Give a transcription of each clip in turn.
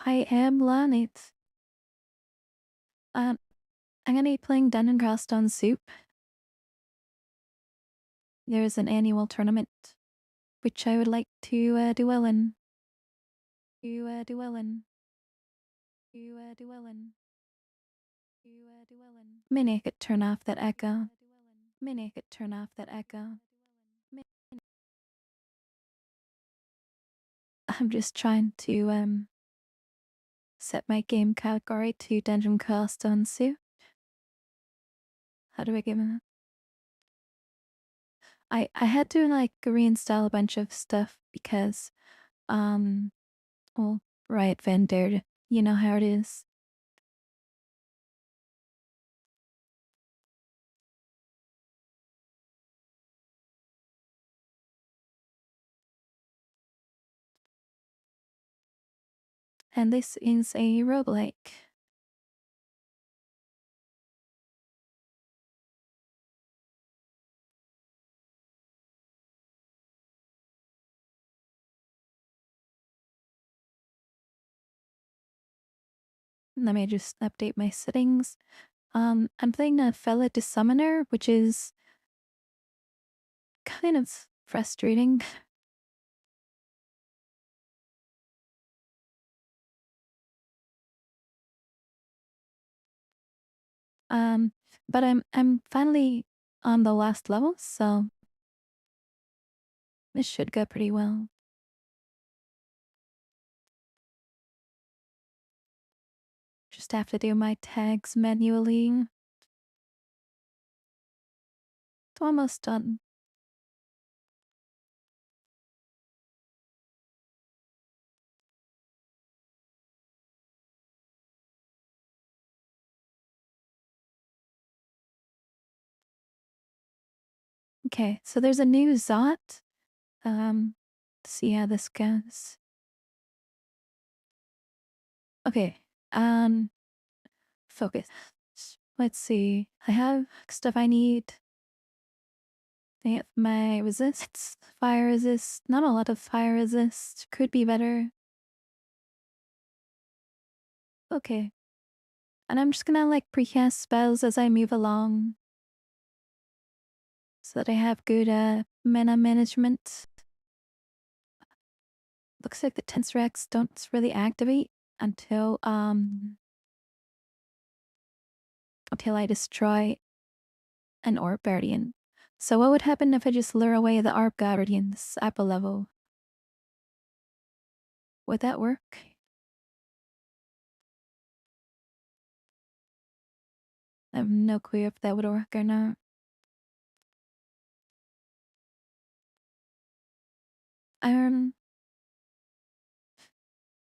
I am Lanit. I'm gonna be playing Dungeon Stone Soup. There's an annual tournament, which I would like to do well in. Do well in. Do well in. Do well in. Minnie could turn off that echo. Minnie could turn off that echo. I'm just trying to set my game category to Dungeon Stone Soup. How do I give it? I had to like reinstall a bunch of stuff because well, Riot Vendor, you know how it is. And this is a roguelike. Let me just update my settings. I'm playing a Felid Summoner, which is kind of frustrating. But I'm finally on the last level, so this should go pretty well. Just have to do my tags manually. It's almost done. Okay, so there's a new Zot. Let's see how this goes. Okay, focus. Let's see. I have stuff I need. I have my resist, fire resist. Not a lot of fire resist. Could be better. Okay. And I'm just gonna like precast spells as I move along. So that I have good mana management. Looks like the Tenserex don't really activate until I destroy an Orb Guardian. So what would happen if I just lure away the Orb Guardians at a level? Would that work? I have no clue if that would work or not.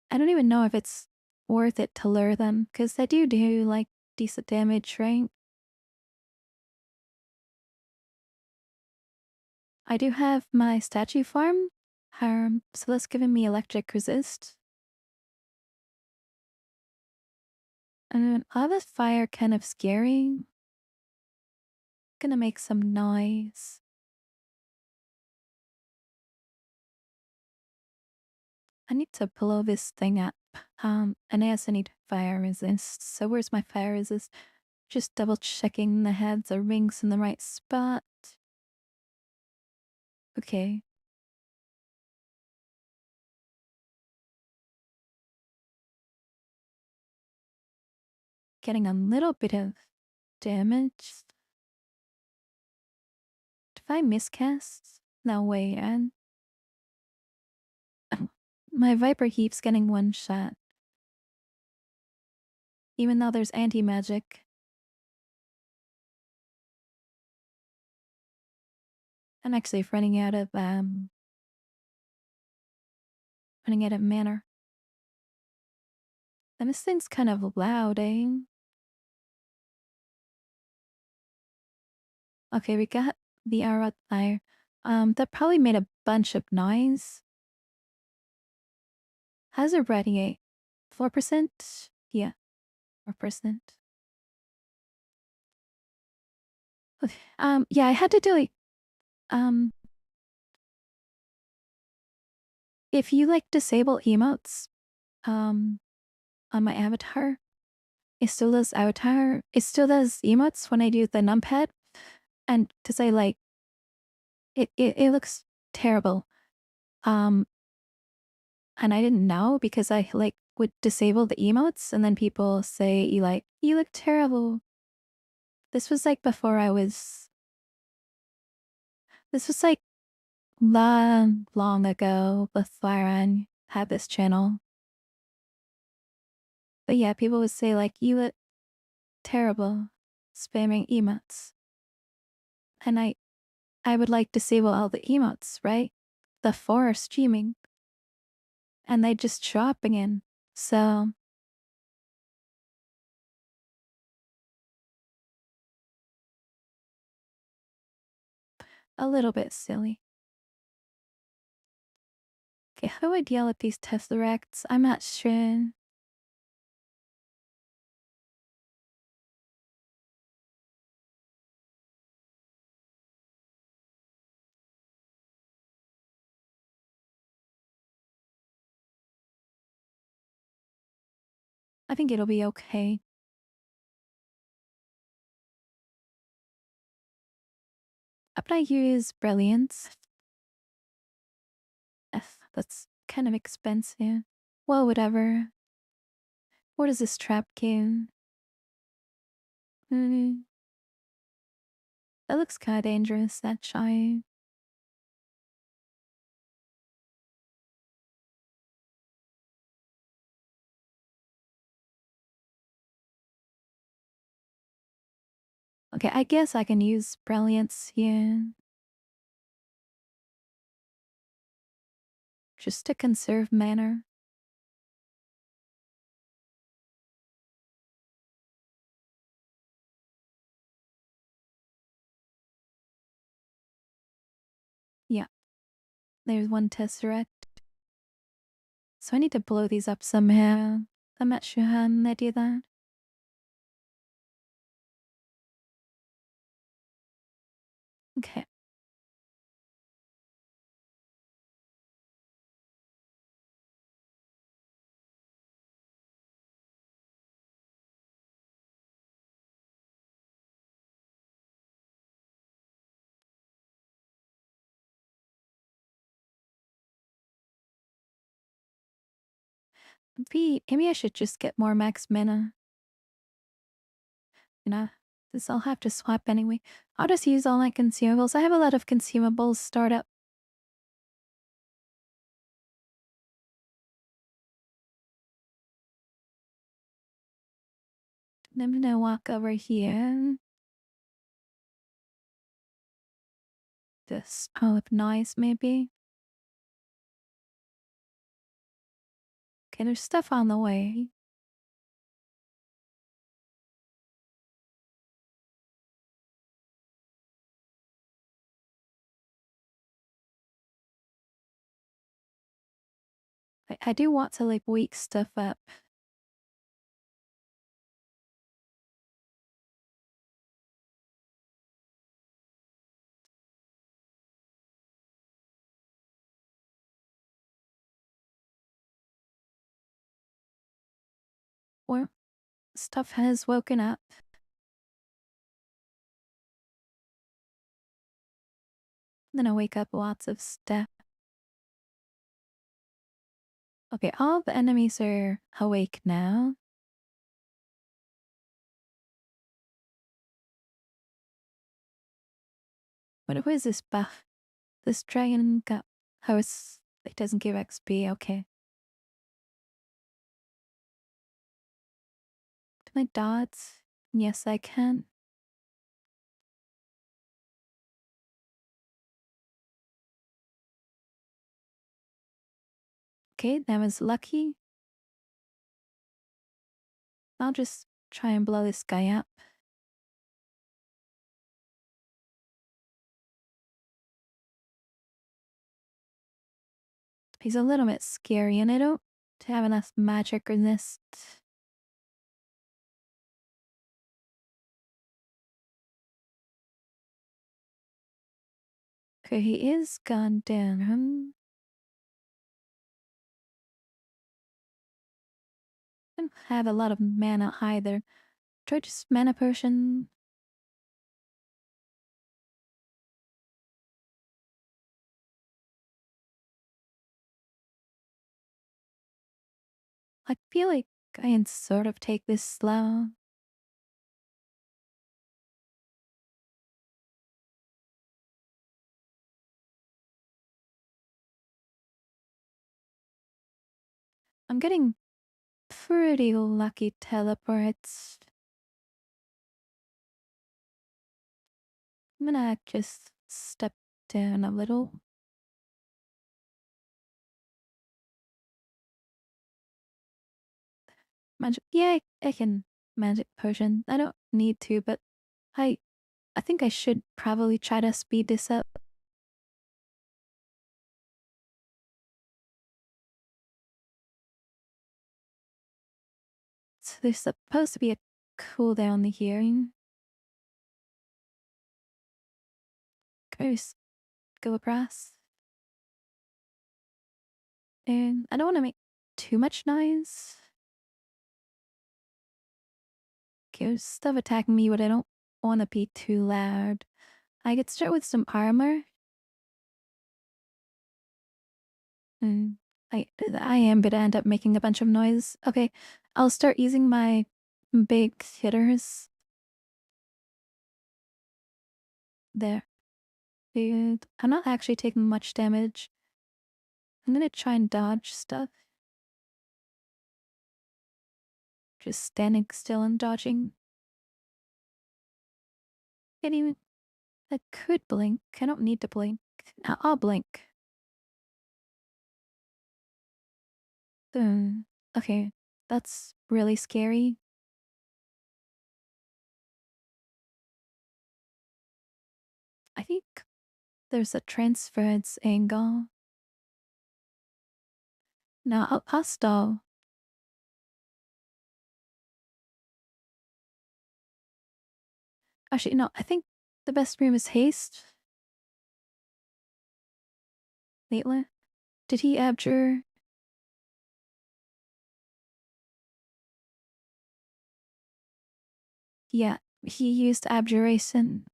I don't even know if it's worth it to lure them, because they do like decent damage, right? I do have my statue farm, so that's giving me electric resist. And all this fire kind of scary. Gonna make some noise. I need to blow this thing up. And I also need fire resist. So where's my fire resist? Just double checking the heads or rings in the right spot. Okay. Getting a little bit of damage. Did I miscast? No way, and my Viper keeps getting one shot. Even though there's anti-magic. I'm actually running out of mana. And this thing's kind of loud, eh? Okay, we got the arrow fire. That probably made a bunch of noise. How's it radiate? 4%? Yeah, 4%. Yeah, I had to do like, if you like disable emotes, on my avatar. It still does avatar. It still does emotes when I do the numpad. And to say like, it looks terrible. And I didn't know because I like would disable the emotes and then people say you look terrible. This was like before this was like long ago before I had this channel. But yeah, people would say like, you look terrible, spamming emotes. And I would like disable all the emotes, right? Before streaming. And they just show up again. So a little bit silly. Okay, how do I deal with these tesseracts? I'm not sure. I think it'll be okay. But I use Brilliance. That's kind of expensive. Well, whatever. What is this trap game? That looks kind of dangerous, that shy. Okay, I guess I can use Brilliance here. Just to conserve mana. Yeah, there's one Tesseract. So I need to blow these up somehow. I'm not sure how I do that. Okay. Maybe I should just get more max mana. You know, this I'll have to swap anyway. I'll just use all my consumables. I have a lot of consumables stored up. I'm gonna walk over here. This nice maybe. Okay, there's stuff on the way. I do want to like wake stuff up. Or stuff has woken up. Then I wake up lots of stuff. Okay, all the enemies are awake now. What is this buff? This dragon got house. It doesn't give XP. Okay. Can I dodge? Yes, I can. Okay, that was lucky. I'll just try and blow this guy up. He's a little bit scary and I don't have enough magic resist. Okay, he is gone down. have a lot of mana either. Try just mana potion. I feel like I can sort of take this slow. I'm getting pretty lucky teleports. I'm gonna just step down a little. Magic. Yeah, I can magic potion. I don't need to, but I I think I should probably try to speed this up. So there's supposed to be a cooldown here. Go across. And I don't want to make too much noise. Okay, stuff attacking me, but I don't want to be too loud. I could start with some armor. And I am gonna end up making a bunch of noise. Okay, I'll start using my big hitters. There. Dude, I'm not actually taking much damage. I'm gonna try and dodge stuff. Just standing still and dodging. Can't even. I could blink. I don't need to blink. I'll blink. Okay, that's really scary. I think there's a transference angle. No, I'll stall. Actually, no, I think the best room is haste. Lately. Did he abjure? Yeah, he used abjuration.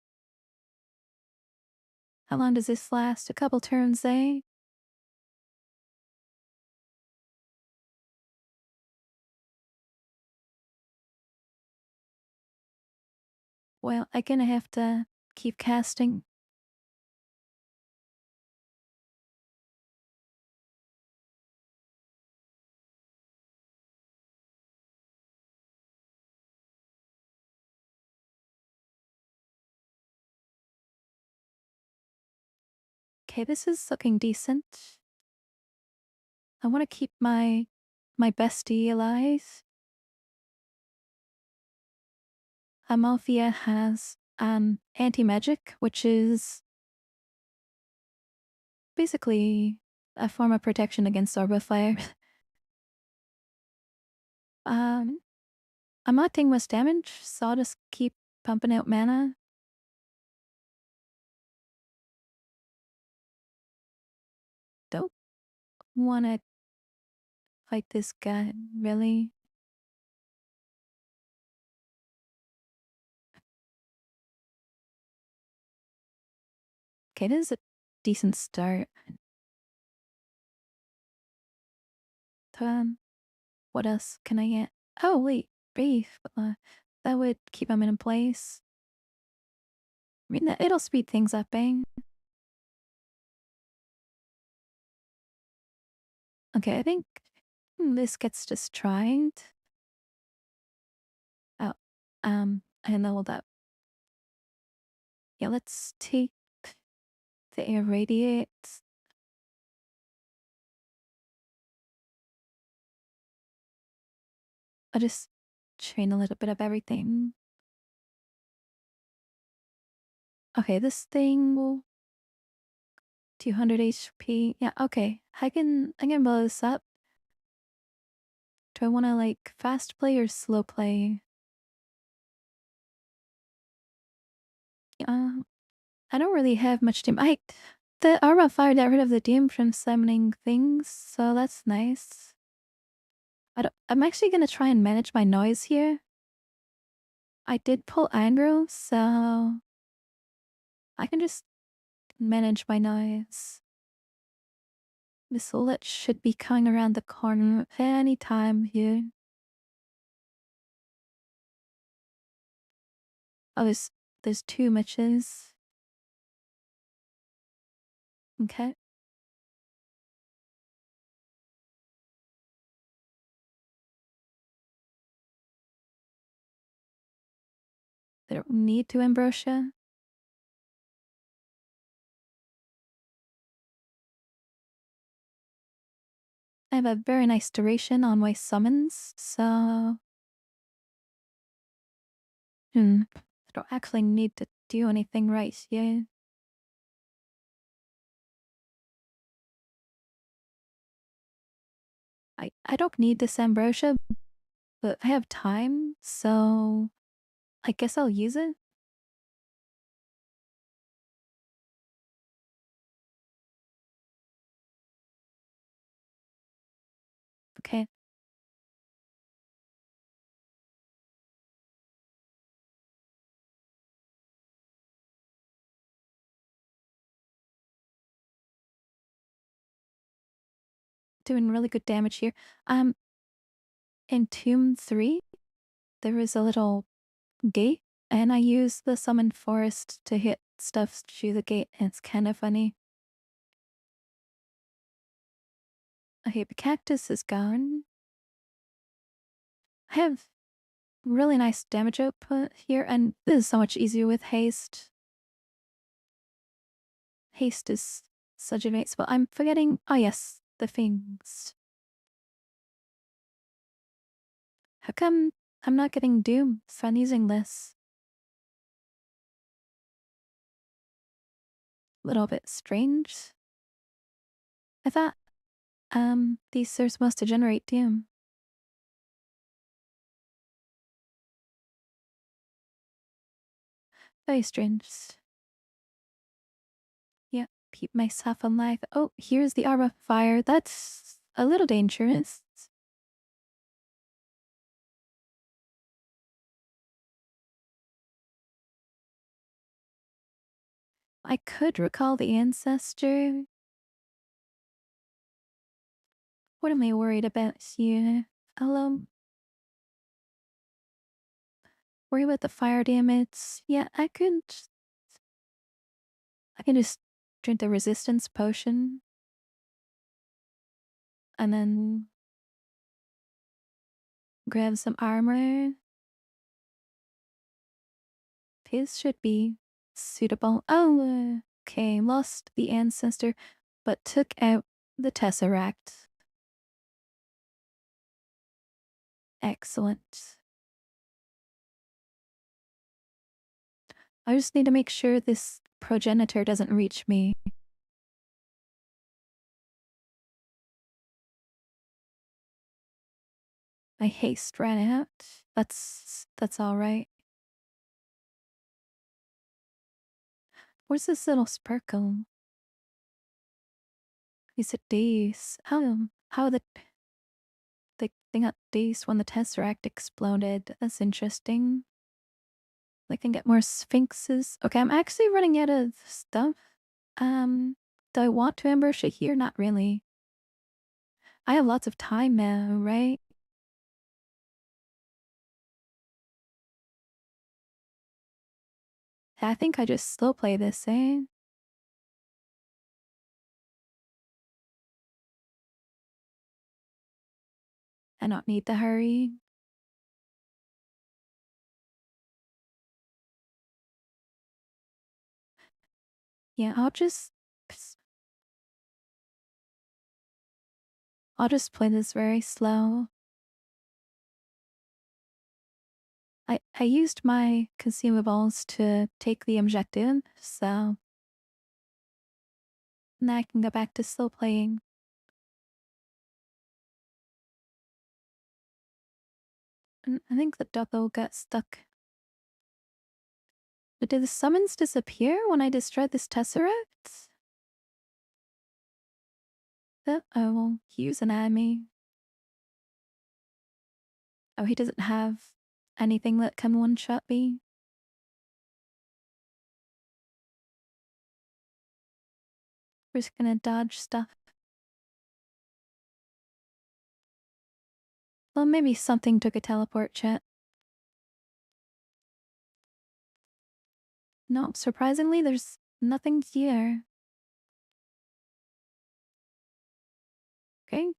How long does this last? A couple turns, eh? Well, I'm gonna have to keep casting. Okay, this is looking decent. I want to keep my bestie alive. Amalthea has anti-magic, which is basically a form of protection against orb of fire. um, I'm not taking much damage, so I'll just keep pumping out mana. Don't want to fight this guy, really. Okay, this is a decent start. What else can I get? Oh, wait, Brief. That would keep him in place. I mean, it'll speed things up, bang. Okay, I think this gets just tried. Oh, I leveled up. Yeah, let's take the irradiate. I'll just train a little bit of everything. Okay, this thing will 200 HP. Yeah, okay. I can blow this up. Do I want to like fast play or slow play? Uh, I don't really have much doom. The Arma Fire got rid of the doom from summoning things, so that's nice. I'm actually gonna try and manage my noise here. I did pull aggro, so I can just manage my noise. This lit should be coming around the corner any time here. Oh, there's two Mitches. Okay. They don't need to ambrosia. I have a very nice duration on my summons, so I don't actually need to do anything right here. I don't need this ambrosia, but I have time, so I guess I'll use it. Okay. Doing really good damage here. In Tomb 3, there is a little gate, and I use the Summon Forest to hit stuff through the gate, and it's kind of funny. Okay, the cactus is gone. I have really nice damage output here, and this is so much easier with haste. Haste is such a nice, but I'm forgetting. Oh, yes, the things. How come I'm not getting Doom from using this? Little bit strange. I thought, these are supposed to generate Doom. Very strange. Yeah, keep myself alive. Oh, here's the Arbor Fire. That's a little dangerous. I could recall the ancestor. What am I worried about here? I'll, worry about the fire damage. Yeah, I can just drink the resistance potion. And then grab some armor. His should be suitable. Oh, okay. Lost the ancestor, but took out the tesseract. Excellent. I just need to make sure this progenitor doesn't reach me. My haste ran out. That's all right. Where's this little sparkle? Is it days? How the thing got days when the tesseract exploded? That's interesting. I can get more sphinxes. Okay, I'm actually running out of stuff. Do I want to ambush it here? Not really. I have lots of time now, right? I think I just slow play this, eh? I don't need to hurry. Yeah, I'll just play this very slow. I used my consumables to take the objective, so now I can go back to slow playing. And I think the double got stuck. But did the summons disappear when I destroyed this tesseract? I will use an enemy. Oh, he doesn't have anything that can one-shot me. We're just gonna dodge stuff. Well, maybe something took a teleport chat. No, surprisingly, there's nothing here. Okay.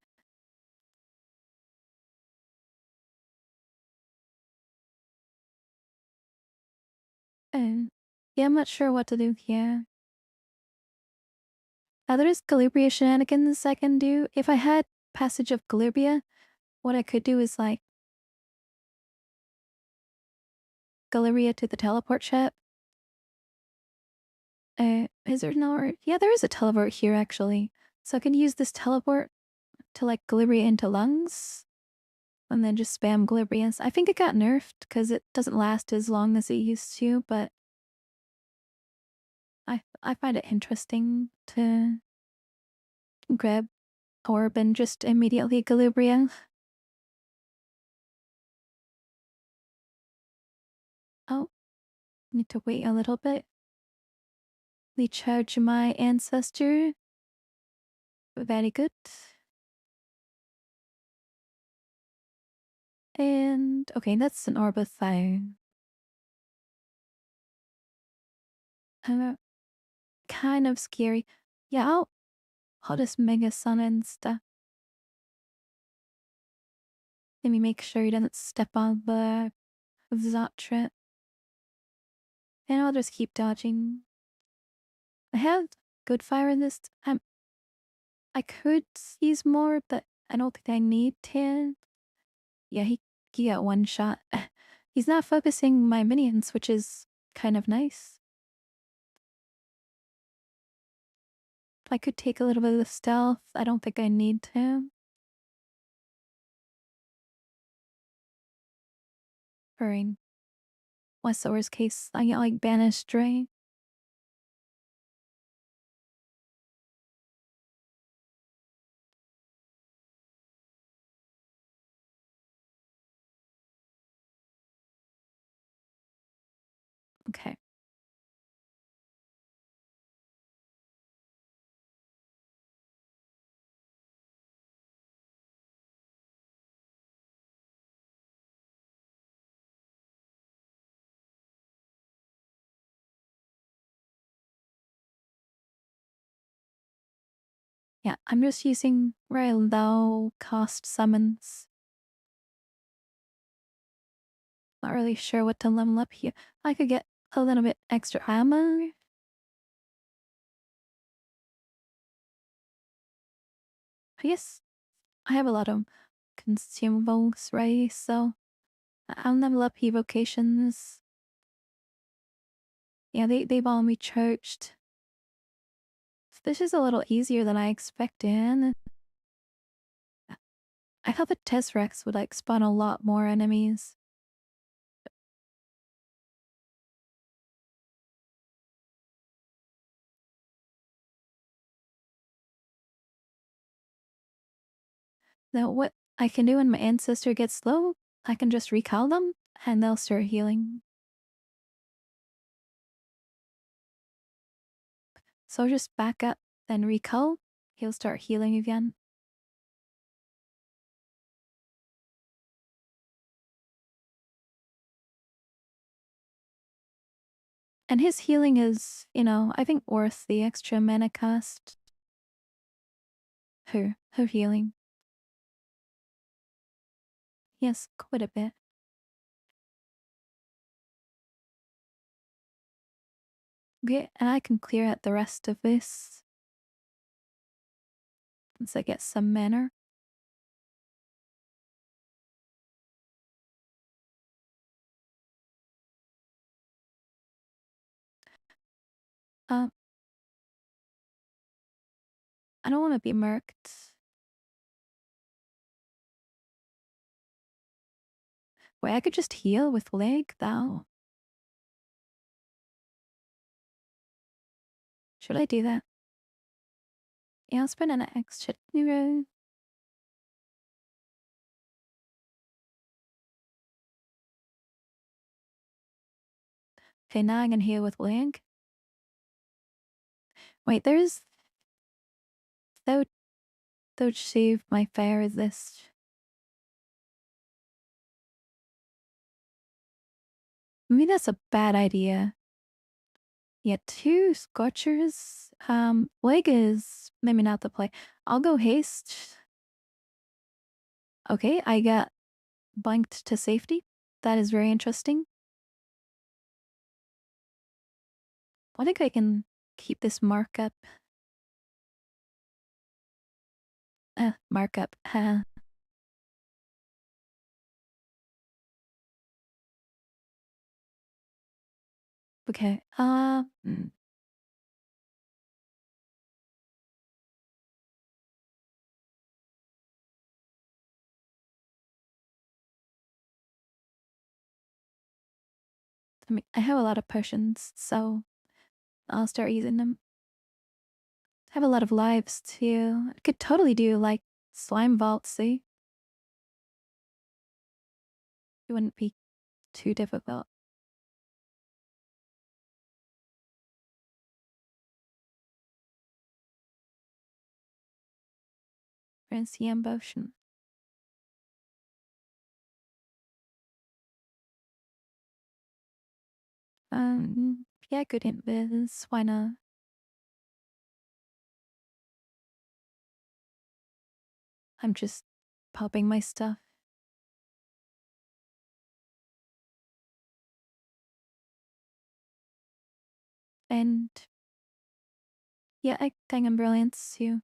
Yeah, I'm not sure what to do here. There is Calibria shenanigans I can do. If I had Passage of Calibria, what I could do is like Calibria to the teleport ship. Is there no? Yeah, there is a teleport here actually. So I can use this teleport to like Calibria into lungs, and then just spam Calibrias. I think it got nerfed because it doesn't last as long as it used to, but I find it interesting to grab orb and just immediately Calibria. Oh, need to wait a little bit. Recharge my ancestor. Very good. And okay, that's an orb of fire. Kind of scary. Yeah, I'll just mega sun and stuff. Let me make sure he doesn't step on the Zotret. And I'll just keep dodging. I have good fire in this. I could use more, but I don't think I need to. Yeah, he got one shot. He's not focusing my minions, which is kind of nice. If I could take a little bit of stealth, I don't think I need to. Fine. What's the worst case? I get like banished, right? Okay. Yeah, I'm just using very low cost summons. Not really sure what to level up here. I could get a little bit extra ammo. Yes, I have a lot of consumables, right? So I'll level up evocations. Yeah, they've all recharged. This is a little easier than I expected. I thought the Tesseract would like spawn a lot more enemies. Now what I can do when my ancestor gets low, I can just recall them and they'll start healing. So just back up, then recall, he'll start healing again. And his healing is, I think worth the extra mana cost. Her healing. Yes, quite a bit. Okay, and I can clear out the rest of this. Once I get some mana. Uh, I don't want to be murked. Wait, I could just heal with leg, though. Should I do that? Yeah, I'll spend an extra euro. Okay, now I'm gonna heal with Link. Wait, there's... Don't shave my fair resist. Maybe that's a bad idea. Yeah, 2 Scorchers. Leg is maybe not the play. I'll go haste. Okay, I got bunked to safety. That is very interesting. I think I can keep this markup. Markup. Okay. I have a lot of potions, so I'll start using them. I have a lot of lives too. I could totally do like slime vault, see? It wouldn't be too difficult. Fancy ambition. Yeah, I could hint this. Why not? I'm just popping my stuff. And yeah, I think I'm brilliant too.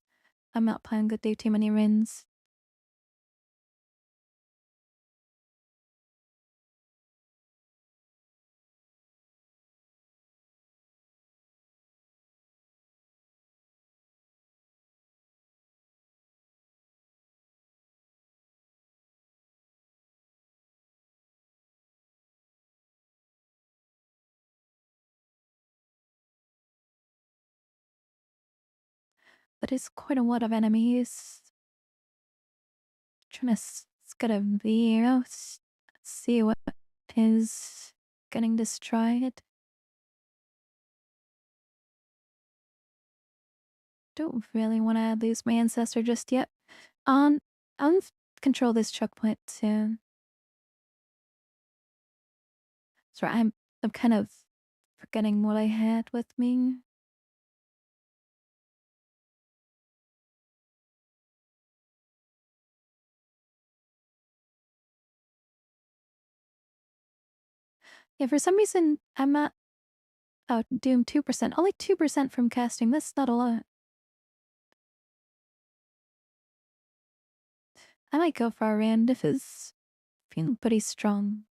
I'm not planning to do too many runs. But it's quite a lot of enemies. Trying to get a view, see what is getting destroyed. Don't really want to lose my ancestor just yet. I'll control this choke point soon. Sorry, I'm kind of forgetting what I had with me. Yeah, for some reason I'm not doom 2%. Only 2% from casting. That's not a lot. I might go for a rand if it's feeling pretty strong.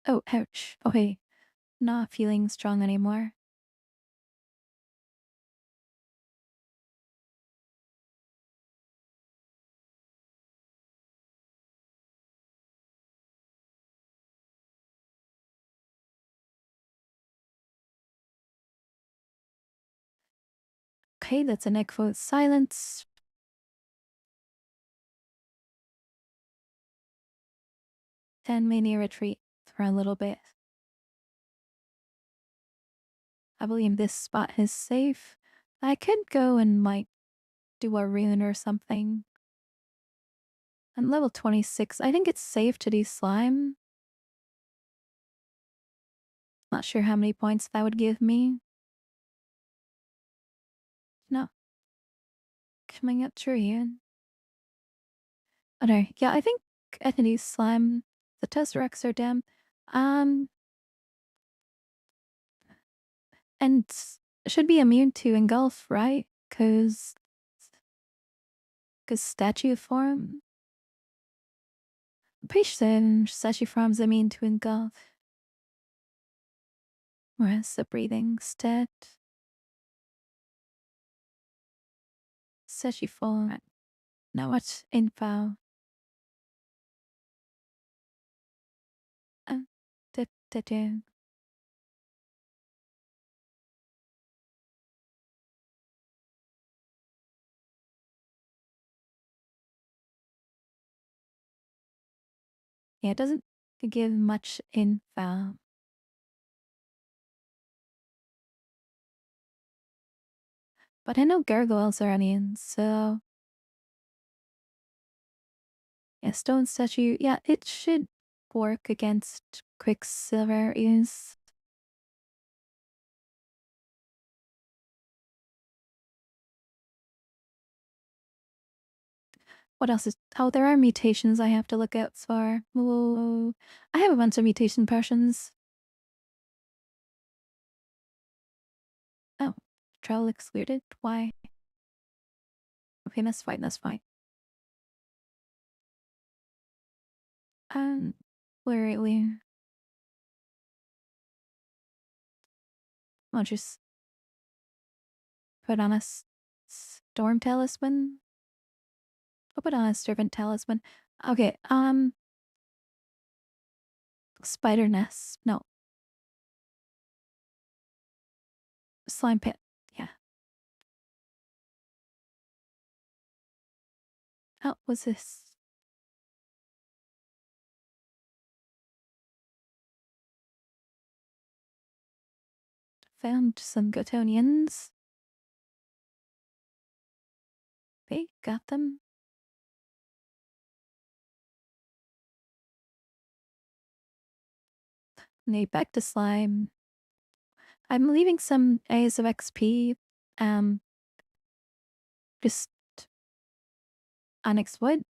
Oh, ouch. Okay, not feeling strong anymore. Okay, that's an echo silence. Then mini retreat for a little bit. I believe this spot is safe. I could go and might do a rune or something. I'm level 26. I think it's safe to do slime. Not sure how many points that would give me. No. Coming up true here. Oh no, yeah, I think I can use slime. The Tesseracts are damn. Um, and should be immune to engulf, right? Cause statue form. I'm pretty sure statue form's immune to engulf. Rest the breathing instead. Set you for now what info. Tip to. Yeah, it doesn't give much info. But I know gargoyles are onions, so yeah, stone statue. Yeah, it should work against quicksilver is. What else is? Oh, there are mutations I have to look out for. Whoa. I have a bunch of mutation potions. Oh, travel excluded? Why? Okay, that's fine, that's fine. Where are we? I'll just put on a storm talisman. I'll put on a servant talisman. Okay, spider nest. No. Slime pit. Yeah. Oh, what's this? Found some Gotonians. Okay, got them. Need back to slime. I'm leaving some A's of XP. Just onyx wood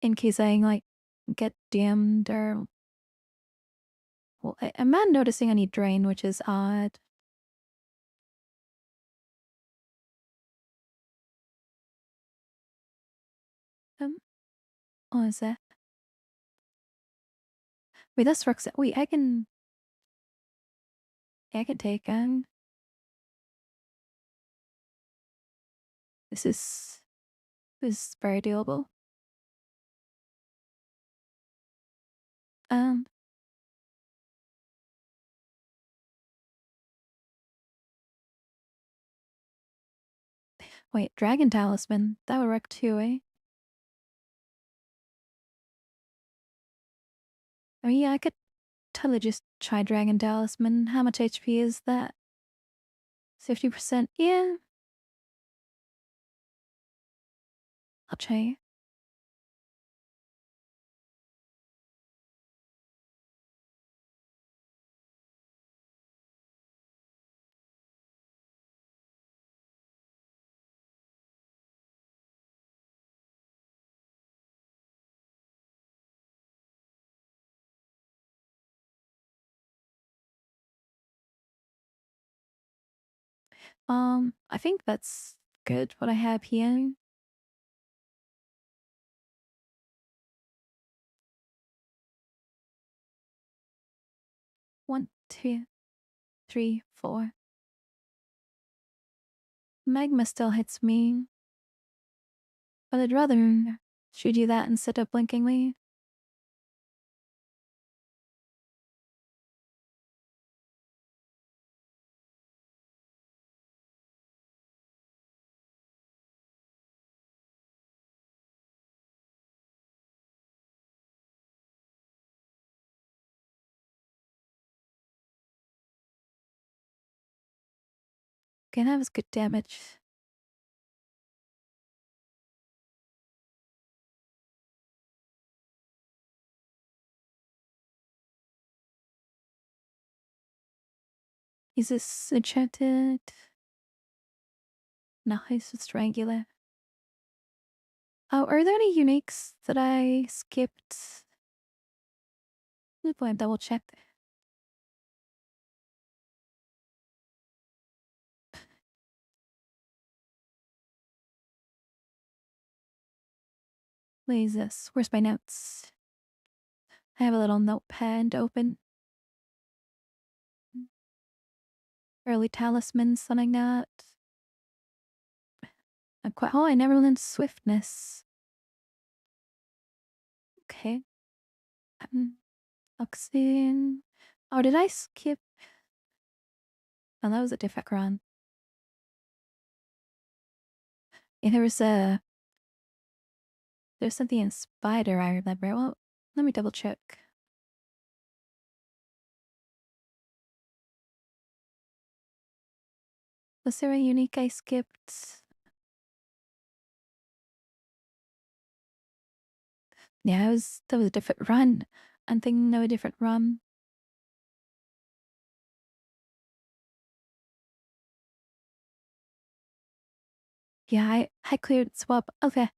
in case I like get damned or. Well, I'm not noticing any drain, which is odd. What is that? Wait, that's Roxanne. Wait, I can take this is very doable. Um Wait, Dragon Talisman. That would work too, eh? I mean, yeah, I could totally just try Dragon Talisman. How much HP is that? 50%? Yeah. I'll try. I think that's good what I have here. One, two, three, four. Magma still hits me. But I'd rather shoot you that instead of blinking me. Okay, that was good damage. Is this enchanted? No, it's just regular. Oh, are there any uniques that I skipped? Boy, double check. What is this? Where's my notes? I have a little notepad open. early talisman, something like that. I never learned swiftness. Okay. Oxygen. Oh, did I skip? Oh, that was a different run. Yeah, there's something in Spider I remember. Well, let me double check. Was there a unique I skipped? Yeah, that was a different run. I'm thinking of a different run. Yeah, I cleared swap. Okay.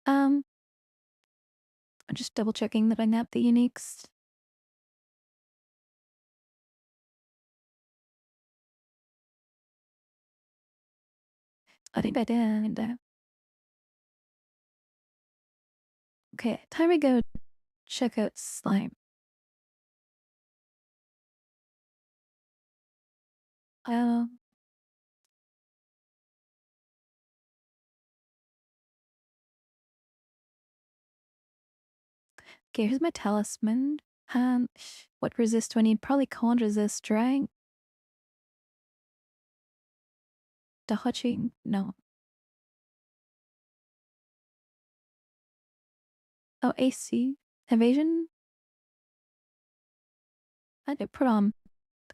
I'm just double checking that I nabbed the uniques. I think I did. Okay, time to go check out slime. Um, okay, here's my talisman. What resist do I need? Probably can't resist, right? Dodging? No. Oh, AC. Evasion? I did put on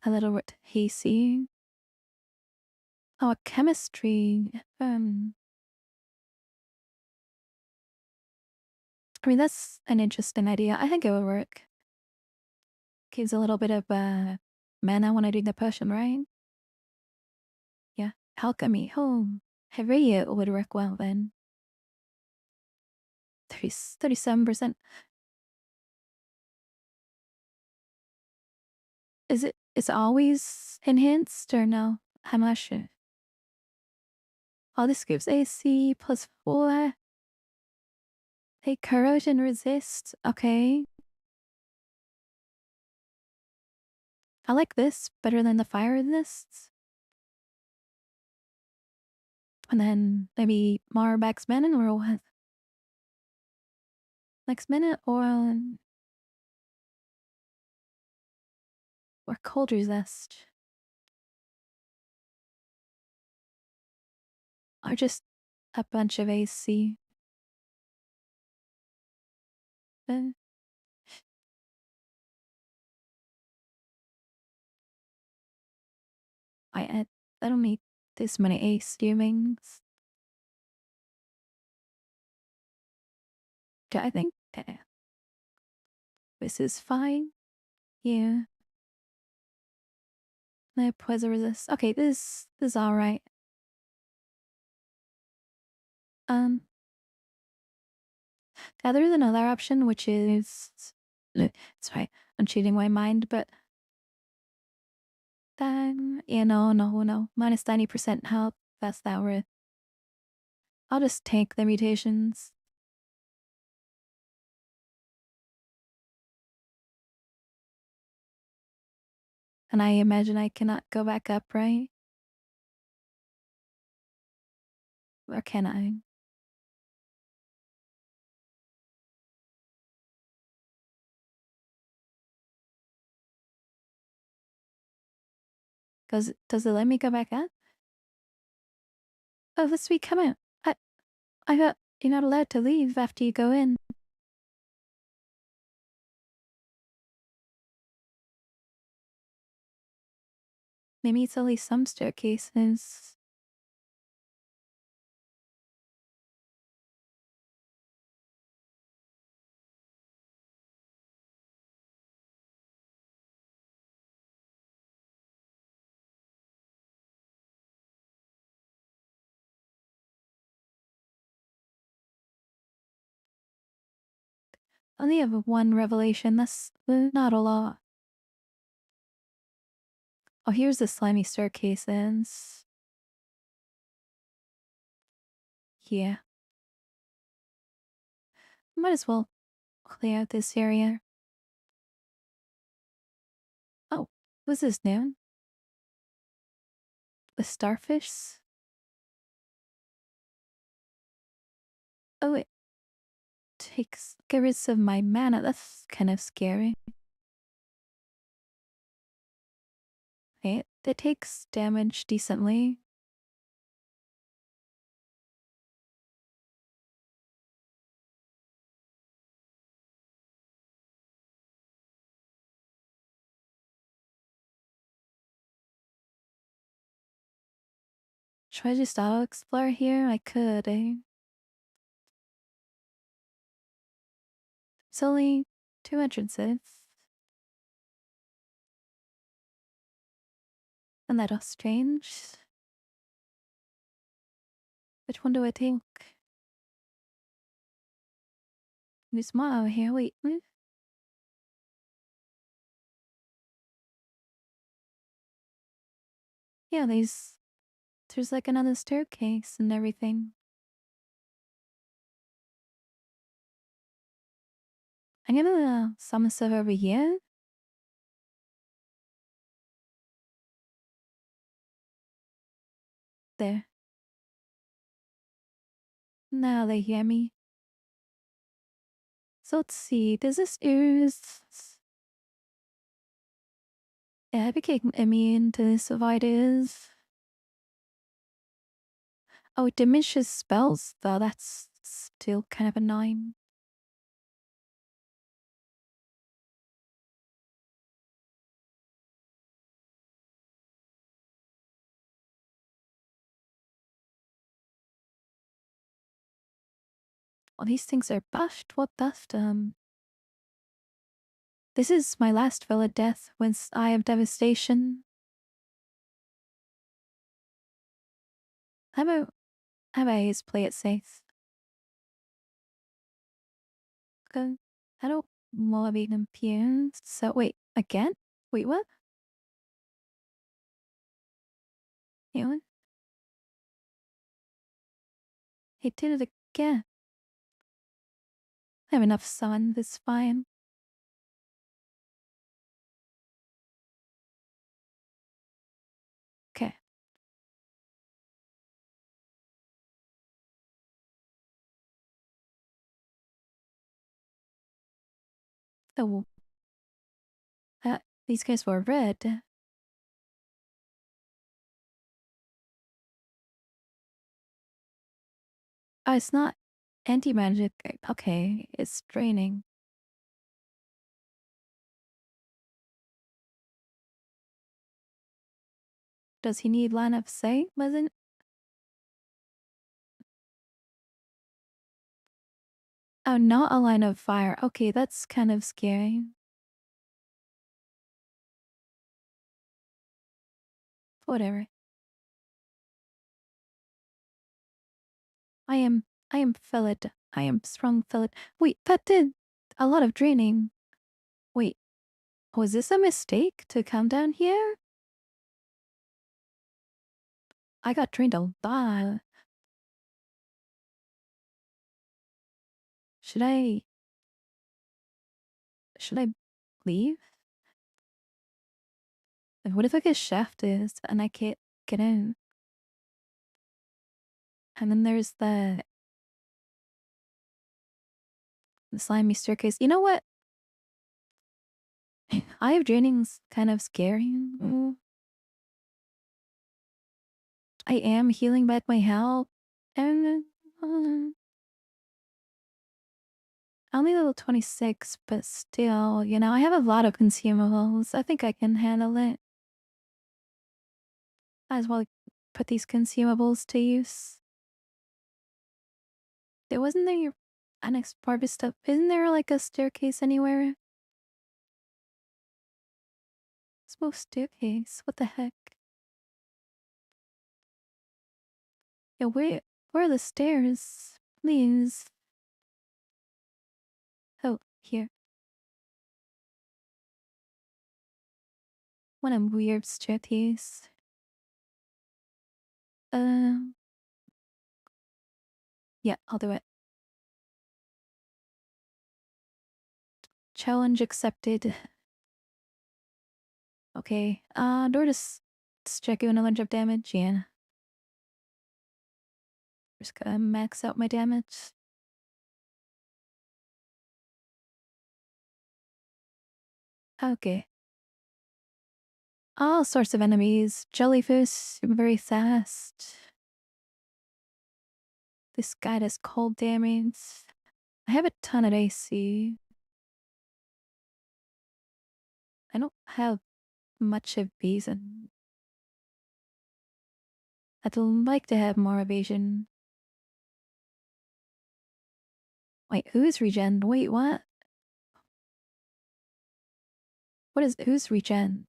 a little bit AC. Oh, chemistry. I mean, that's an interesting idea. I think it would work. Gives a little bit of mana when I do the potion, right? Yeah. Alchemy. Oh, heavy would work well then. 37%. Is it always enhanced or no? I'm not sure. Oh, this gives AC plus 4. Hey, corrosion resist. Okay. I like this better than the fire resists. And then maybe more max mana or what? Next minute or cold resist. Or just a bunch of AC. Uh, I don't need this many AC humings. I think this is fine. Yeah. No poison resist. Okay, this is alright. Um yeah, there's another option which is sorry, I'm cheating my mind, but then no. Minus 90% health. That's that worth. I'll just take the mutations. And I imagine I cannot go back up, right? Or can I? Does it let me go back up? Oh, this week come out. I thought you're not allowed to leave after you go in. Maybe it's only some staircases. Only have one revelation. That's not a lot. Oh, here's the slimy staircases. Yeah. Might as well clear out this area. Oh, What's this noun? The starfish? Oh, it get rid of my mana. That's kind of scary. It takes damage decently. Should I just auto-explore here? I could, eh? It's only 2 entrances. And that is strange. Which one do I take? There's more out here. Wait. Yeah, there's like another staircase and everything. I'm gonna summon stuff over here. There. Now they hear me. So let's see. Does this ooze? Yeah, I became immune to this virus. Oh, it diminishes spells, though. That's still kind of annoying. Oh, these things are buffed. What buffed them? This is my last Felid death once I have devastation. How about I just play it safe? Okay. I don't want to be confused. So wait, again? Wait, what? You know, he did it again. I have enough sun. That's fine. Okay. Oh, these guys were red. Oh, it's not anti-magic. Okay, it's draining. Does he need line of sight? Wasn't? Oh, not a line of fire. Okay, that's kind of scary. Whatever. I am Felid. I am strong Felid. Wait, that did a lot of draining. Wait, was this a mistake to come down here? I got drained a lot. Should I leave? What if I get shafted and I can't get in? And then there's the slimy staircase. You know what? I have draining's kind of scary. I am healing back my health. And only level 26, but still, you know, I have a lot of consumables. I think I can handle it. Might as well put these consumables to use. There wasn't there unexplored stuff. Isn't there like a staircase anywhere? Smooth staircase. What the heck? Yeah, where are the stairs? Please. Oh, here. One of weird staircase. Yeah, I'll do it. Challenge accepted. Okay, let's check out a bunch of damage, yeah. Just gotta max out my damage. Okay. All sorts of enemies. Jellyfish, very fast. This guy does cold damage. I have a ton of AC. I don't have much evasion. I'd like to have more evasion. Wait, who's regen? Wait, what? Who's regen?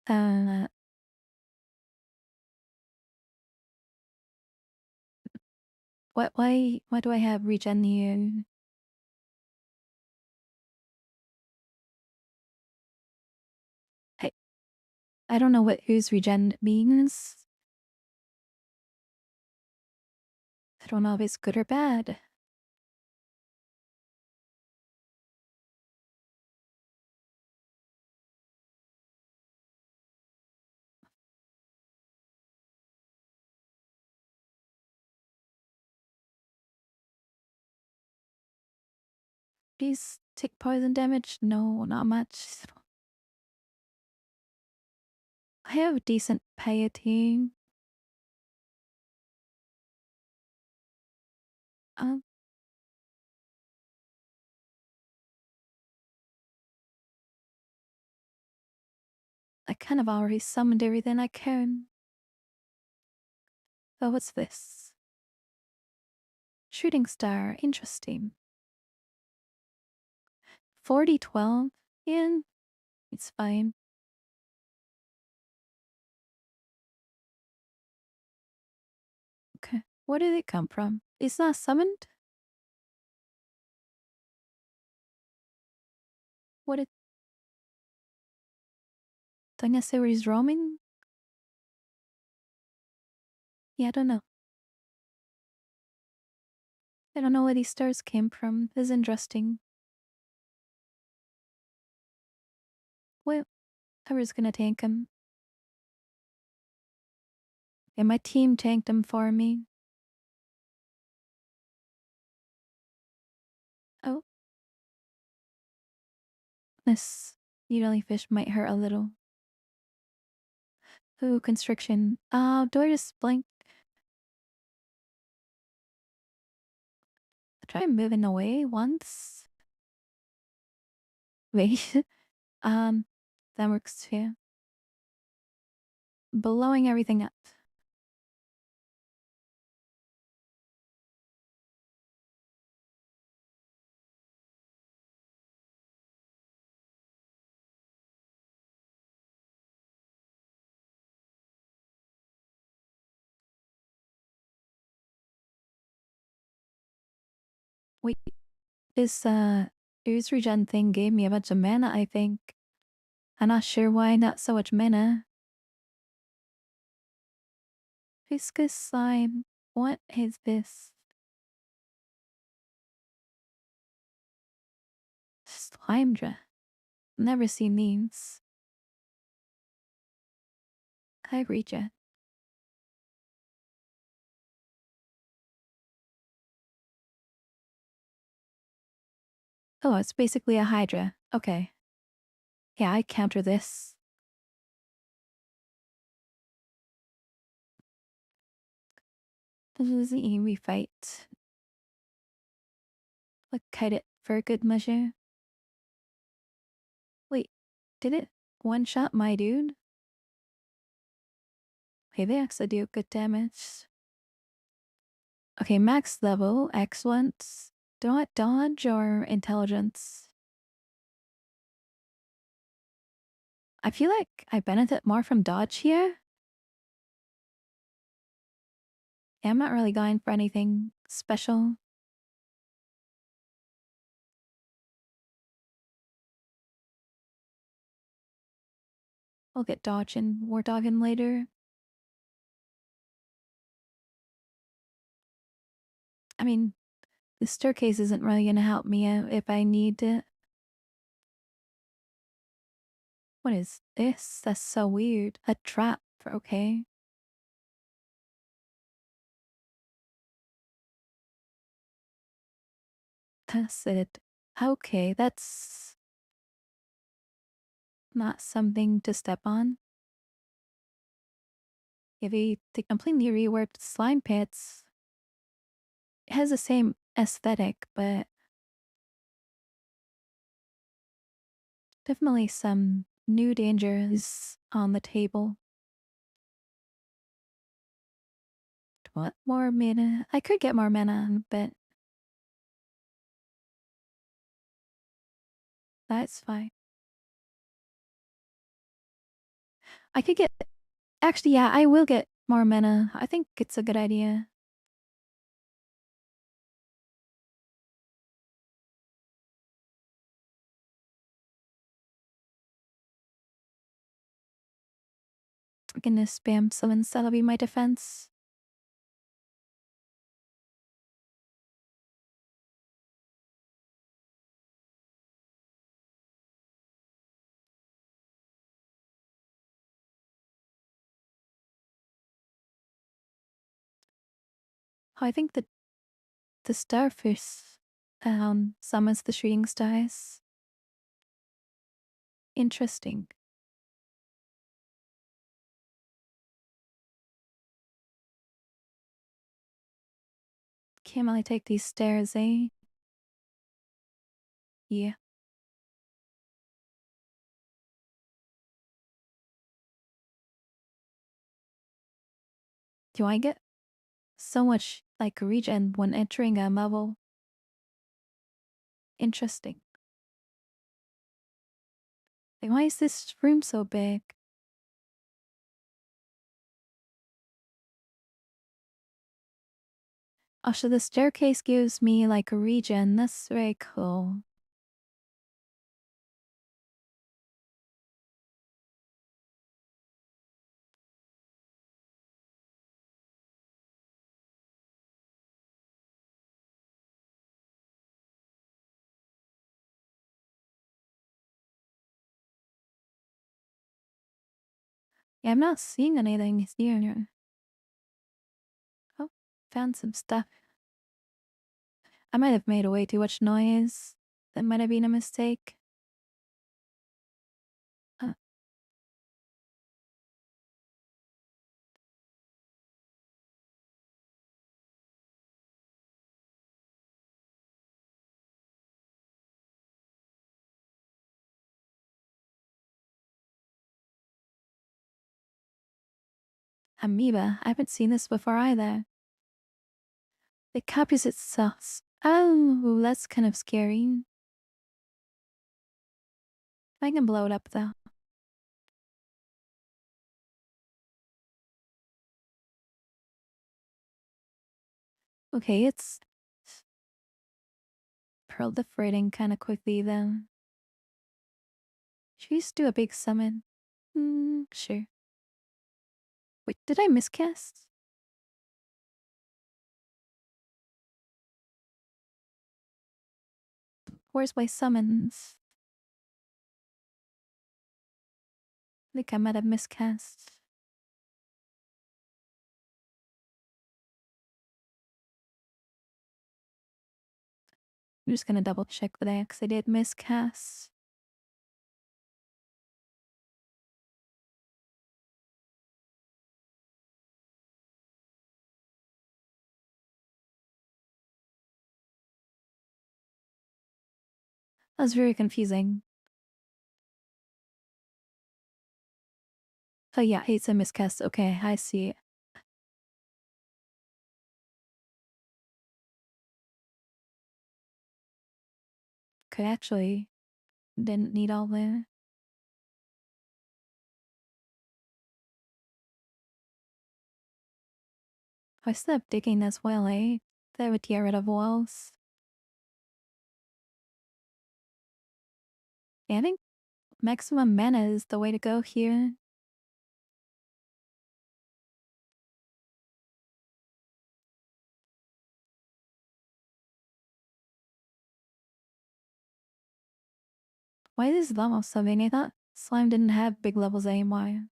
Uh, why do I have regen here? I, I don't know what who's regen means. I don't know if it's good or bad. These take poison damage? No, not much. I have decent piety. Um, I kind of already summoned everything I can. Oh, what's this? Shooting star, interesting. 40-12? Yeah, it's fine. Okay, where did it come from? It's not summoned? What did... Don't I say where he's roaming? Yeah, I don't know. I don't know where these stars came from. This is interesting. Well, I was gonna tank him. And my team tanked him for me. Oh, this jellyfish might hurt a little. Ooh, constriction. Do I just blink? Try moving away once. Wait. um, that works too. Blowing everything up. Wait, this ooze regen thing gave me a bunch of mana, I think. I'm not sure why not so much mana. Viscous slime. What is this? Slime dra. Never seen these. I regen. Oh, it's basically a Hydra. Okay. Yeah, I counter this. This is the we fight. Look, kite it for a good measure. Wait, did it one-shot my dude? Okay, they actually do good damage. Okay, max level, excellent. Don't dodge or intelligence. I feel like I benefit more from dodge here. Yeah, I'm not really going for anything special. We'll get dodge and war dogging later. I mean, The staircase isn't really gonna help me out if I need it. What is this? That's so weird. A trap, okay. That's it. Okay, that's not something to step on. If the completely reworked slime pits, it has the same aesthetic, but definitely some new dangers on the table. What more mana? I could get more mana, but that's fine. I could get. Actually, yeah, I will get more mana. I think it's a good idea. I'm gonna spam summons, that'll be my defense. Oh, I think the starfish summons the shooting stars. Interesting. Can't really take these stairs, eh? Yeah. Do I get so much like regen when entering a level? Interesting. Like, why is this room so big? Oh, so the staircase gives me like a regen. That's very cool. Yeah, I'm not seeing anything here. Oh, found some stuff. I might have made way too much noise. That might have been a mistake. Uh, Amoeba. I haven't seen this before either. It copies itself. Oh, that's kind of scary. I can blow it up though. Okay, it's proliferating kind of quickly though. Should we just do a big summon? Sure. Wait, did I miscast? Where's my summons? I think I might have miscast. I'm just gonna double check that I actually did miscast. That was very confusing. Oh yeah, it's a miscast. Okay, I see. Okay, actually, didn't need all that. I still have digging as well, eh? That would get rid of walls. Yeah, I think maximum mana is the way to go here. Why is this level so many? I thought slime didn't have big levels anymore.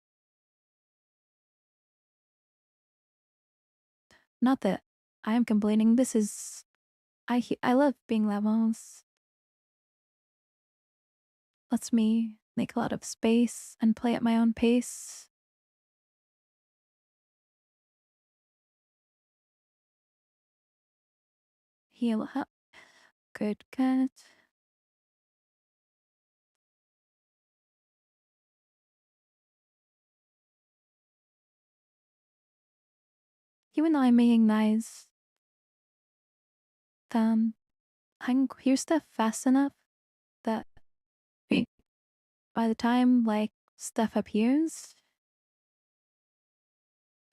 Not that I am complaining. This is I love being levels. Lets me make a lot of space and play at my own pace. Heal up. Good cat. Even though I'm making nice, I can clear stuff fast enough that by the time like stuff appears,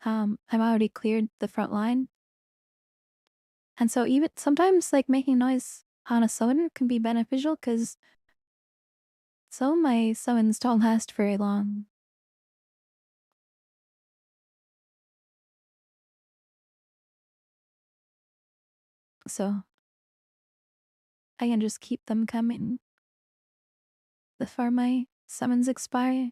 I'm already cleared the front line. And so even sometimes like making noise on a summoner can be beneficial because some of my summons don't last very long. So I can just keep them coming before my summons expire.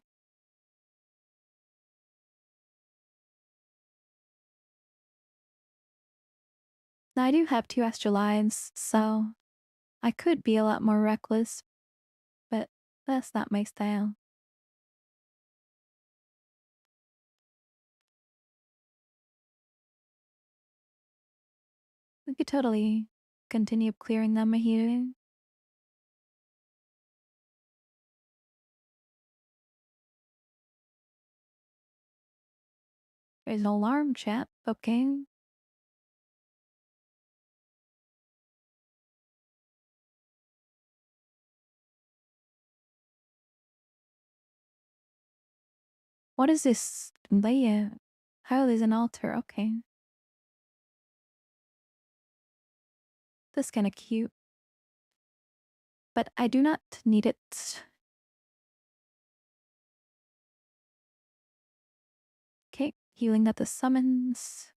Now I do have 2 extra lives, so I could be a lot more reckless, but that's not my style. We could totally continue clearing them here. There's an alarm, chap. Okay. What is this layout? How there's an altar? Okay. That's kind of cute. But I do not need it. Okay, healing at the summons.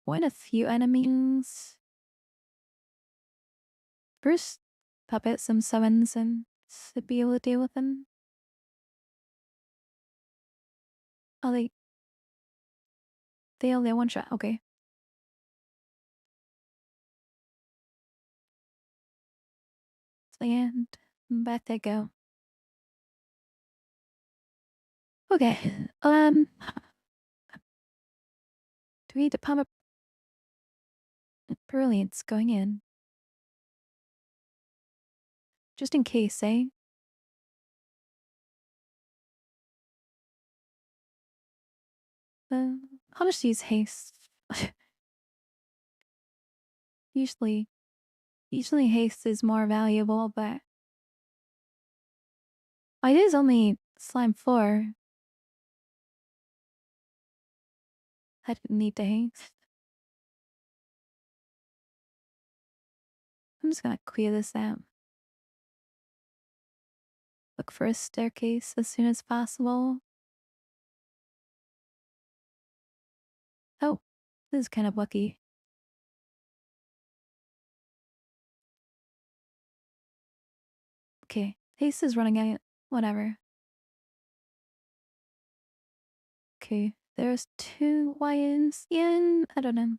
Point a few enemies. First, pop out some summons and to be able to deal with them. Oh, they only one shot. Okay. And back they go. Okay. Do we need to pump up? Brilliant's going in. Just in case, eh? I'll just use haste. usually, usually haste is more valuable, but it is only slime 4. I didn't need to haste. I'm just gonna clear this out. Look for a staircase as soon as possible. Oh, this is kind of lucky. Okay, haste is running out. Whatever. Okay, there's 2 YNs. Yeah, I don't know.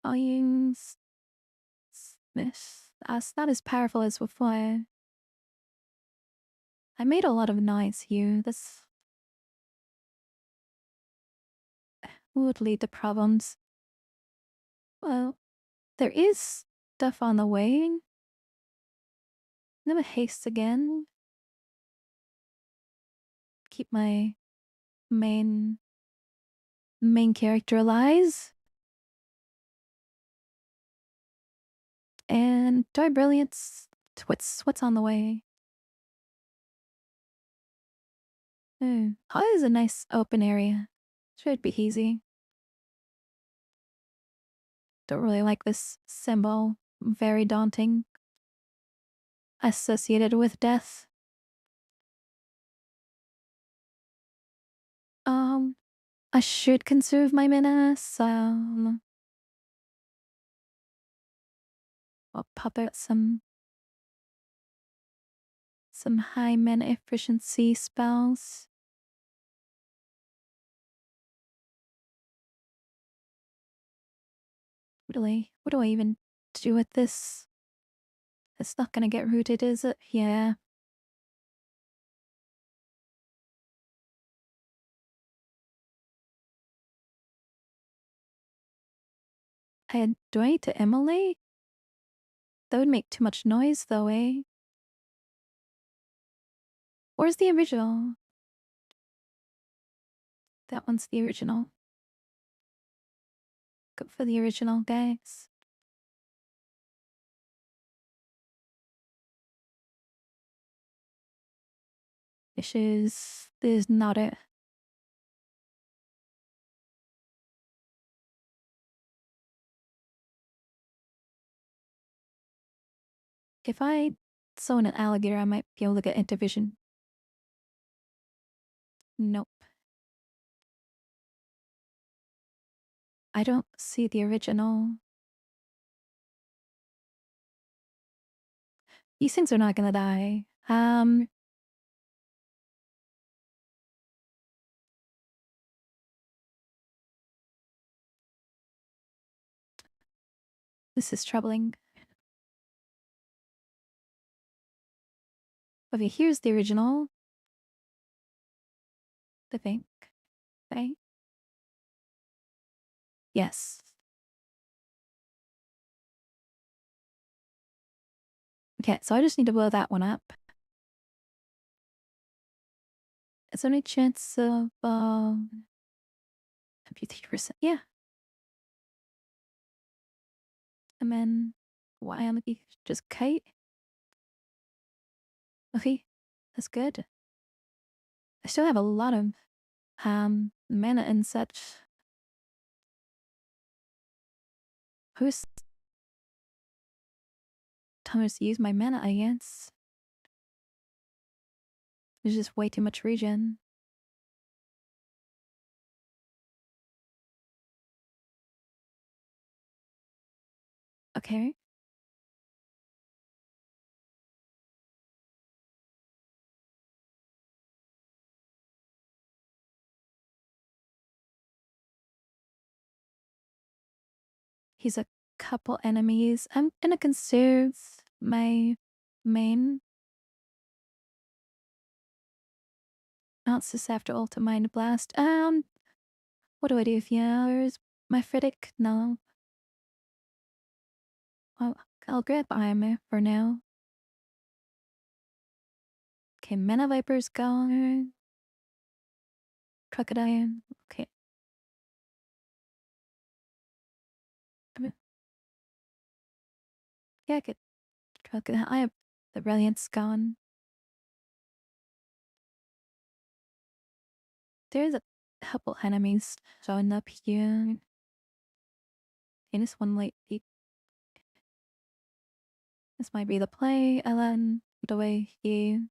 YNs. Smith. That's not as powerful as before. I made a lot of noise here. This would lead to problems. Well, there is stuff on the way. Never haste again. Keep my main character alive. And Dark Brilliance. What's on the way? Oh, is a nice open area. Should be easy. Don't really like this symbol. Very daunting. associated with death. I should conserve my mana, so I'll pop out some high mana efficiency spells. What do I even do with this? It's not gonna get rooted, is it? Yeah. Do I need to immolate? That would make too much noise though, eh? Where's the original? That one's the original. Go for the original, guys. This is not it. If I summon an alligator, I might be able to get into vision. Nope. I don't see the original. These things are not gonna die. This is troubling. Okay, here's the original. I think. Okay. Yes. Okay, so I just need to blow that one up. Is there any chance of 50%? Yeah. And then why am I just kite? Okay, that's good. I still have a lot of mana and such. Who's time to use my mana, I guess. There's just way too much regen. Okay. He's a couple enemies. I'm gonna conserve my main. Not just after Ultra Mind Blast. What do I do here? Where's my Fritic? No. I'll grab Armor for now. Okay, Mana Viper's gone. Crocodile. Okay. Yeah, I could Crocodile. I have the Brilliance gone. There's a couple enemies showing up here. In this one late peak. This might be the play, Ellen. The way you.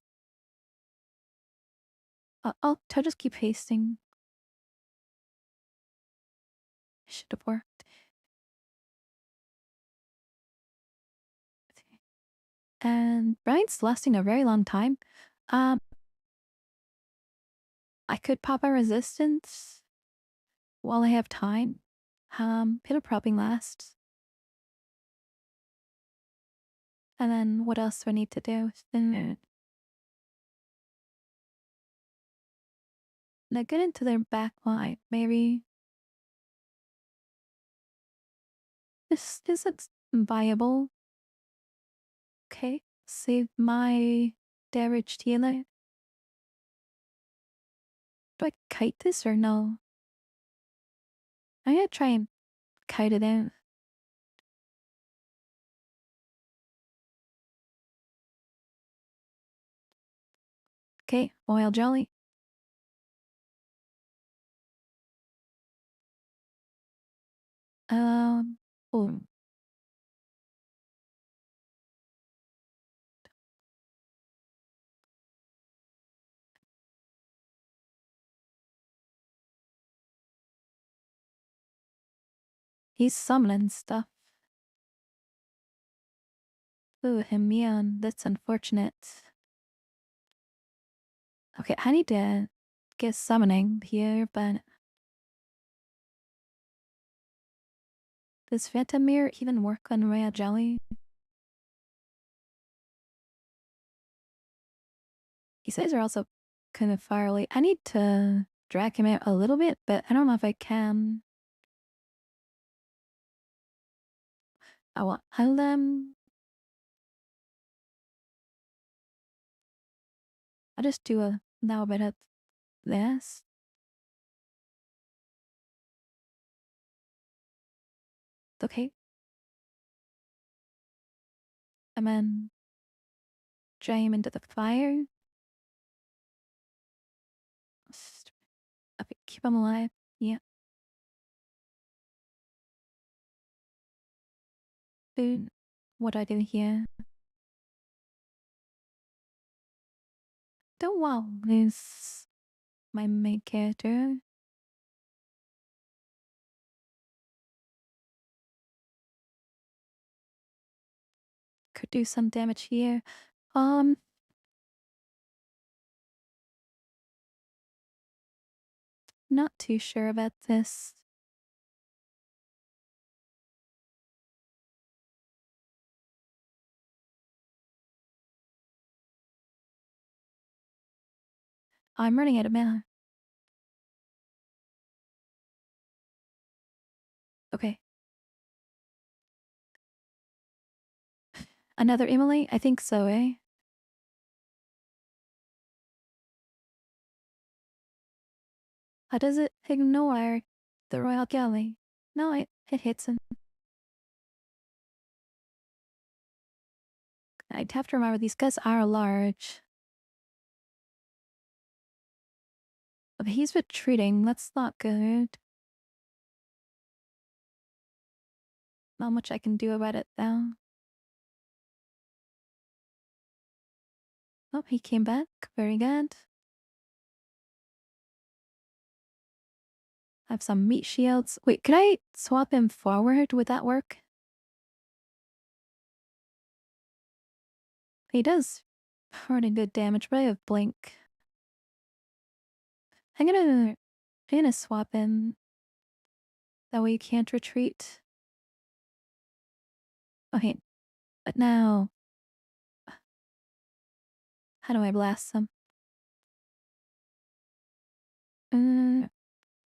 I'll just keep pasting. Should have worked. And Brian's lasting a very long time. I could pop a resistance while I have time. It'll probably last. And then what else do I need to do? Then now get into their back line, maybe. This isn't viable. Okay, save my damage healer. Do I kite this or no? I'm gonna try and kite it out. Okay, oil jelly. Oh. He's summoning stuff. Ooh, him, yeah, that's unfortunate. Okay, I need to get summoning here, but does Phantom Mirror even work on Rhea Jelly? He says they're also kind of far away. I need to drag him out a little bit, but I don't know if I can. I'll just do a now bit of this. Okay. And then dry him into the fire. Okay, keep him alive. Yeah. Food. What do I do here? Don't wow this my main character. Could do some damage here. Not too sure about this. I'm running out of mana. Okay. Another immolate? I think so, eh? How does it ignore the Royal Galley? No, it hits him. I'd have to remember these guys are large. But he's retreating. That's not good. Not much I can do about it though. Oh, he came back. Very good. I have some meat shields. Wait, could I swap him forward? Would that work? He does pretty good damage, but I have blink. I'm gonna swap him. That way you can't retreat. Okay, but now how do I blast them?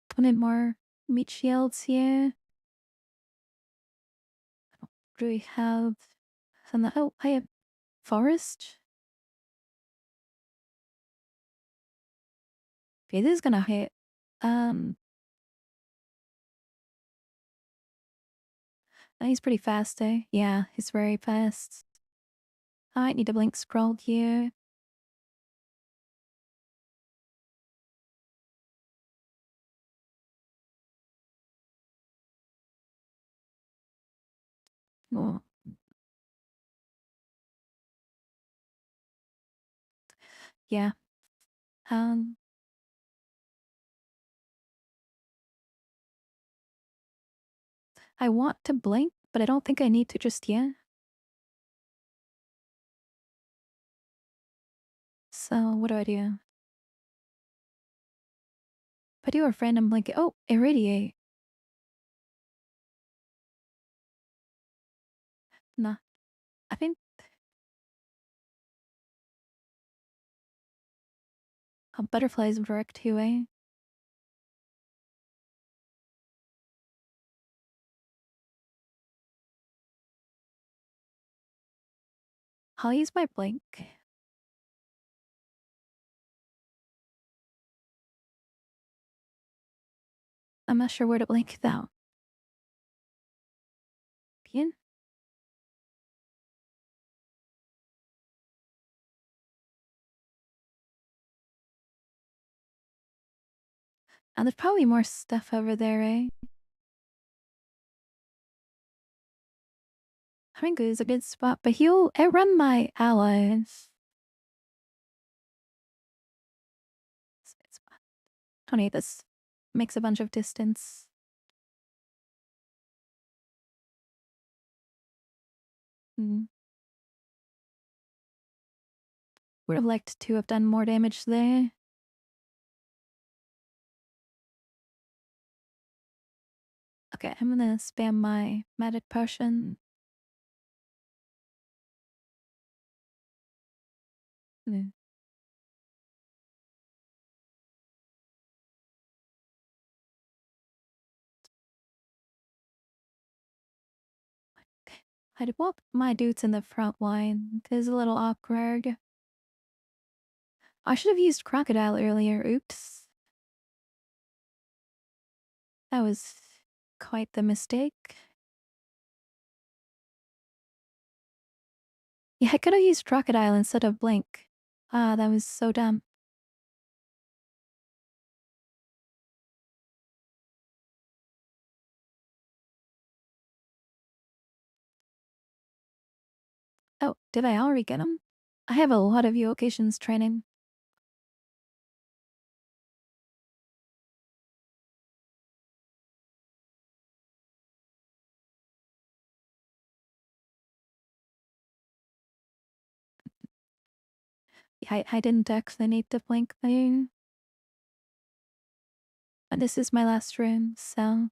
Put in more meat shields here. Do we have some? Oh, I have forest. Okay, this is gonna hit. He's pretty fast, eh? Yeah, he's very fast. I might need a blink scroll here. Oh. Yeah. Um. I want to blink, but I don't think I need to just yet. So what do I do? If I do a random blink, oh, irradiate. Nah, I think butterflies work too, eh? I'll use my blink. I'm not sure where to blink though. Bien. And there's probably more stuff over there, eh? Haringu is a good spot, but he'll outrun my allies. It's 20, this makes a bunch of distance. Would have liked to have done more damage there. Okay, I'm gonna spam my magic potion. I'd walk my dudes in the front line. It is a little awkward. I should have used crocodile earlier. Oops. That was quite the mistake. Yeah, I could have used crocodile instead of blink. Ah, that was so dumb. Oh, did I already get him? I have a lot of evocations training. Yeah, I didn't actually need the blink thing. But this is my last room, so.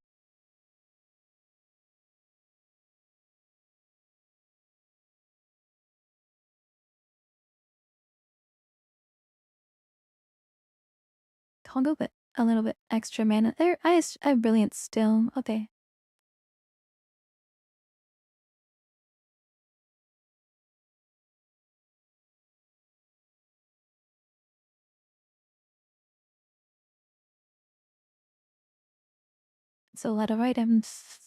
I'll go with a little bit extra mana. There, I have brilliant still. Okay. It's a lot of items.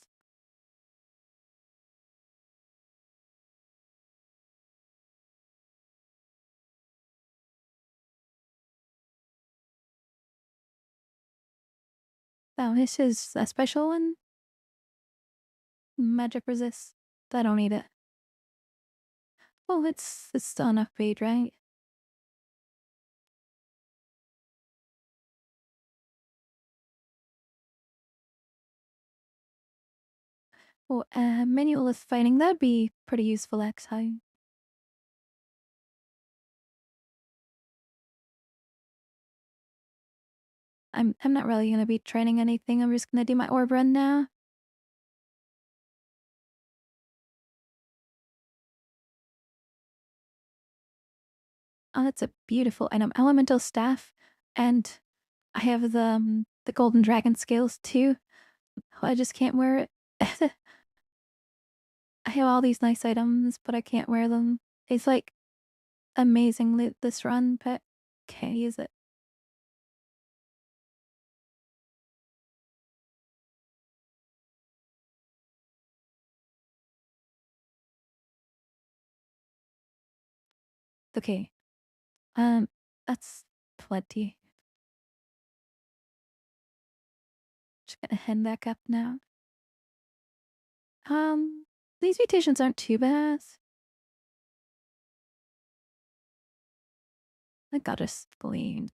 Oh, this is a special one. Magic resist. I don't need it. Well, it's still enough speed, right? Well, manual fighting, that'd be pretty useful actually. I'm not really gonna be training anything. I'm just gonna do my orb run now. Oh, that's a beautiful item. Elemental staff, and I have the golden dragon scales too. I just can't wear it. I have all these nice items, but I can't wear them. It's like amazing loot this run, but can't use it. Okay. Um, that's plenty. Just gonna head back up now. These mutations aren't too bad. I got a spleen.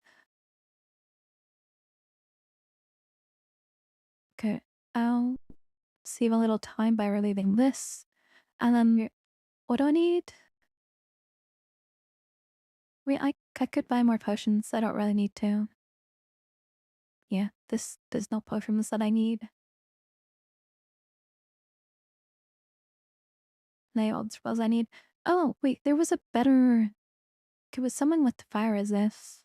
Okay, I'll save a little time by relieving this. And then, what do I need? Wait, I could buy more potions. I don't really need to. Yeah, there's no potions that I need. No old spells I need. Oh, wait, there was a better. It was someone with fire resist.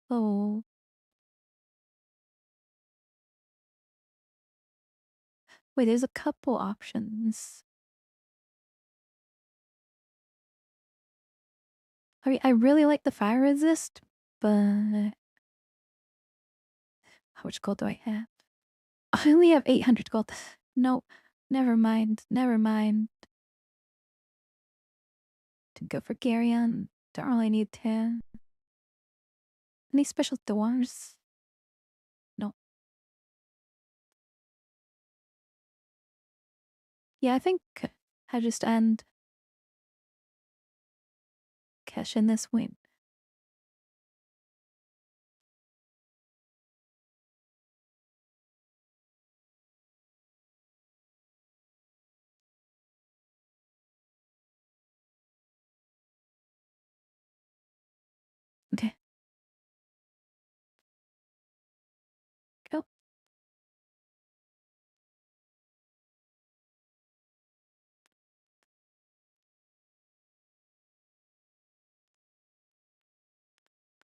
Oh. Wait, there's a couple options. I mean, I really like the fire resist, but how much gold do I have? I only have 800 gold. No, never mind. Never mind. To go for Garyon. Don't really need to. Any special doors? No. Yeah, I think I just end cash in this win.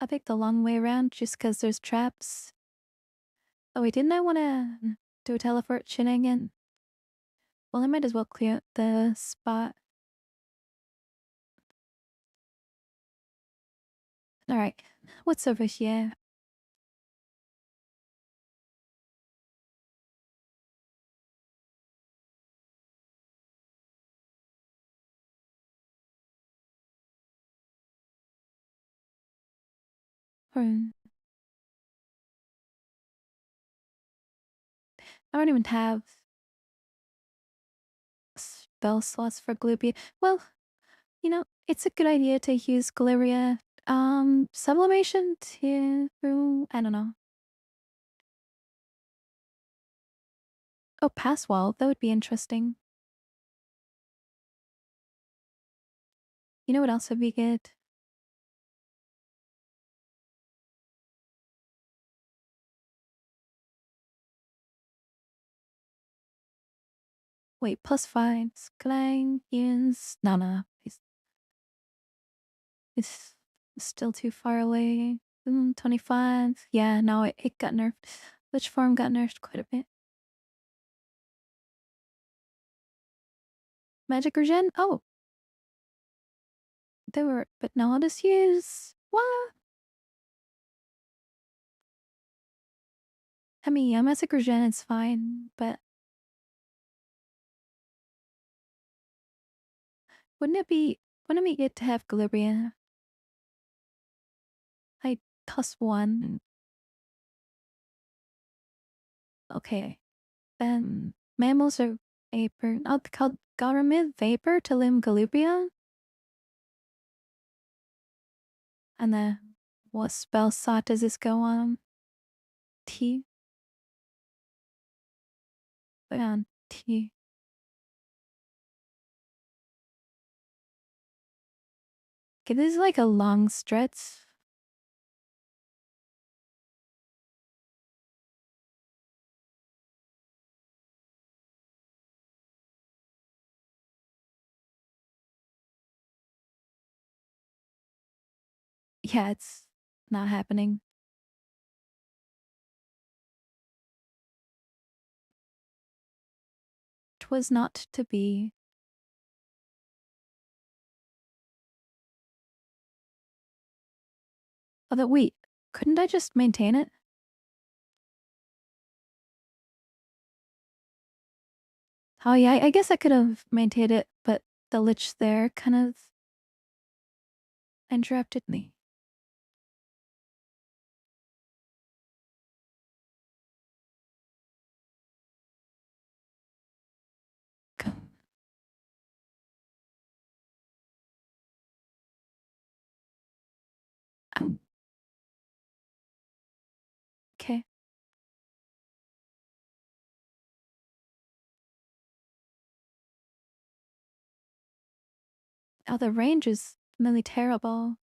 I picked the long way around just 'cause there's traps. Oh wait, didn't I wanna do a teleport shenanigan? Well, I might as well clear out the spot. Alright, what's over here? Hmm. I don't even have spell slots for Gloopy. Well, you know, it's a good idea to use Galeria sublimation to I don't know. Oh, pass wall, that would be interesting. You know what else would be good? Wait, +5. Clang, Ian's. No. It's still too far away. 25. Yeah, no, it got nerfed. Which form got nerfed quite a bit? Magic Regen? Oh, they were, but no, I'll just use. What? I mean, yeah, Magic Regen is fine, but wouldn't it be good to have Galibria? I toss one. Okay. Then mammals are vapor. I'll call Garamid vapor to limb Galibria. And then what spell slot does this go on? T. On T. Okay, this is like a long stretch. Yeah, it's not happening. Twas not to be. Although, wait, couldn't I just maintain it? Oh yeah, I guess I could have maintained it, but the lich there kind of interrupted me. Okay. Oh, the range is really terrible.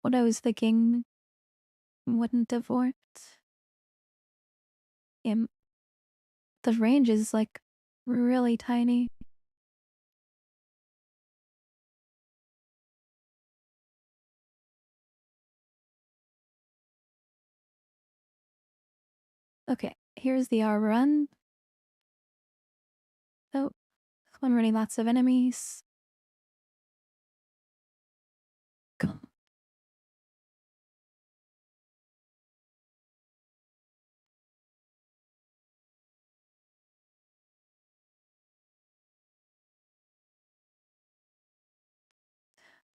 What I was thinking wouldn't have worked. Um, the range is like really tiny. Okay, here's the R run. Oh, I'm running lots of enemies. Go.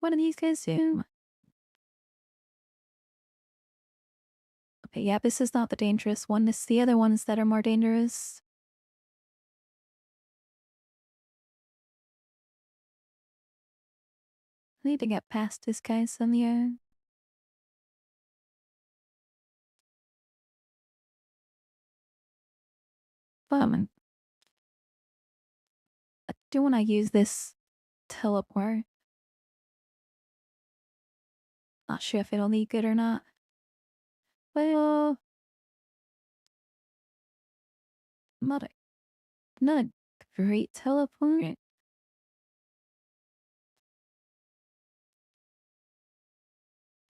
What do these guys do? Okay, yeah, this is not the dangerous one. It's the other ones that are more dangerous. I need to get past this guy somewhere. But I do want to use this teleport. Not sure if it'll be good or not. Well, mother. Not a great teleport.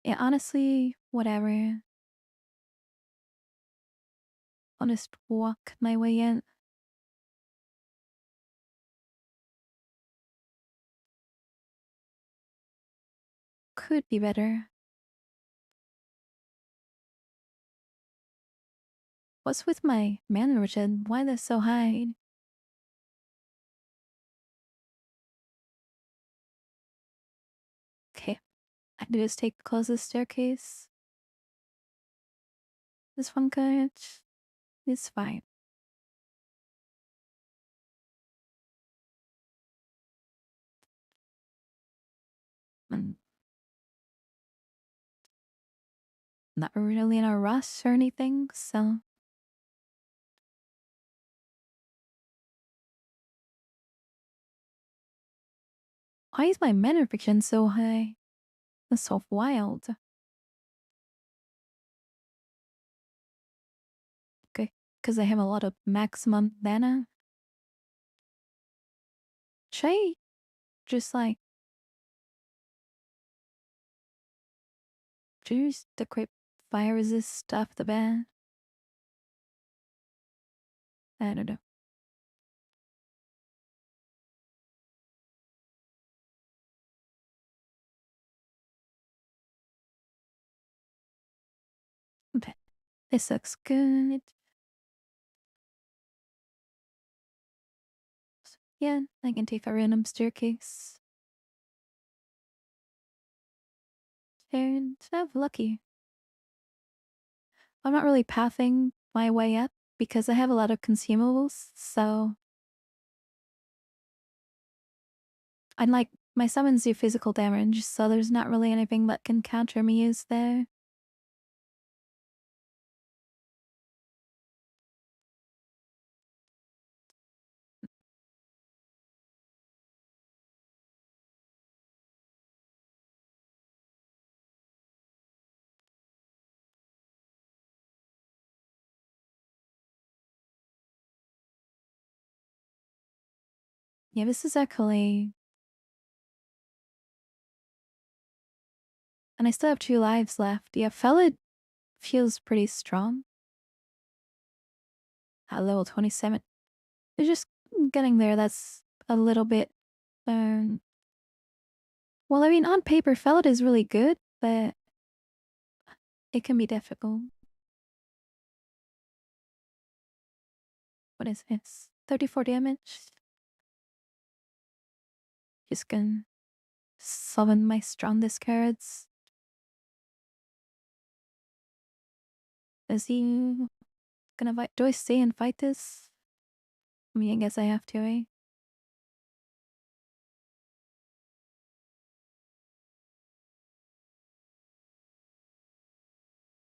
Yeah, honestly, whatever. I'll just walk my way in. Could be better. What's with my mana regen? Why they're so high? Okay, I do just take the closest staircase. This one good. It's fine. I'm not really in a rush or anything, so. Why is my mana regen so high? That's so wild. Okay, because I have a lot of maximum mana. Should I just like choose the quick fire resist stuff the bat? I don't know. Okay, this looks good. Yeah, I can take a random staircase. And I'm lucky. I'm not really pathing my way up because I have a lot of consumables, so I'm like my summons do physical damage, so there's not really anything that can counter me is there. Yeah, this is actually, and I still have 2 lives left. Yeah, Felid feels pretty strong at level 27. It's just getting there that's a little bit, um, well, I mean, on paper, Felid is really good, but it can be difficult. What is this? 34 damage? Just gonna summon my strongest cards. Is he gonna fight? Do I stay and fight this? I mean, I guess I have to, eh?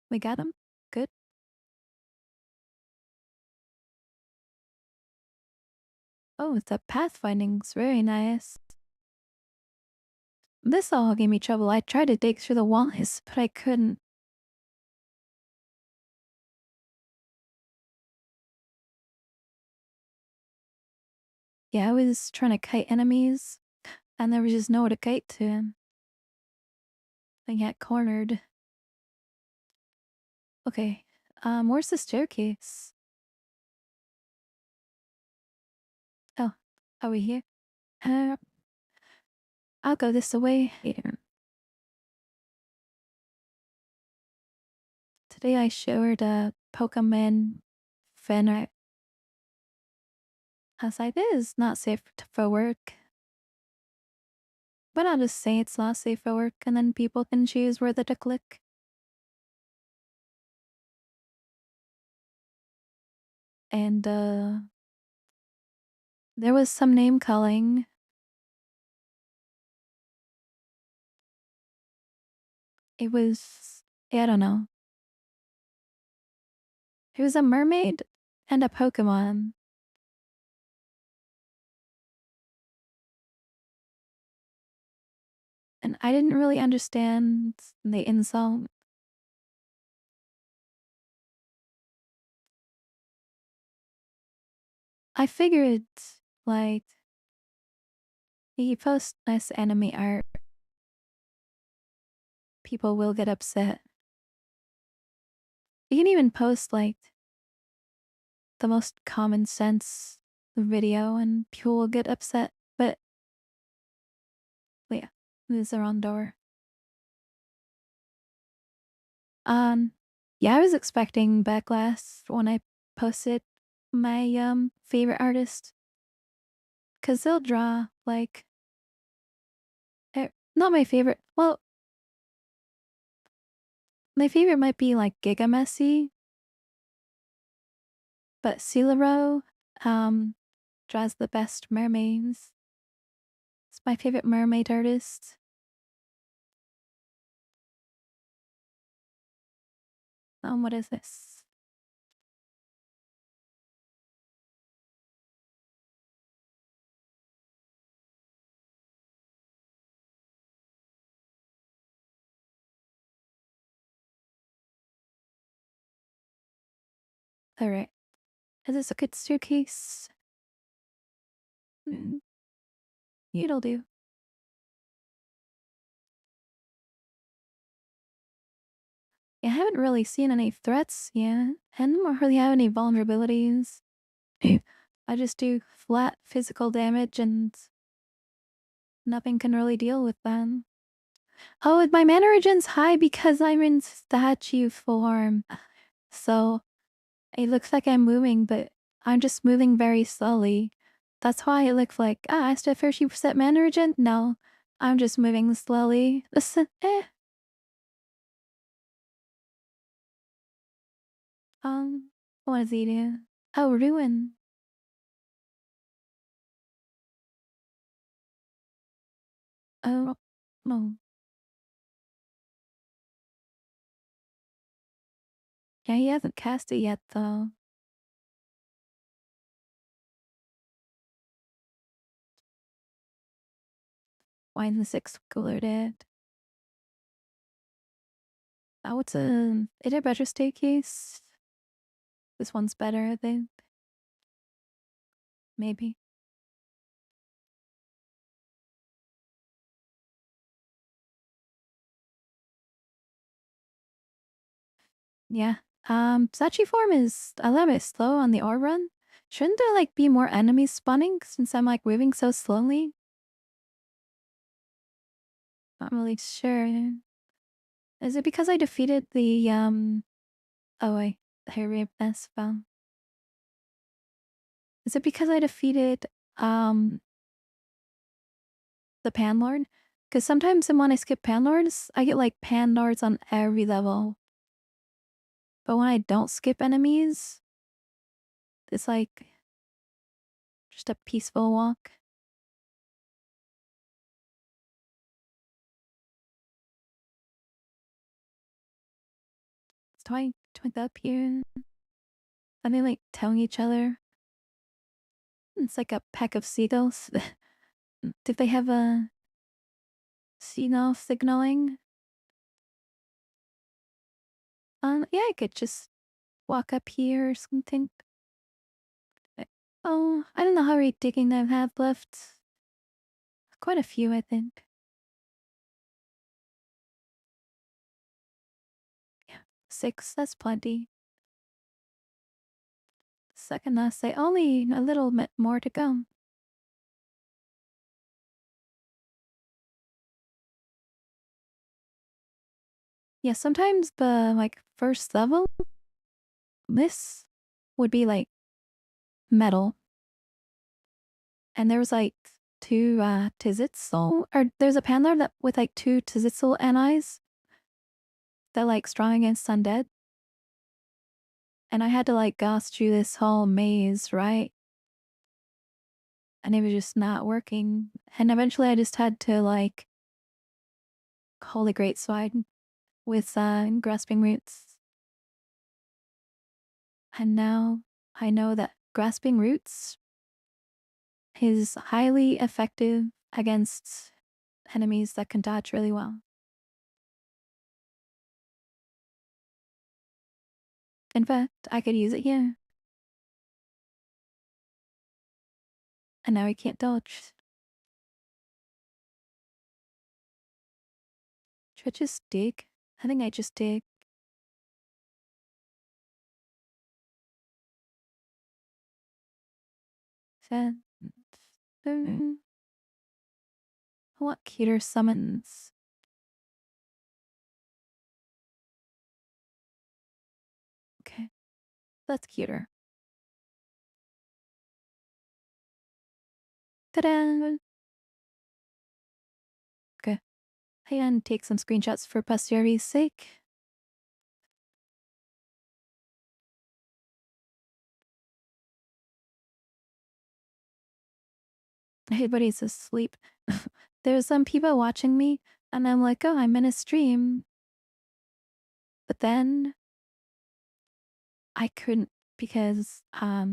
We got him? Good. Oh, it's a pathfinding's very nice. This all gave me trouble. I tried to dig through the walls, but I couldn't. Yeah, I was trying to kite enemies, and there was just nowhere to kite to. I got cornered. Okay, where's the staircase? Oh, are we here? Uh, I'll go this way. Here. Today I showed a Pokemon fan art. I was like, this is not safe for work. But I'll just say it's not safe for work, and then people can choose whether to click. And there was some name calling. It was, I don't know. It was a mermaid and a Pokemon. And I didn't really understand the insult. I figured, like, he posts nice anime art. people will get upset. You can even post like the most common sense video and people will get upset. But yeah, this is the wrong door. Yeah, I was expecting backlash when I posted my favorite artist, cause they'll draw like not my favorite. Well, my favorite might be like Giga Messi, but Silaro draws the best mermaids. It's my favorite mermaid artist. What is this? Alright. Is this a good staircase? It'll do. I haven't really seen any threats yet. I don't really have any vulnerabilities. I just do flat physical damage and nothing can really deal with them. Oh, my mana regen's high because I'm in statue form. So it looks like I'm moving, but I'm just moving very slowly. That's why it looks like, I still have 30% mana regen? No, I'm just moving slowly. Listen, what does he do? Oh, ruin. Oh, no. Yeah, he hasn't cast it yet, though. Why isn't the 6 cooler dead? Oh, it's a better staircase. This one's better, I think. Maybe. Yeah. Sachi form is a little bit slow on the ore run. Shouldn't there like be more enemies spawning since I'm like moving so slowly? Not really sure. Is it because I defeated the oh wait, Harry S spell? Is it because I defeated the Panlord? Because sometimes when I skip Panlords, I get like Panlords on every level. But when I don't skip enemies, it's like just a peaceful walk. It's twink up here. And they like telling each other. It's like a pack of seagulls. Did they have a signal signaling? Yeah, I could just walk up here or something. Oh, I don't know how many digging I have left. Quite a few, I think. Yeah, 6, that's plenty. Second last say only a little bit more to go. Yeah, sometimes the like first level, this would be like metal. And there was like 2 Tizitzel, or there's a Panlar that with like 2 Tizitzel NIs that like strong against undead. And I had to like go through this whole maze, right? And it was just not working. And eventually I just had to like Holy Great Sword with Grasping Roots. And now I know that Grasping Roots is highly effective against enemies that can dodge really well. In fact, I could use it here. And now I can't dodge. Should I just dig? I think I just dig. Then, what cuter summons? Okay, that's cuter. Ta-da! Okay, I can take some screenshots for posterity's sake. Everybody's asleep. There's some people watching me, and I'm like, oh, I'm in a stream. But then I couldn't because I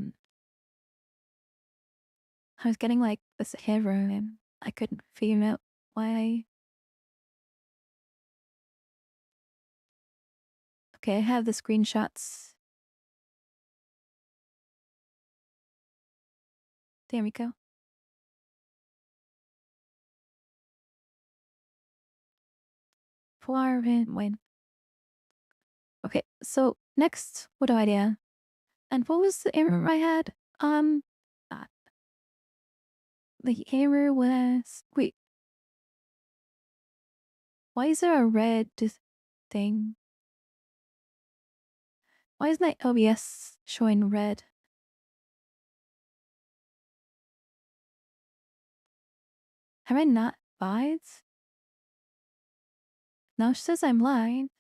was getting like this hair and I couldn't figure out why. Okay, I have the screenshots. There we go. Far win. Okay, so next, what do I do? And what was the error I had? Uh, the error was wait. Why is there a red thing? Why is my OBS showing red? Have I not lied? No, she says I'm lying.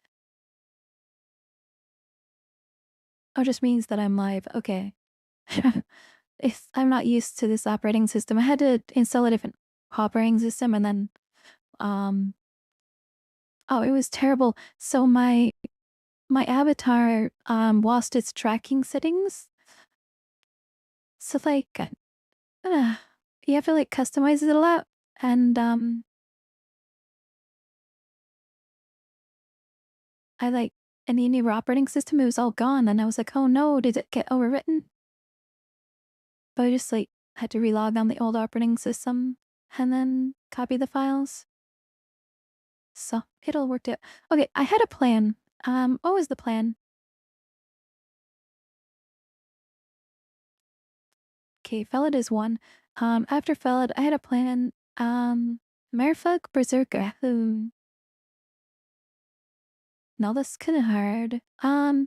Oh, just means that I'm live. Okay. I'm not used to this operating system. I had to install a different operating system and then oh, it was terrible. So my avatar lost its tracking settings. So like you have to like customize it a lot and I like any new operating system, it was all gone and I was like, oh no, did it get overwritten? But I just like had to relog on the old operating system and then copy the files. So it all worked out. Okay, I had a plan. What was the plan? Okay, Felid is one. After Felid, I had a plan. Merfolk Berserker. No, that's kind of hard. Now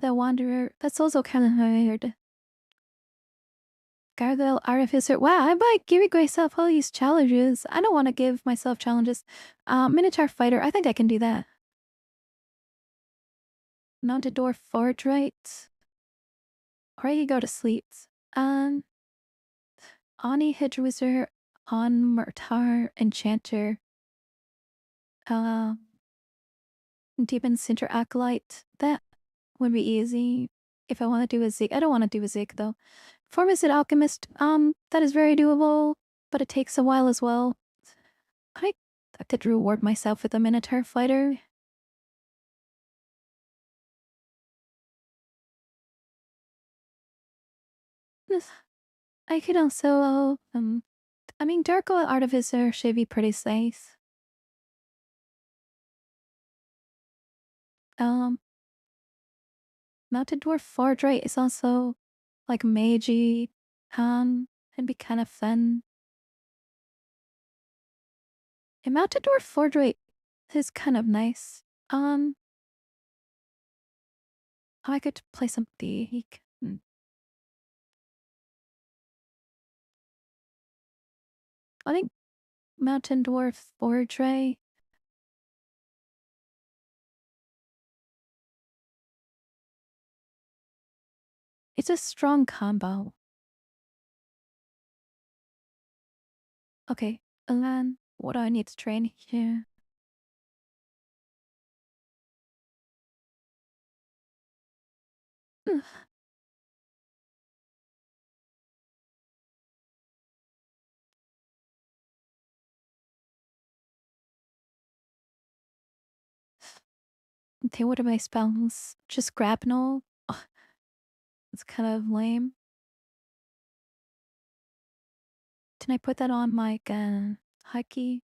the Wanderer. That's also kind of hard. Gargoyle Artificer. Wow, I might give myself all these challenges. I don't want to give myself challenges. Minotaur Fighter. I think I can do that. Mounted Dwarf Forge, or I could go to sleep. Um, Ani Hydra On Murtar Enchanter. Demon Center Acolyte. That would be easy. If I want to do a Zig. I don't want to do a Zig though. Formicid Alchemist. That is very doable, but it takes a while as well. I could reward myself with a Minotaur Fighter. I could also, I mean, Dark Artificer should be pretty safe. Mounted Dwarf Fordrate is also like magey, it'd be kind of fun. A Mounted Dwarf Fordrate is kind of nice. I could play something. I think Mountain Dwarf Fordrate. It's a strong combo. Okay, and then what do I need to train here? Okay, what are my spells? Just grapnel? Ugh, it's kind of lame. Can I put that on my hotkey?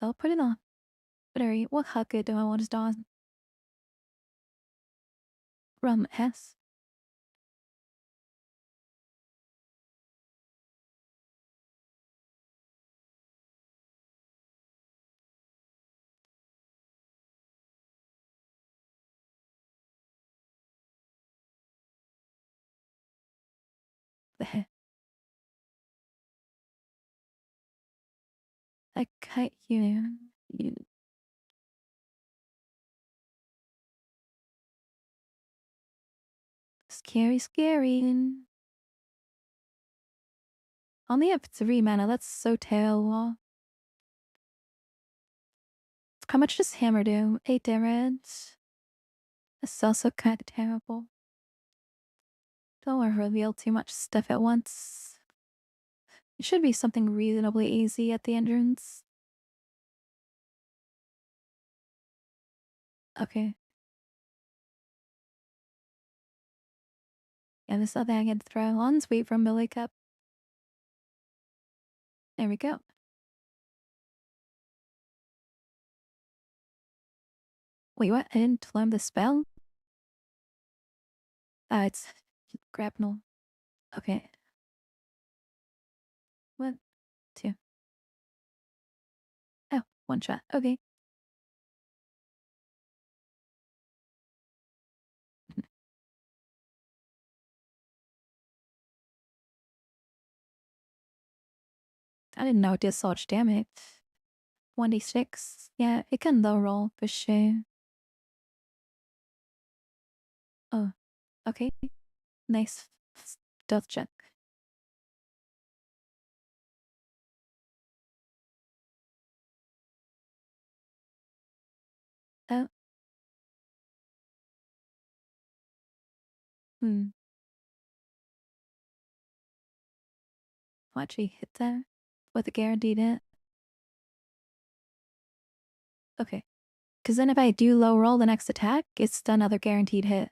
I'll put it on. But what hacke do I want to start? Rum S. The heck. I kite you. You. Scary, scary. Only have 3 mana. That's so terrible. How much does hammer do? 8 damage. That's also kind of terrible. Don't want to reveal too much stuff at once. It should be something reasonably easy at the entrance. Okay. Yeah, this other I can throw on. Wait for Millie Cup. There we go. Wait, what? I didn't learn the spell? Ah, it's grapnel. Okay. 1, 2. Oh, 1 shot. Okay. I didn't know it did so much damage. 1d6. Yeah, it can low roll for sure. Oh, okay. Nice. Stealth check. Oh. Hmm. Watch he hit that with a guaranteed hit. Okay. Because then if I do low roll the next attack, it's another guaranteed hit.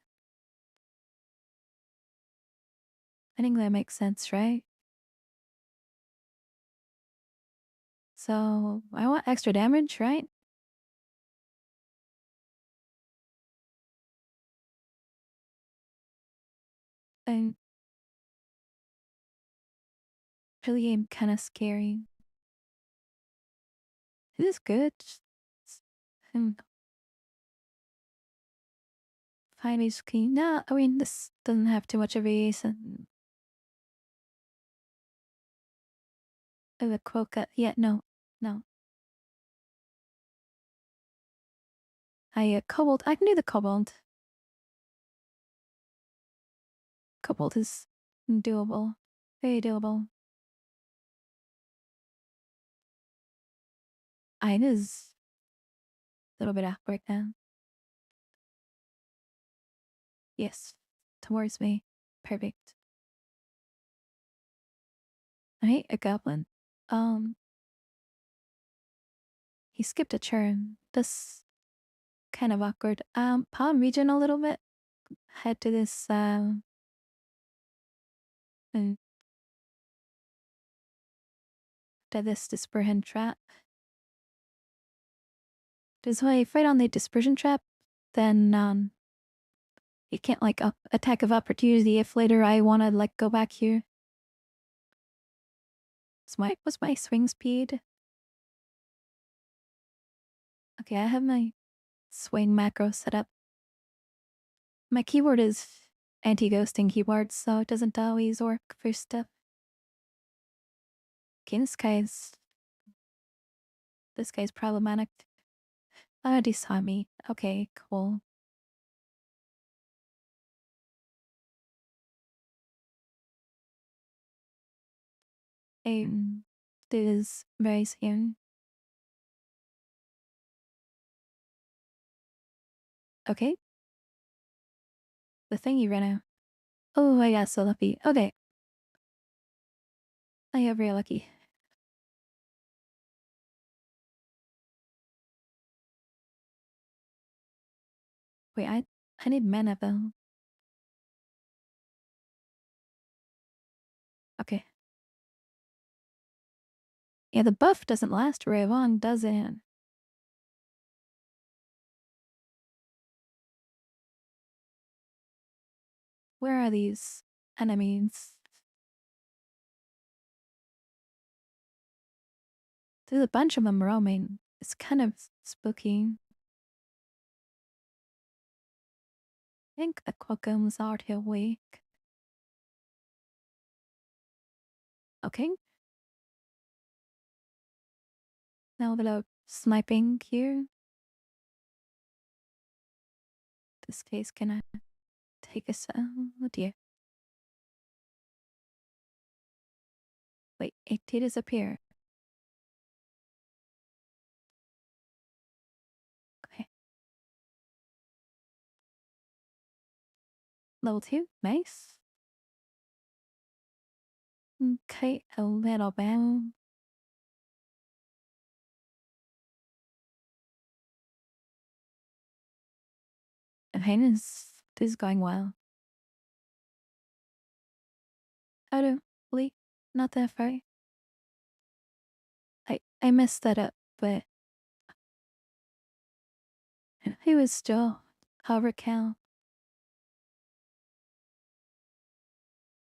I think that makes sense, right? So I want extra damage, right? And really am kind of scary. Is this good? Hmm. Fine, basically. No, I mean, this doesn't have too much of a of a quokka. Yeah, no, no. Cobalt. I can do the cobalt. Cobalt is doable. Very doable. It is a little bit awkward now. Yes, towards me. Perfect. I hate a goblin. He skipped a turn. That's kind of awkward. Palm region a little bit. Head to this uh, to this dispersion trap. Does I fight on the dispersion trap, then you can't like attack of opportunity if later I wanna like go back here. What's my swing speed? Okay, I have my swing macro set up. My keyboard is anti-ghosting keyboard, so it doesn't always work for stuff. Okay, this guy's problematic. He saw me. Okay, cool. This is very soon. Okay. The thing you ran out. Oh, I got so lucky. Okay. I got very lucky. Wait, I need mana though. Okay. Yeah, the buff doesn't last very long, does it? Where are these enemies? There's a bunch of them roaming. It's kind of spooky. I think the Quokums are too weak. Okay. Now they're sniping here. This case can I take us? Oh dear. Wait, it did disappear. Okay. Level 2, nice. Okay, a little bit. Okay, this is going well. Totally not that far. I messed that up, but he was still hover count.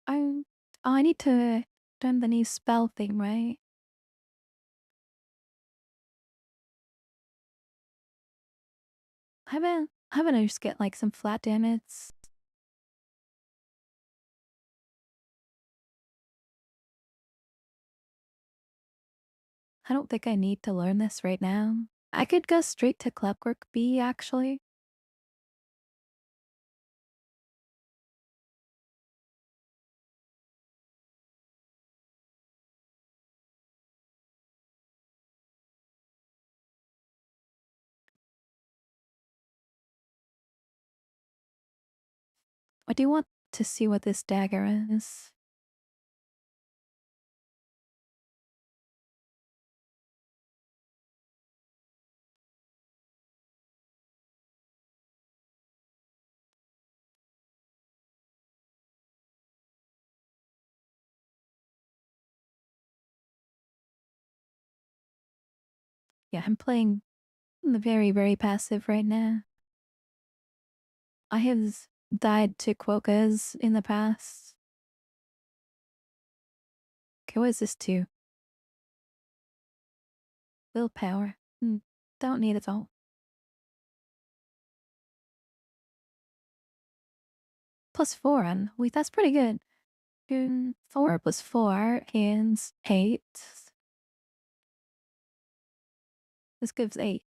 I I need to learn the new spell thing, right? Haven't I just get like some flat damage? I don't think I need to learn this right now. I could go straight to Clockwork B actually. I do want to see what this dagger is. Yeah, I'm playing the very passive right now. I have died to Quokkas in the past. Okay, what is this too? Willpower. Don't need it all. +4 on. Wait, that's pretty good. 4 plus 4 is 8. This gives 8.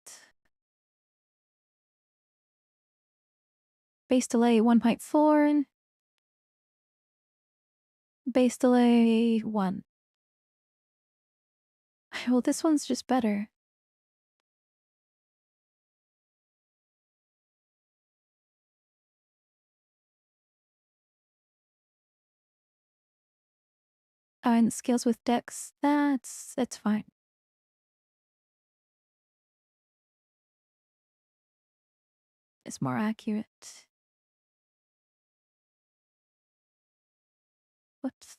Base delay 1.4. Base delay 1. Well, this one's just better. And skills with dex, that's fine. It's more accurate. Whoops.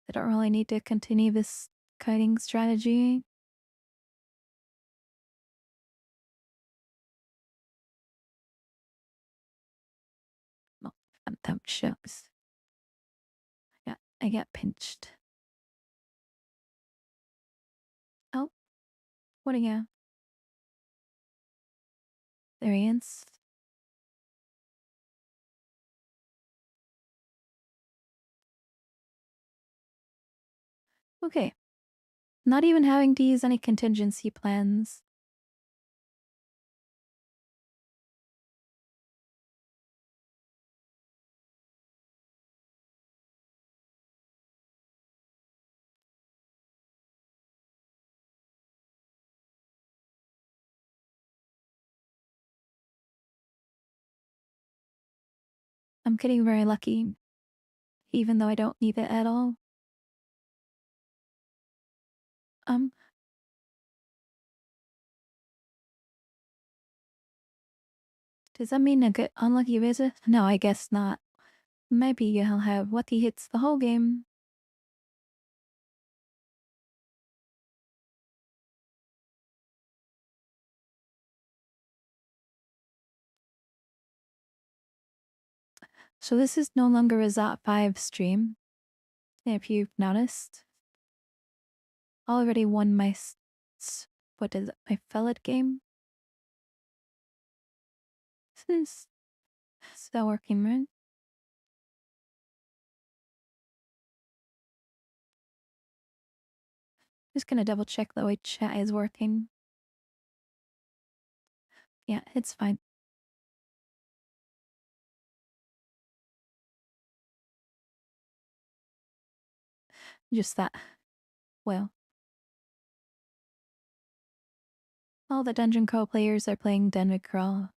I don't really need to continue this kiting strategy. Oh, phantom shucks. Yeah, I got pinched. Oh, what do you? There he is. Okay. Not even having to use any contingency plans. I'm getting very lucky, even though I don't need it at all. Does that mean a good unlucky visit? No, I guess not. Maybe you'll have lucky hits the whole game. So this is no longer a Zot 5 stream, if you've noticed. Already won my, what is it, my Felid game? Since still working, right? Just gonna double check the way chat is working. Yeah, it's fine. Just that. Well. All the Dungeon Crawl players are playing Dungeon Crawl.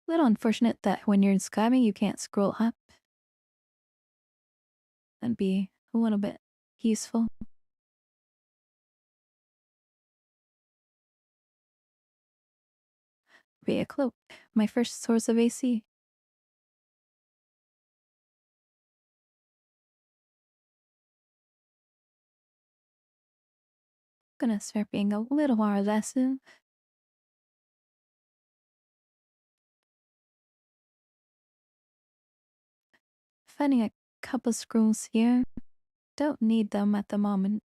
Little unfortunate that when you're in scamming you can't scroll up. That'd be a little bit useful. Be a cloak. My first source of AC. Gonna start being a little more aggressive. Finding a couple scrolls here. Don't need them at the moment.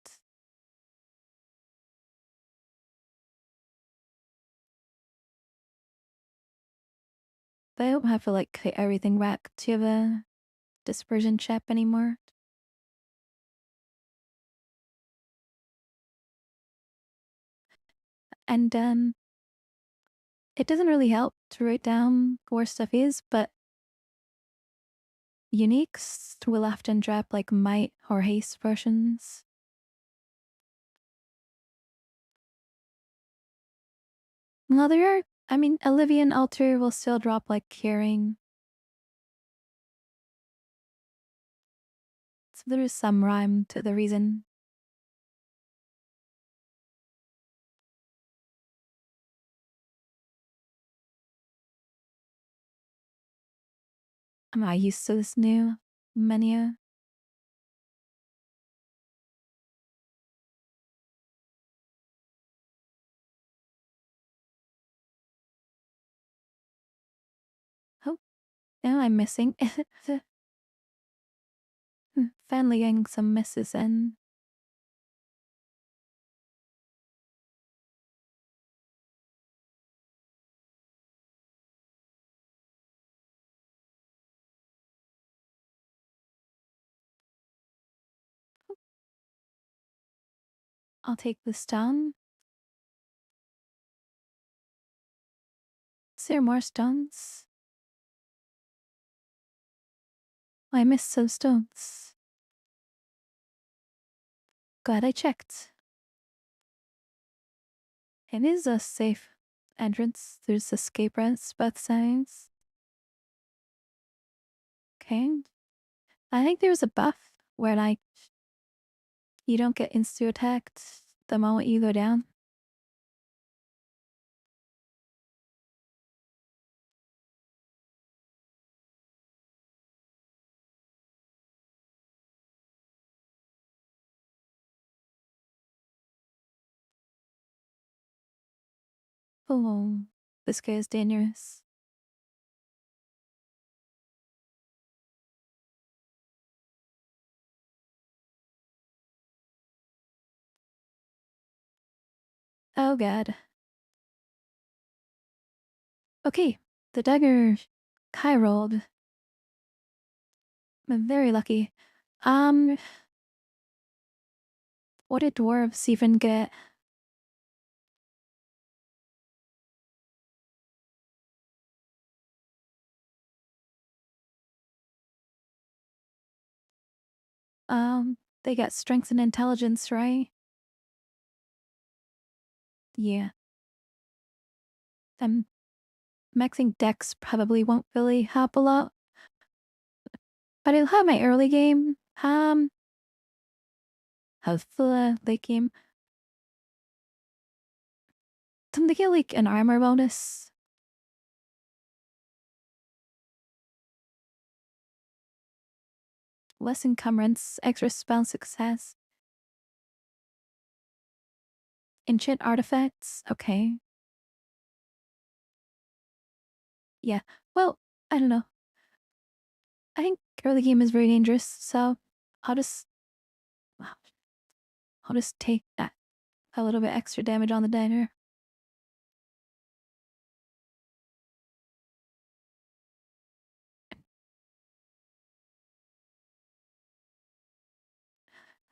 But I don't have to like fit everything back to the dispersion chip anymore. And it doesn't really help to write down where stuff is, but uniques will often drop like might or haste versions. Well, there are, I mean, Olivian Altar will still drop like Curing. So there is some rhyme to the reason. I'm not used to this new menu. Oh, now I'm missing. Finally getting some misses in. I'll take this down. Is there more stones? Oh, I missed some stones. Glad I checked. It is a safe entrance. There's escape routes both sides. Okay. I think there's a buff where like you don't get insta attacked the moment you go down. Oh, this guy is dangerous. Oh god. Okay, the dagger Kai rolled. I'm very lucky. What did dwarves even get? They got strength and intelligence, right? Yeah. Maxing dex probably won't really help a lot. But I'll have my early game. Have the late game. them to get like an armor bonus. Less encumbrance, extra spell success. Enchant artifacts, okay. Yeah, well, I don't know. I think early game is very dangerous, so I'll just take that. A little bit extra damage on the dagger.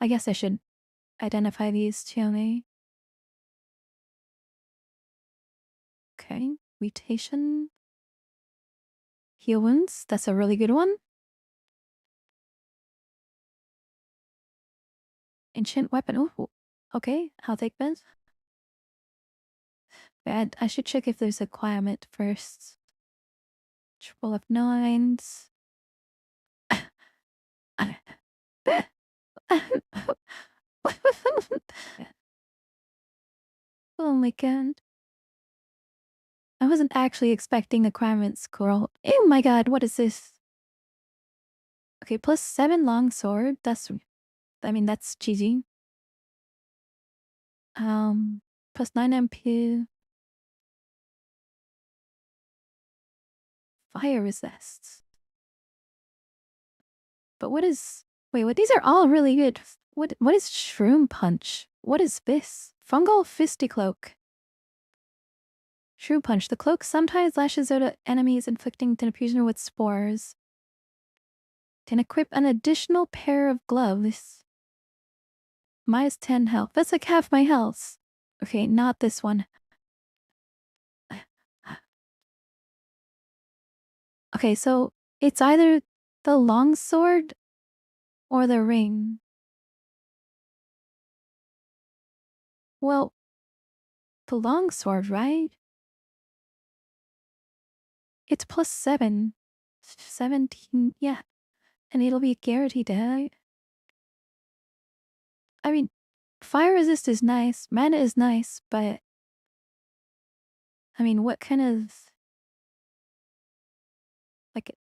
I guess I should identify these tourny. Okay, mutation. Heal wounds, that's a really good one. Enchant weapon, ooh, okay, I'll take this. Bad, I should check if there's a requirement first. Triple of nines. Oh my god. I wasn't actually expecting a requirement scroll. Oh my god, what is this? Okay, +7 long sword. That's cheesy. +9 MP. Fire resists. But what is... Wait, what? These are all really good. What is Shroom Punch? What is this? Fungal Fisticloak. Shroom Punch. The cloak sometimes lashes out at enemies, inflicting the prisoner with spores. Can equip an additional pair of gloves. Minus 10 health. That's like half my health. Okay, not this one. Okay, so it's either the longsword or the ring. Well, the longsword, right? It's +7. 17, yeah. And it'll be guaranteed to hit. I mean, fire resist is nice, mana is nice, but... I mean, what kind of... Like,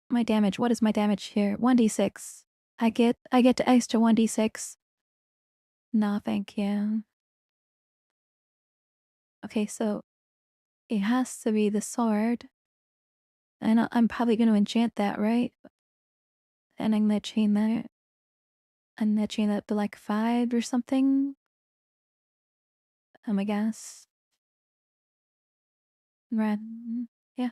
my damage, what is my damage here? 1d6. I get the extra 1d6. Nah, thank you. Okay, so it has to be the sword. And I'm probably going to enchant that, right? And I'm going to chain that. I'm going to chain that to like 5 or something. I guess. Right. Yeah.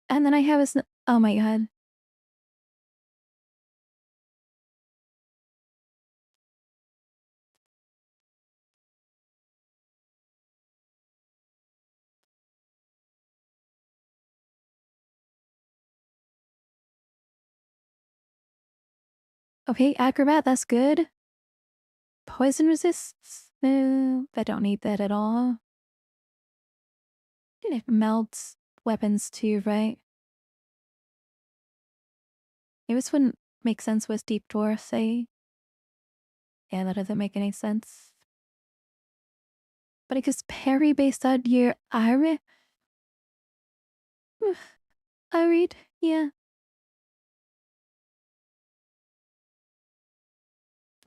And then I have a... Oh my god. Okay, acrobat, that's good. Poison resists? No, I don't need that at all. It melts weapons too, right? Maybe this wouldn't make sense with Deep Dwarf, say. Yeah, that doesn't make any sense. But it is parry based on your ire. I read, yeah.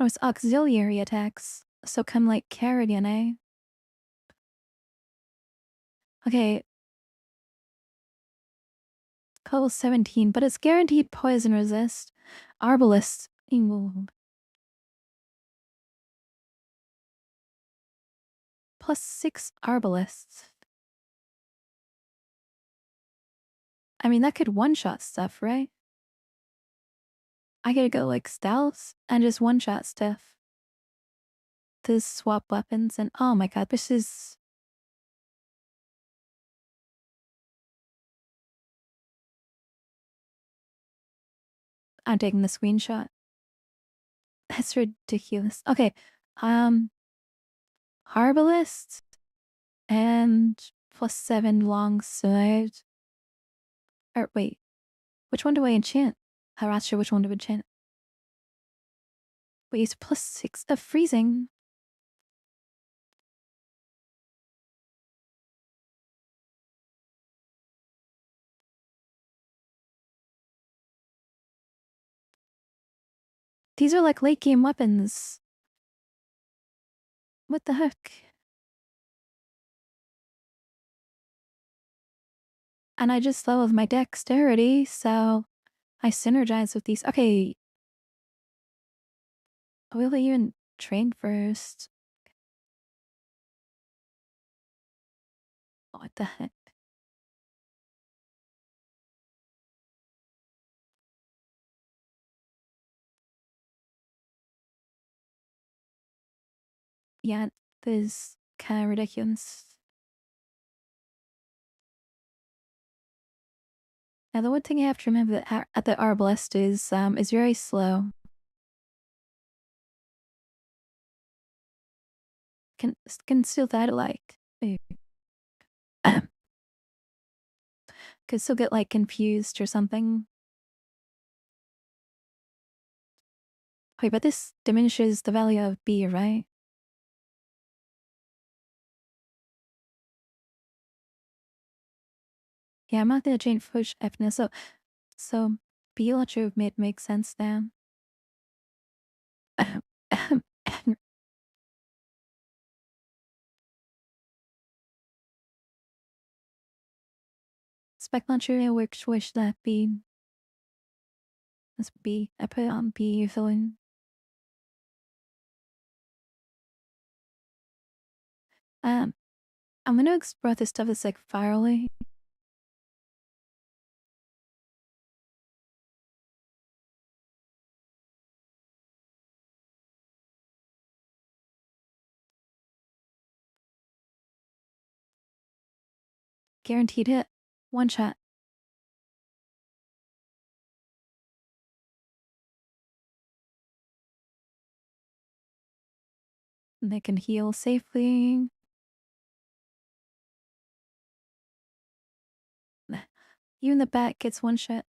Oh, it's auxiliary attacks. So come like Carrigan, eh? Okay. Level 17, but it's guaranteed poison resist. Arbalist. +6 arbalists. I mean, that could one-shot stuff, right? I gotta go like stealth and just one-shot stuff. To swap weapons and oh my god, this is... I'm taking the screenshot. That's ridiculous. Okay, Arbalist and +7 long sword. Or wait, which one do I enchant? I'm not sure which one to enchant. Wait, it's +6 of freezing. These are like late game weapons. What the heck? And I just leveled my dexterity, so I synergize with these. Okay. Will they even train first? What the heck? Yeah, this is kind of ridiculous. Now, the one thing you have to remember at the Arbalest is very slow. Can still that like could still get like confused or something. Wait, but this diminishes the value of B, right? Yeah, I'm not gonna change push Fness, so B should have make sense now. Spec launcher works wish that B. Let's B. I put it on B, you fill in. I'm gonna explore this stuff as like virally. Guaranteed hit. One shot. And they can heal safely. Even the bat gets one shot.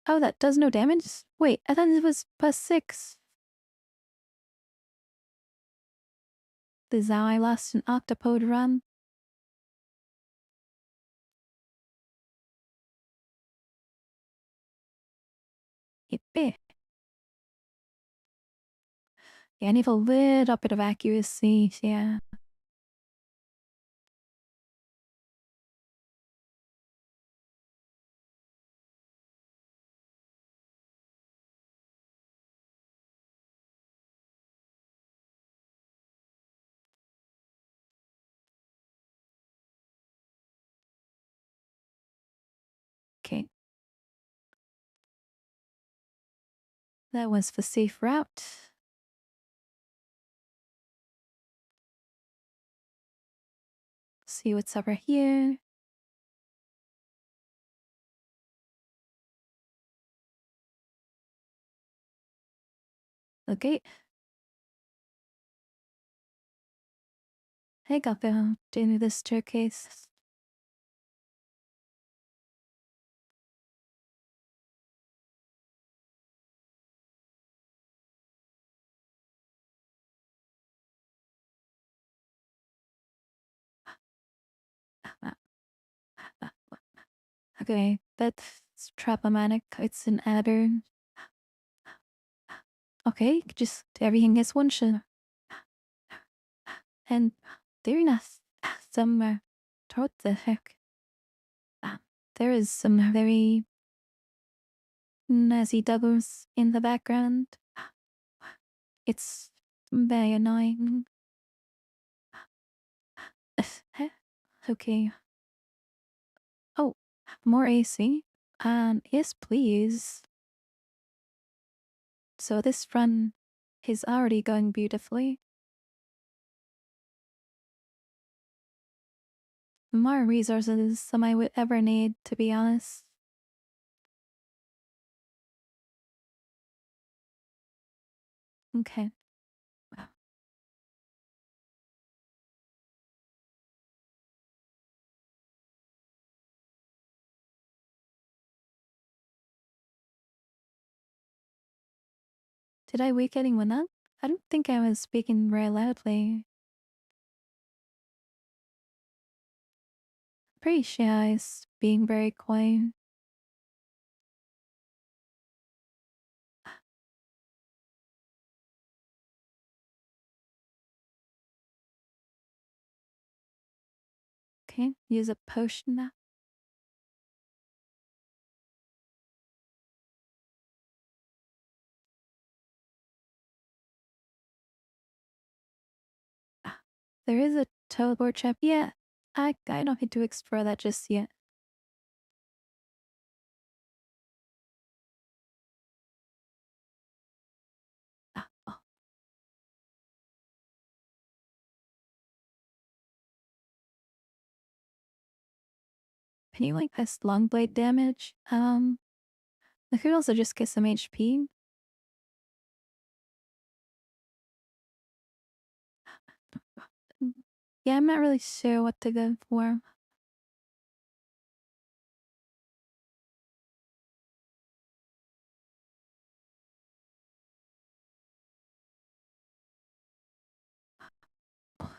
Oh, that does no damage? Wait, I thought it was +6. This is how I lost an octopode run. Yippee. Yeah, I need a little bit of accuracy, yeah. Okay. That was the safe route. See what's over here. Okay. I got the into this staircase. Okay, that's problematic. It's an adder. Okay, just everything is one shot. And there is some what the heck? There is some very nasty doubles in the background. It's very annoying. Okay. Oh, more AC? Yes, please. So this run is already going beautifully. More resources than I would ever need, to be honest. Okay. Did I wake anyone up? I don't think I was speaking very loudly. Pretty shy, being very quiet. Okay, use a potion now. There is a teleport trap. Yeah, I don't need to explore that just yet. Oh. Can you like this long blade damage? I could also just get some HP. Yeah, I'm not really sure what to go for.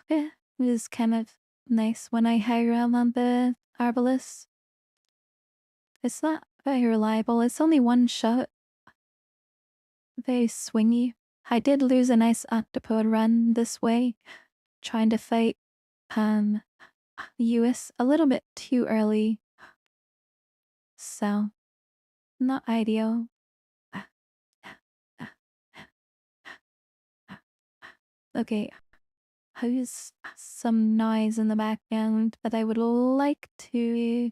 Yeah, it is kind of nice when I hire out on the Arbalest. It's not very reliable. It's only one shot. Very swingy. I did lose a nice octopod run this way, trying to fight US a little bit too early. So, not ideal. Okay, who's some noise in the background that I would like to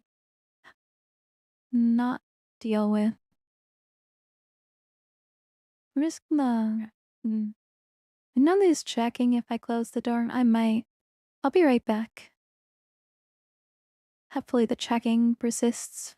not deal with? I'm just gonna. None is checking if I close the door. I might. I'll be right back. Hopefully, the checking persists.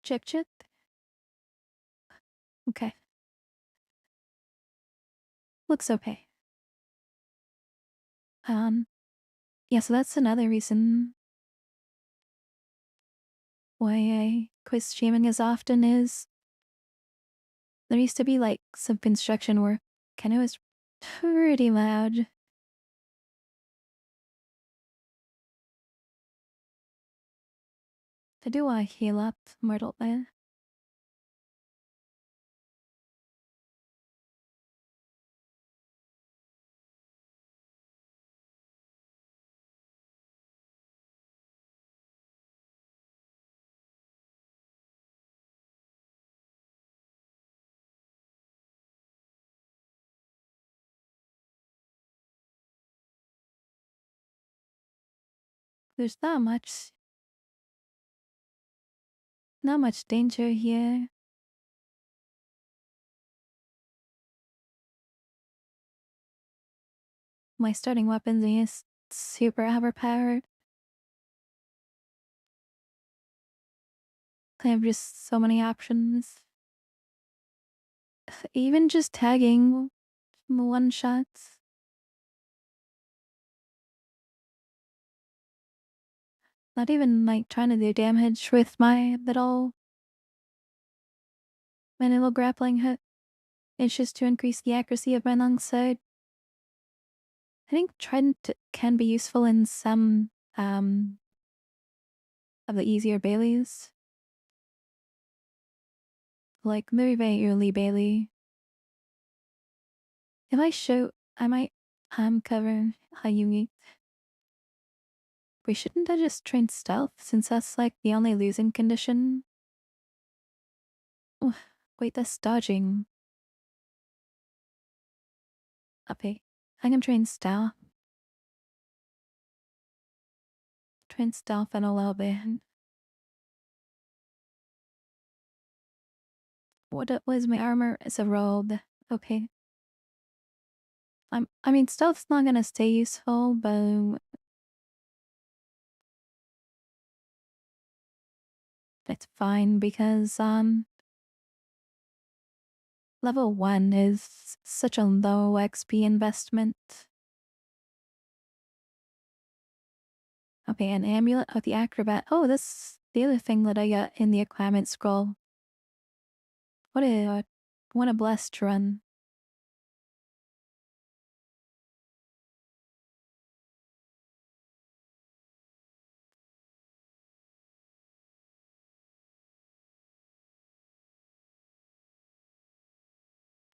Check, check. Okay. Looks okay. Yeah, so that's another reason why I quit streaming as often is there used to be like some construction work and it was pretty loud. I do want to heal up Myrtle there. There's not much danger here. My starting weapon is super overpowered. I have just so many options. Even just tagging one shots. Not even like trying to do damage with my little grappling hook. It's just to increase the accuracy of my longsword. I think Trident can be useful in some of the easier Baileys. Like maybe very early Bailey. If I show, I might cover Hayumi. Wait, shouldn't I just train stealth since that's like the only losing condition? Wait, that's dodging. Okay, I can train stealth. Twin Dolphin a little bit. What was my armor? It's a robe. Okay. I mean, stealth's not gonna stay useful, but it's fine because level 1 is such a low XP investment. Okay, an amulet of the acrobat. Oh, this the other thing that I got in the equipment scroll. What a blessed run.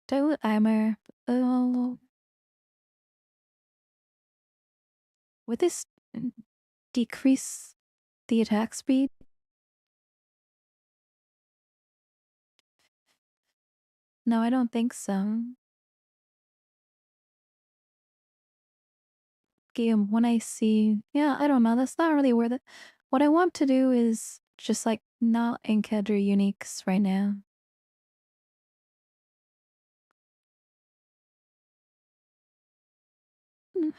Dilute armor. Oh, would this decrease the attack speed? No, I don't think so. Game when I see, yeah, I don't know. That's not really worth it. What I want to do is just like not encounter uniques right now. Mm.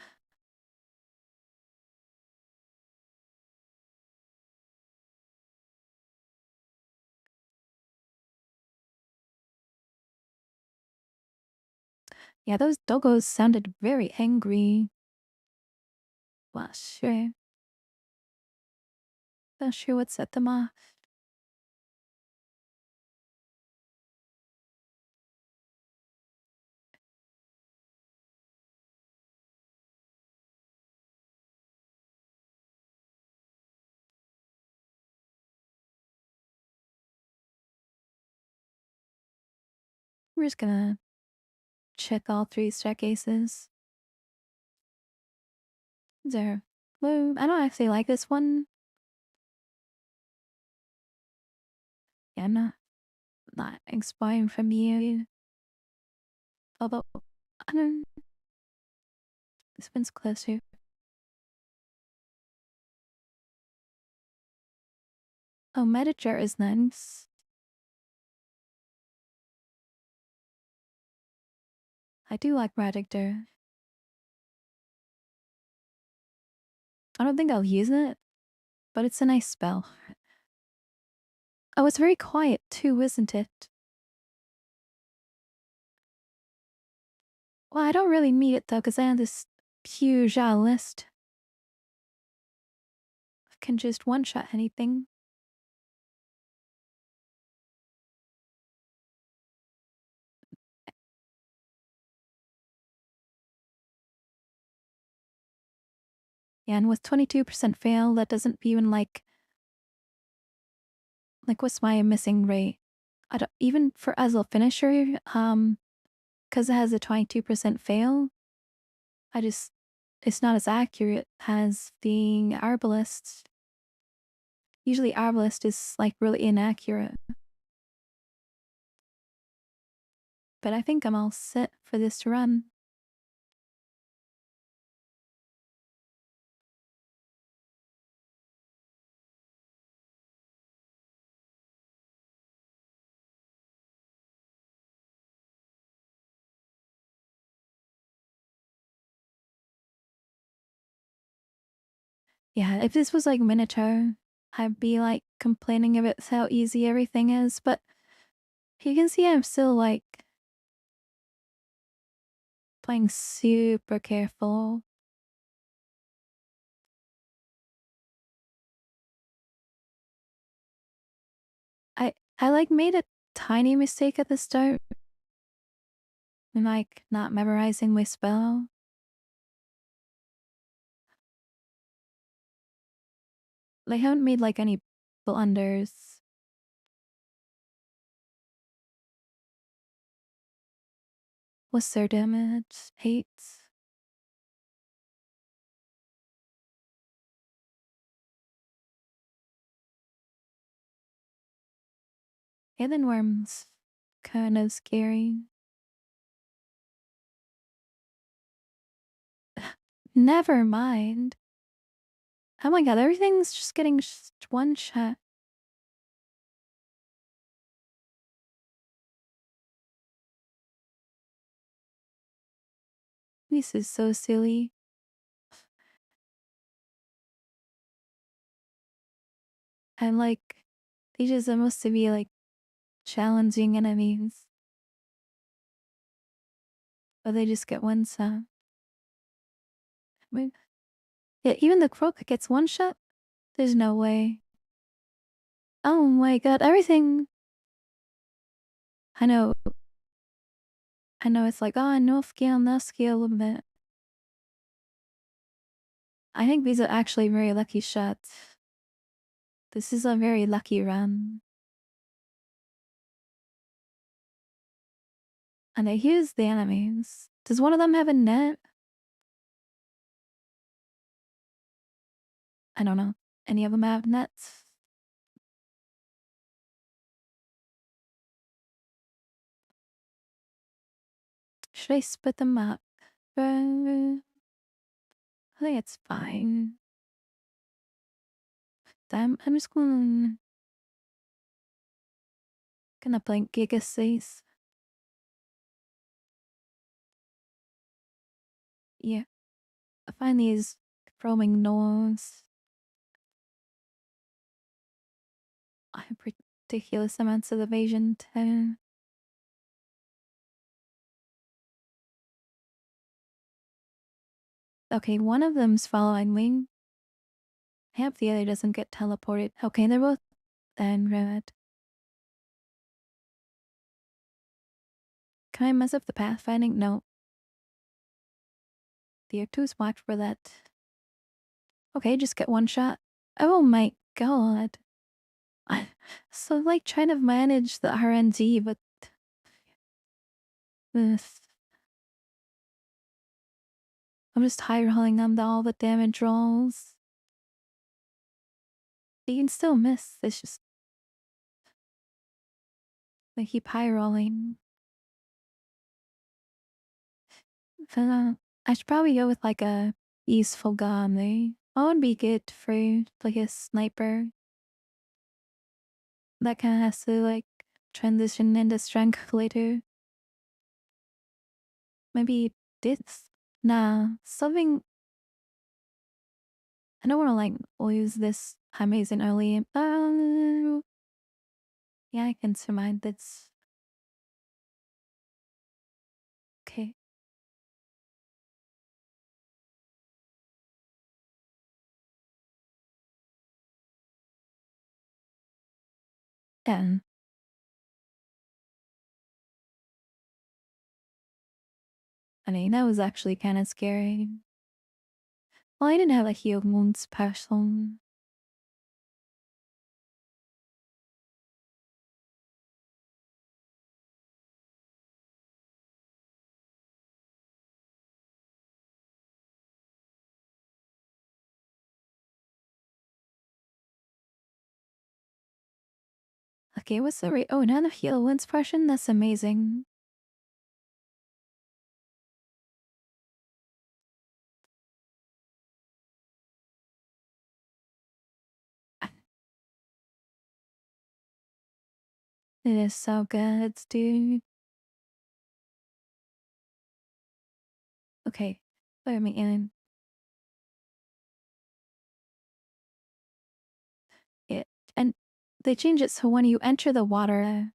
Yeah, those doggos sounded very angry. Well, sure. Not sure what set them off. We're just gonna check all 3 staircases. There. Well, I don't actually like this one. Yeah, I'm not inspiring from you. Although, I don't. This one's closer. Oh, Medicare is nice. I do like Radictor. I don't think I'll use it, but it's a nice spell. Oh, it's very quiet too, isn't it? Well, I don't really need it though, because I have this huge list. I can just one-shot anything. Yeah, and with 22% fail, that doesn't even like what's my missing rate? I don't even for Azul Finisher, because it has a 22% fail. I just it's not as accurate as the Arbalist. Usually Arbalist is like really inaccurate. But I think I'm all set for this run. Yeah, if this was like Minotaur, I'd be like complaining about how easy everything is, but you can see I'm still like playing super careful. I like made a tiny mistake at the start and like not memorizing my spell. They haven't made like any blunders. What's their damage? 8. Hidden worms. Kind of scary. Never mind. Oh my god, everything's just getting one shot. This is so silly. And like, they just supposed to be like challenging enemies. But they just get one shot. Wait. Yeah, even the croak gets one shot? There's no way. Oh my god, everything. I know. I know it's like, oh, no skill, no skill a bit. I think these are actually very lucky shots. This is a very lucky run. And I use the enemies. Does one of them have a net? I don't know. Any of them have nets? Should I split them up? I think it's fine. Damn, I'm just gonna play Giga 6. Yeah. I find these roaming gnomes. I have ridiculous amounts of evasion too. Okay, one of them's following me. I hope the other doesn't get teleported. Okay, they're both then red. Can I mess up the pathfinding? No. The R2's watch for that. Okay, just get one shot. Oh my god. So like trying to manage the RNG, but this. I'm just high rolling them to all the damage rolls. You can still miss. It's just they keep high rolling. I should probably go with like a useful gun. That would be good for like a sniper. That kind of has to like transition into strength later. Maybe this. Nah, something. I don't want to like lose this amazing early. Yeah, I can survive this. Okay. And I mean, that was actually kind of scary. Well, I didn't have a heal wounds person. Okay, what's the rate? Oh, another heal wounds person? That's amazing. It is so good, dude. Okay, let me in. It and they change it so when you enter the water,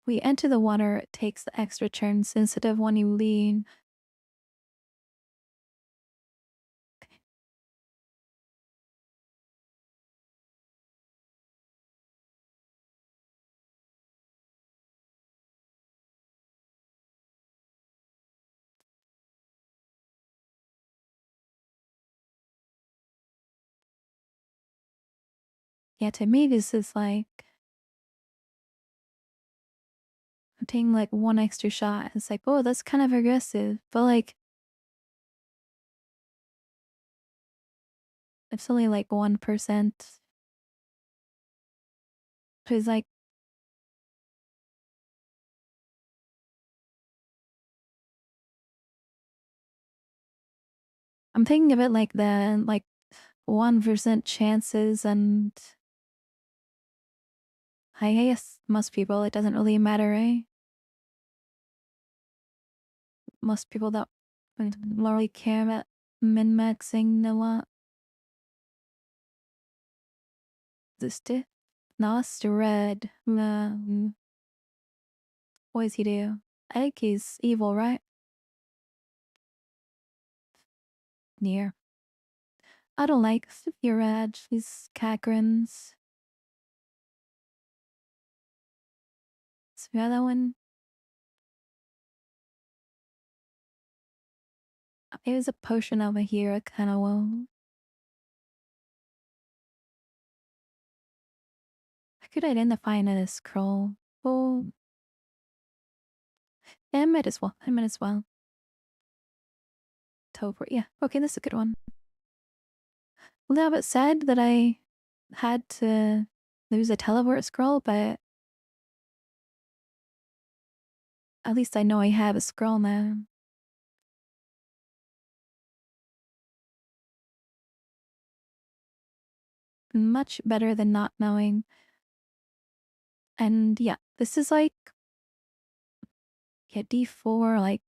we enter the water, it takes the extra turns instead of when you leave. Yeah, to me, this is like taking like one extra shot. It's like, oh, that's kind of aggressive, but like, it's only like 1%. Cause like, I'm thinking of it like the like 1% chances, and I guess most people it doesn't really matter, eh? Most people don't really care about min-maxing a lot. This it? No, it's the red. What does he do? I think he's evil, right? Near. I don't like your red. These cagrins. So the other one. There's a potion over here. I kind of will. I could identify another scroll. Oh. Yeah, I might as well. Teleport. Yeah. Okay, this is a good one. A little bit sad that I had to lose a teleport scroll, but at least I know I have a scroll now. Much better than not knowing. And yeah, this is like, yeah, D4, like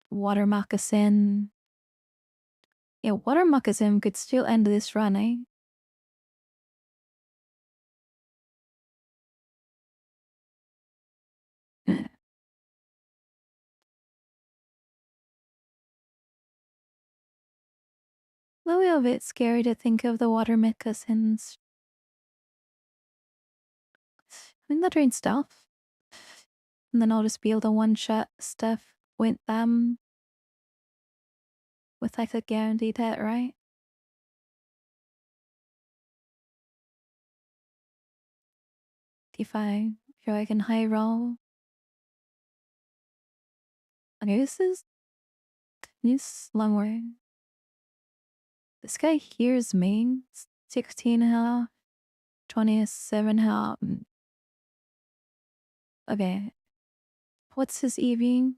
water moccasin. Yeah, water moccasin could still end this run, eh? A little bit scary to think of the water moccasins. I mean, they're doing stuff. And then I'll just be able to one-shot stuff with them. With like a guaranteed hit, right? If I feel I can high roll. Okay, this is long way. This guy hears me. 16 health, 27 health. Okay. What's his EV?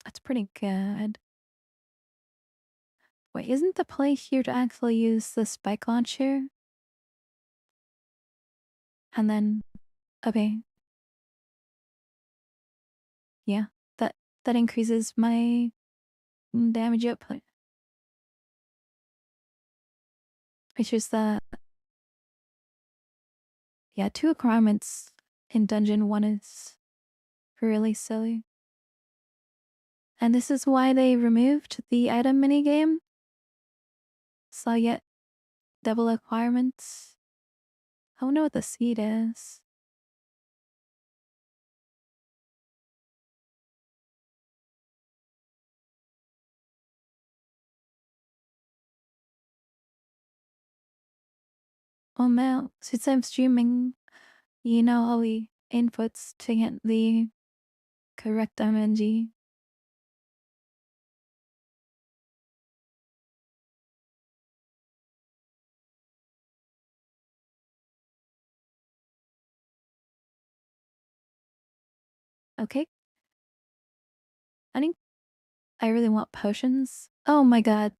That's pretty good. Wait, isn't the play here to actually use the spike launcher? And then, okay. Yeah, that increases my damage output. Which is the, yeah, 2 requirements in dungeon 1 is really silly. And this is why they removed the item minigame. So I get double requirements. I don't know what the seed is. Oh man, since I'm streaming, you know all the inputs to get the correct MNG. Okay. I think I really want potions. Oh my god.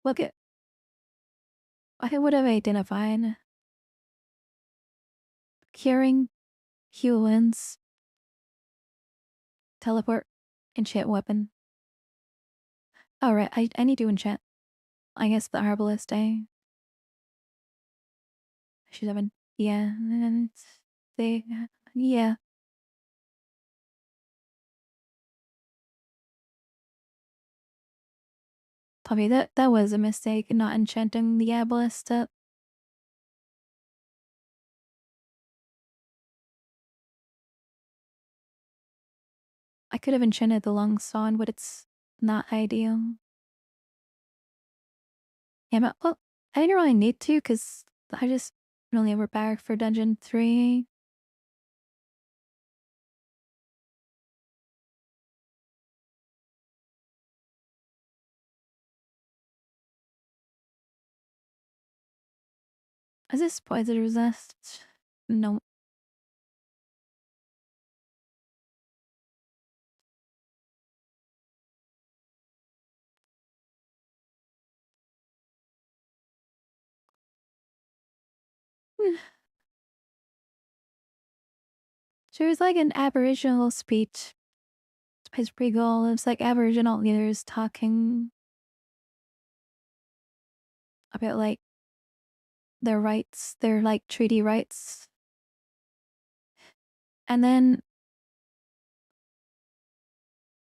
Look at. I would have identified curing, humans, teleport, enchant weapon. Alright, I need to enchant. I guess the herbalist, eh? I should have been. Yeah, and they. Yeah. Probably that was a mistake, not enchanting the herbalist up. I could have enchanted the long song, but it's not ideal. Yeah, but well, I didn't really need to because I just only ever barrack for dungeon 3. Is this poison resist? No. She was like an Aboriginal speech. It's pretty cool. It's like Aboriginal leaders talking about like their rights, their like treaty rights. And then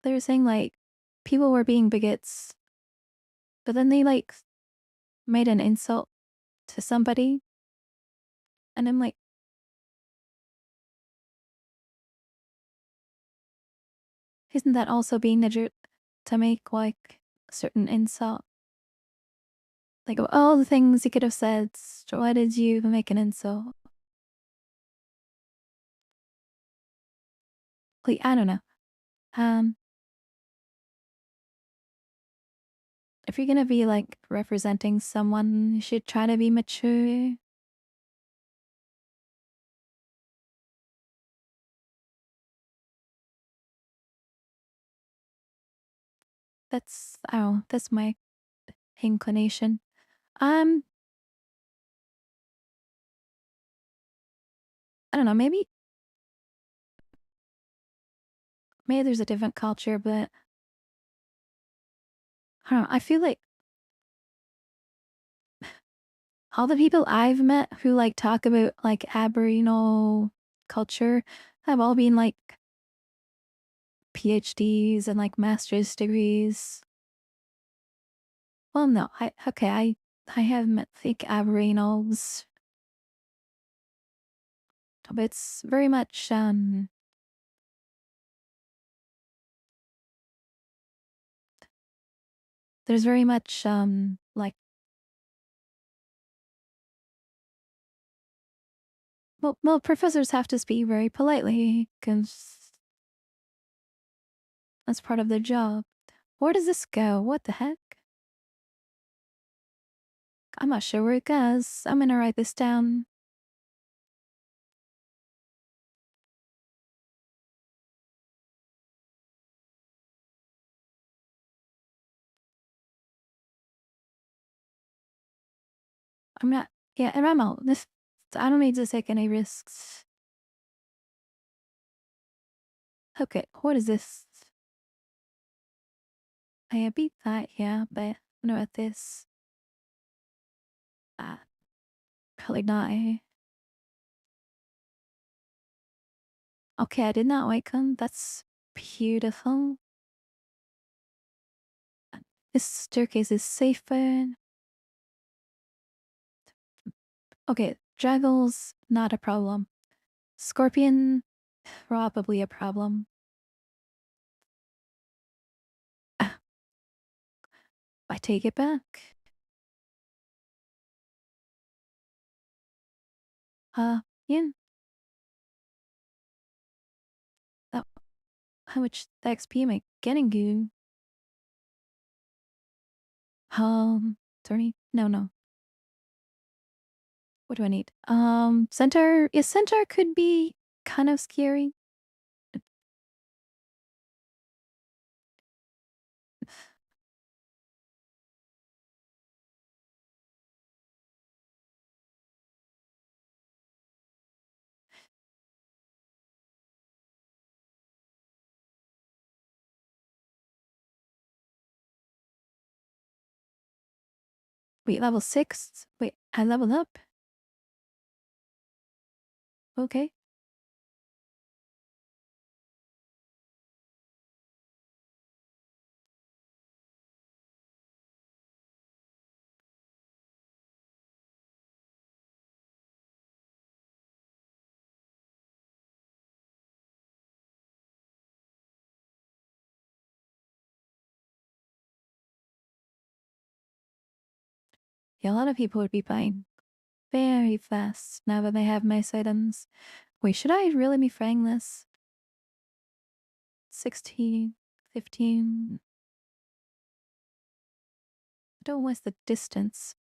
they were saying like people were being bigots, but then they like made an insult to somebody. And I'm like, isn't that also being the jerk to make like a certain insult? Like, of all the things you could have said, why did you make an insult? Like, I don't know. Um, if you're gonna be like representing someone, you should try to be mature. That's, I don't know, that's my inclination. Um, I don't know, maybe there's a different culture, but I don't know, I feel like all the people I've met who like talk about like Aboriginal culture have all been like PhDs and like master's degrees. Well, no, I have met like Aboriginals, but it's very much there's very much like well professors have to speak very politely because that's part of their job. Where does this go? What the heck? I'm not sure where it goes. I'm gonna write this down. I'm not. Yeah, and I'm out. This. I don't need to take any risks. Okay, what is this? I beat that, yeah, but I don't know about this. Ah, probably not. Okay, I did not wake them. That's beautiful. This staircase is safer. Okay, Draggle's not a problem. Scorpion, probably a problem. Ah, I take it back. Yeah. That, how much XP am I getting you? Tourney? No. What do I need? Centaur. Yeah, Centaur could be kind of scary. Wait, level 6? Wait, I leveled up? Okay. Yeah, a lot of people would be buying very fast now that they have nice items. Wait, should I really be fraying this? 16, 15. Don't waste the distance.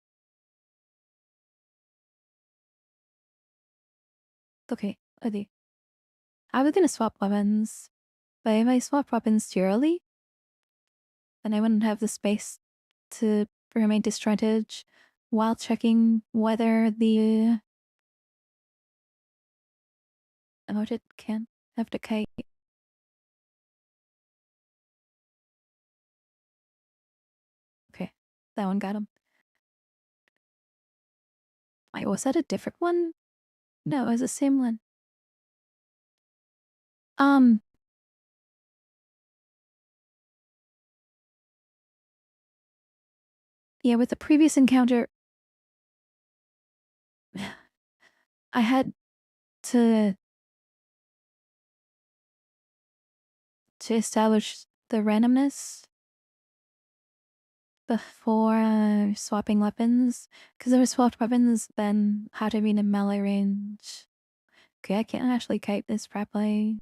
Okay, I was gonna swap weapons, but if I swap weapons too early, then I wouldn't have the space to remain disjointed while checking whether the emoted can have decay. Okay, that one got him. Wait, was that a different one? No, it was the same one. Yeah, with the previous encounter, I had to establish the randomness before swapping weapons, because if I swapped weapons, then how to be in a melee range. Okay, I can't actually kite this properly.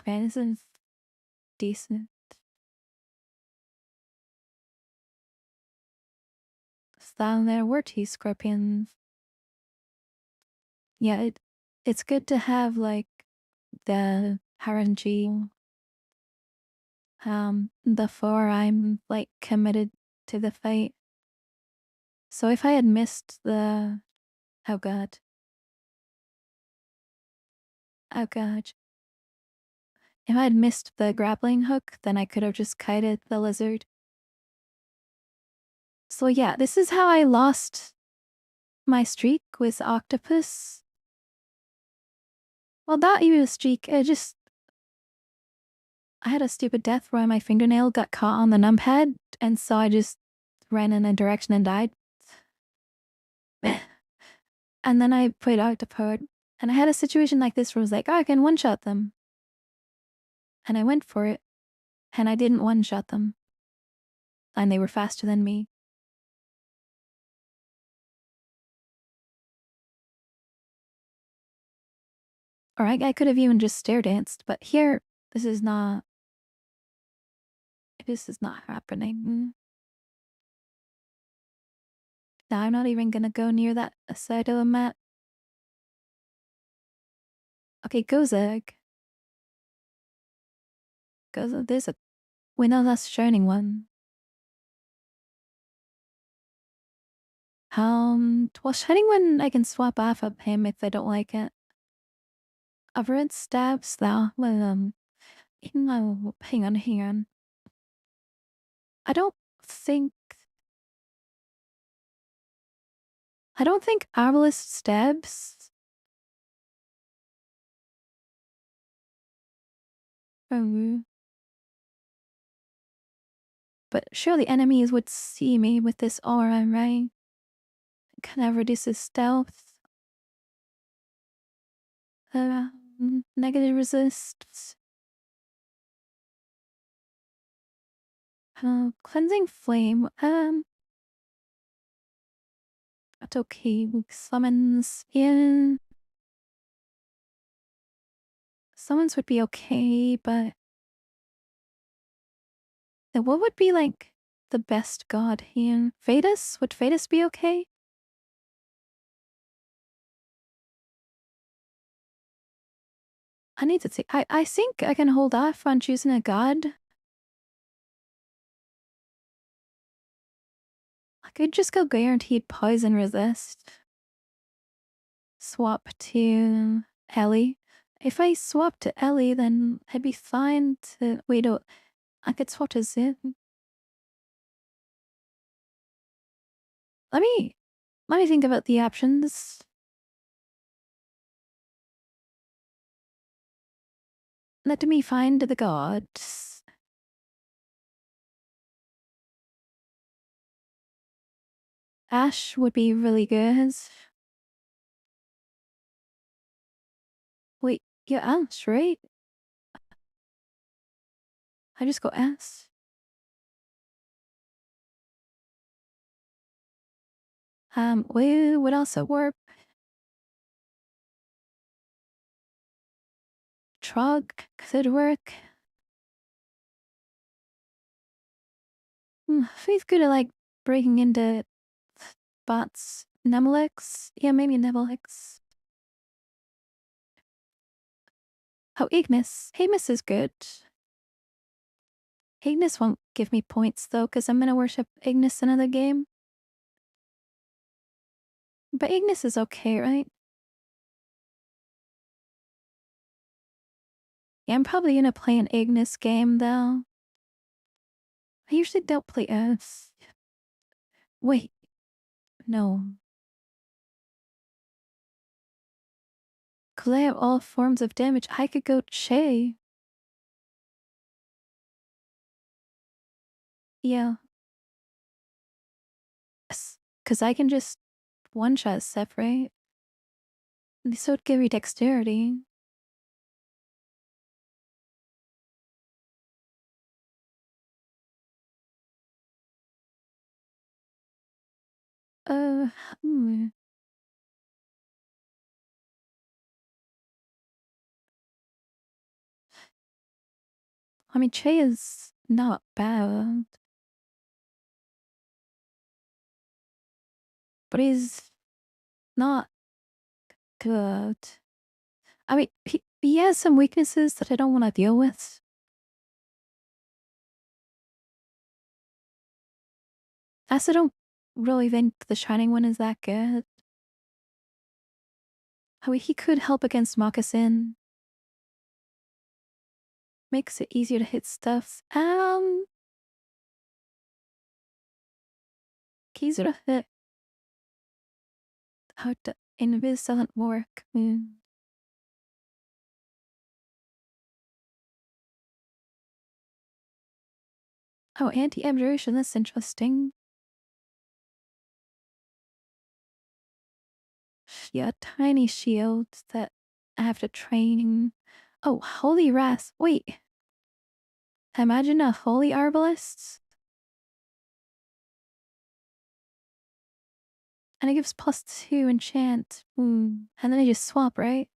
Okay, this is decent. So down there were T-Scorpions. Yeah, it's good to have like the RNG before I'm like committed to the fight. So if I had missed the oh god. Oh god. If I had missed the grappling hook, then I could have just kited the lizard. So yeah, this is how I lost my streak with octopus. Well, not even a streak, I had a stupid death where my fingernail got caught on the numpad, and so I just ran in a direction and died. And then I played Octopod, and I had a situation like this where I was like, oh, I can one-shot them. And I went for it, and I didn't one-shot them. And they were faster than me. Or I could have even just stair danced, but here, this is not happening. Now I'm not even gonna go near that side of the map. Okay, Gozag. There's a... We know that's shining one. Well, shining one I can swap off of him if I don't like it. I've read stabs though. Well, no, hang on. I don't think... Arbalest stabs... Oh. But surely enemies would see me with this aura, right? Can I reduce his stealth? Negative resist. Cleansing flame. That's okay. Summons in. Summons would be okay, but then what would be like the best god here? Vedas? Would Vedas be okay? I need to see. I think I can hold off on choosing a god. I could just go guaranteed poison resist. Swap to Ellie. If I swap to Ellie, then I'd be fine to... Wait, no. I could swap to Zin. Let me think about the options. Let me find the gods. Ash would be really good. Wait, you're Ash, right? I just go Ash. Wait, what else? A warp? Trog could work. Feels good to like breaking into bots. Nemelix? Yeah, maybe Nemelix. Oh, Ignis. Ignis is good. Ignis won't give me points though, because I'm gonna worship Ignis another game. But Ignis is okay, right? Yeah, I'm probably gonna play an Ignis game though. I usually don't play S. Wait. No. Could I have all forms of damage? I could go Che. Yeah. Yes. Because I can just one-shot separate. This would give me dexterity. Uh, hmm. I mean, Che is not bad. But he's not good. I mean, he has some weaknesses that I don't want to deal with. I also don't really think the Shining One is that good. I mean, he could help against Moccasin. Makes it easier to hit stuff. Keys to hit. How to invis doesn't work. Oh, anti-abjuration, that's interesting. Yeah, tiny shields that I have to train. Oh, holy wrath. Wait. Imagine a holy arbalist. And it gives +2 enchant. And then I just swap, right?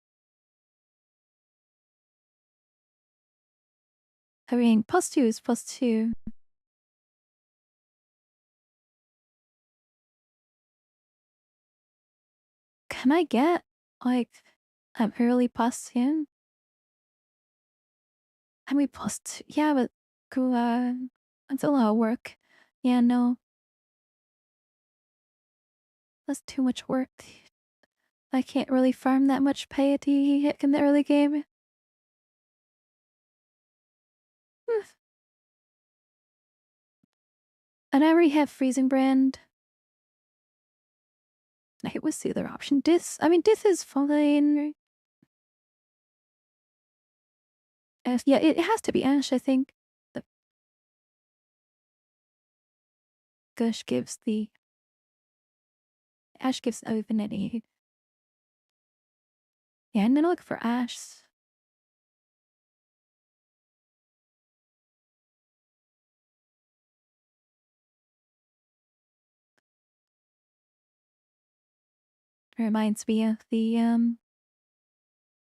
I mean, +2 is +2. Can I get, like, an early +2? I mean, +2. Yeah, but cool, that's a lot of work. Yeah, no. That's too much work. I can't really farm that much piety hit in the early game. And I already have Freezing Brand. It was the other option. I mean, Dith is fine. Yeah, it has to be Ash, I think. The Gush gives the... Ash gives Infinity. Yeah, I'm gonna look for Ash. It reminds me of the,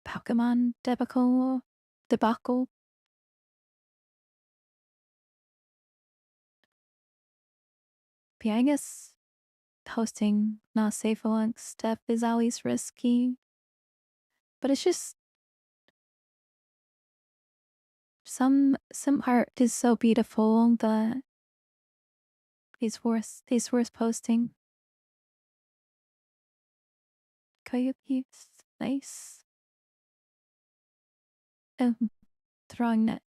Pokemon debacle. But yeah, I guess hosting not safe amongst step is always risky. But it's just some art is so beautiful that is worth posting. Coyote's nice. Oh, throwing net.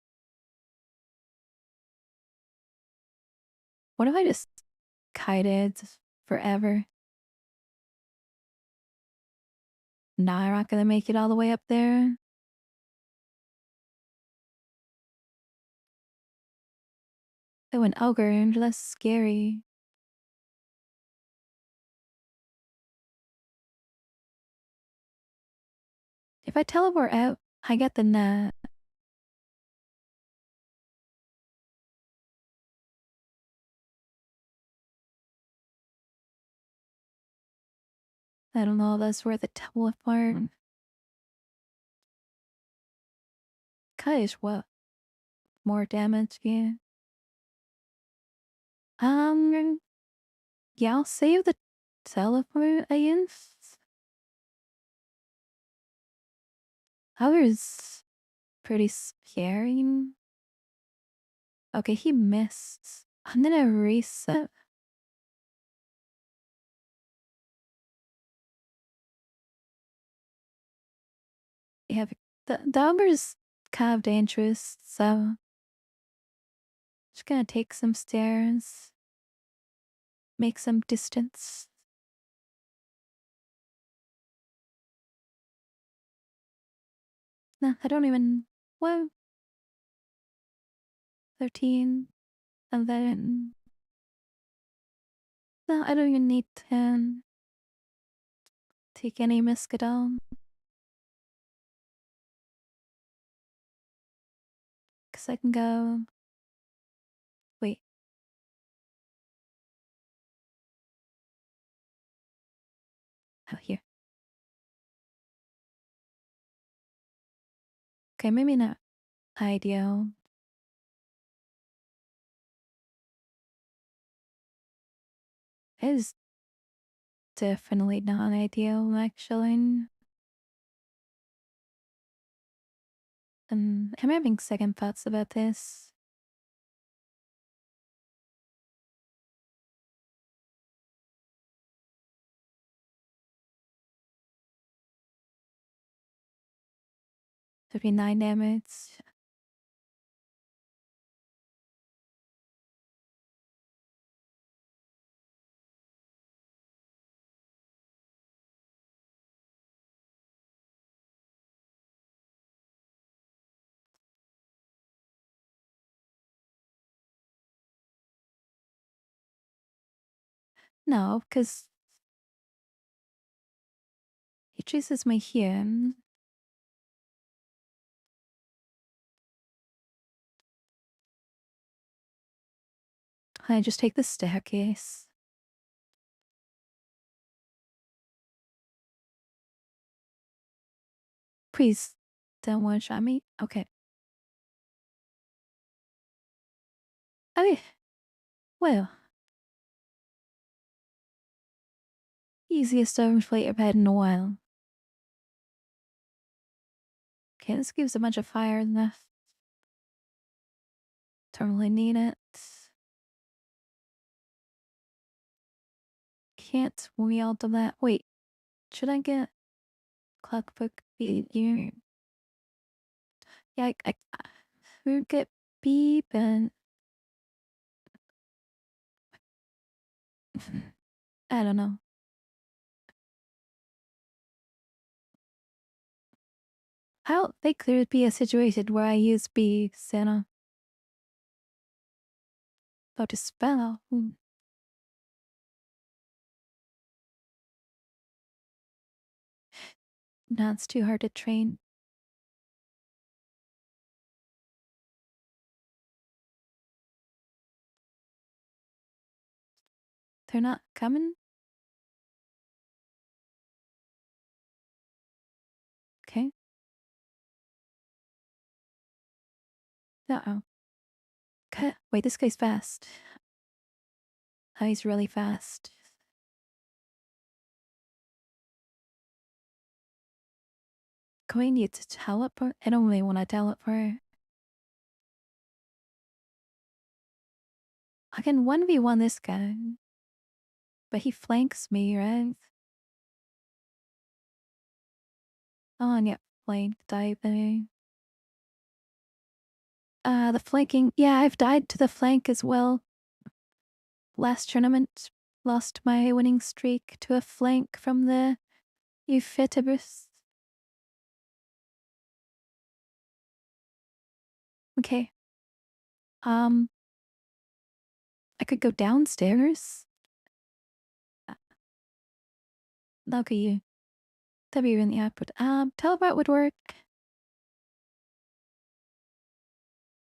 What if I just kited forever? Nah, I'm not gonna make it all the way up there. Oh, an ogre, less scary. If I teleport out, I get the net. I don't know if that's worth a teleport. Kite what? More damage, yeah. Yeah, I'll save the teleport, I guess. However's pretty scary. Okay, he missed. I'm gonna reset. Yeah, the Alber's kind of dangerous, so just gonna take some stairs, make some distance. No, I don't even. Well, 13, and then. No, I don't even need to take any risk at all. Because I can go. Wait. Oh, here. Okay, maybe not ideal. It is definitely not ideal, actually. I'm having second thoughts about this. To be 9 damage. No, because he chooses my here. I just take the staircase. Please don't one shot me. Okay. Okay. Well. Easiest to inflate your head in a while. Okay, this gives a bunch of fire enough. Don't really need it. Can't wield that. Wait, should I get clockbook beat here? Yeah, I would get beep and I don't know. I don't think there would be a situation where I use B Santa. About to spell. No, it's too hard to train. They're not coming? Okay. Uh-oh. Wait, this guy's fast. Oh, he's really fast. Going need to teleport? I don't really want to teleport. I can 1v1 this guy. But he flanks me, right? Oh, and yeah, flank diving. The flanking. Yeah, I've died to the flank as well. Last tournament, lost my winning streak to a flank from the Euphetibus. Okay. I could go downstairs. Okay, that'd be in the output. Teleport would work.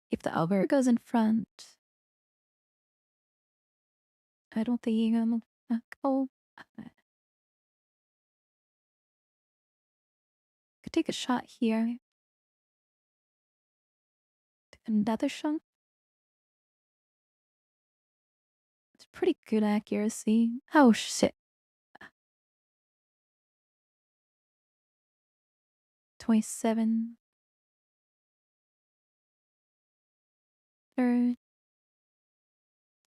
If the Albert goes in front. I don't think I'm. Oh. Could take a shot here. Another shot. pretty good accuracy. Oh shit. 27. Or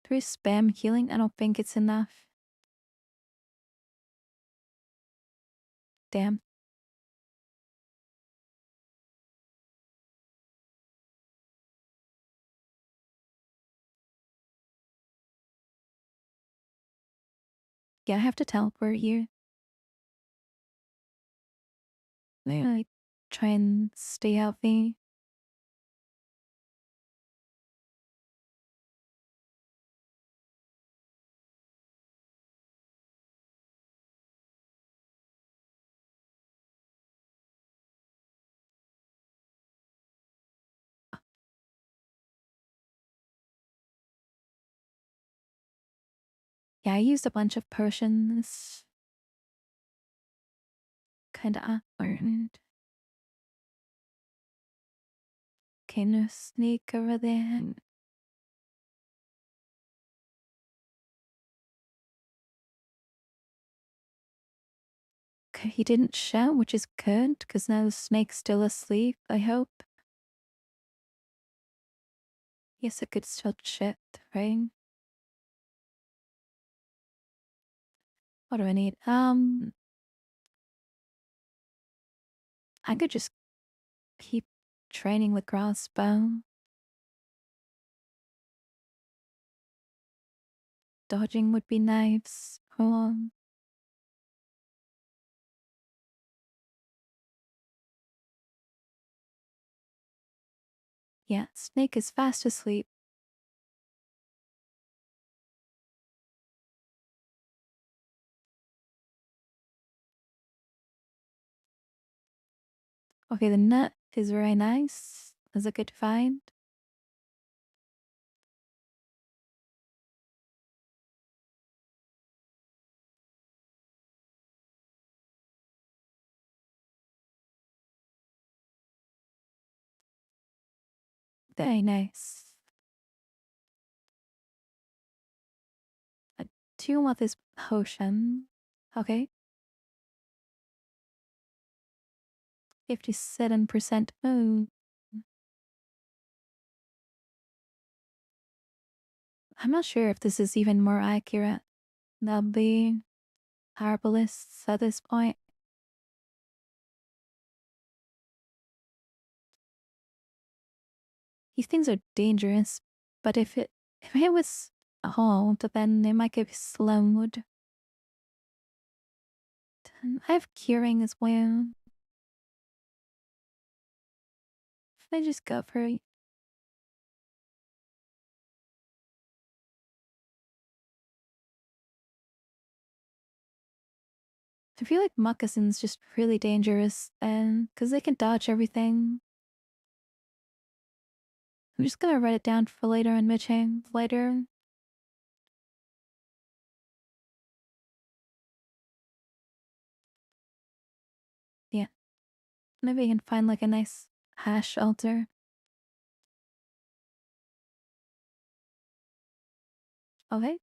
3 spam healing. I don't think it's enough. Damn. Yeah, I have to teleport here. I try and stay healthy. Yeah, I used a bunch of potions. Kinda awkward. Okay, no sneak over there. Okay, he didn't shout, which is good, because now the snake's still asleep, I hope. Yes, it could still shit, right? What do I need? I could just keep training with crossbow. Dodging would be nice. Hold on. Yeah, snake is fast asleep. Okay, the nut is very nice. That's a good find. Very nice. I do want this potion. Okay. 57%. Oh. I'm not sure if this is even more accurate than the herbalists at this point. These things are dangerous, but if it was hold, then it might get slowed. I have curing as well. If I just go for I feel like moccasins just really dangerous and because they can dodge everything. I'm just gonna write it down for later in Mitching later. Yeah. Maybe I can find like a nice hash shelter. Okay.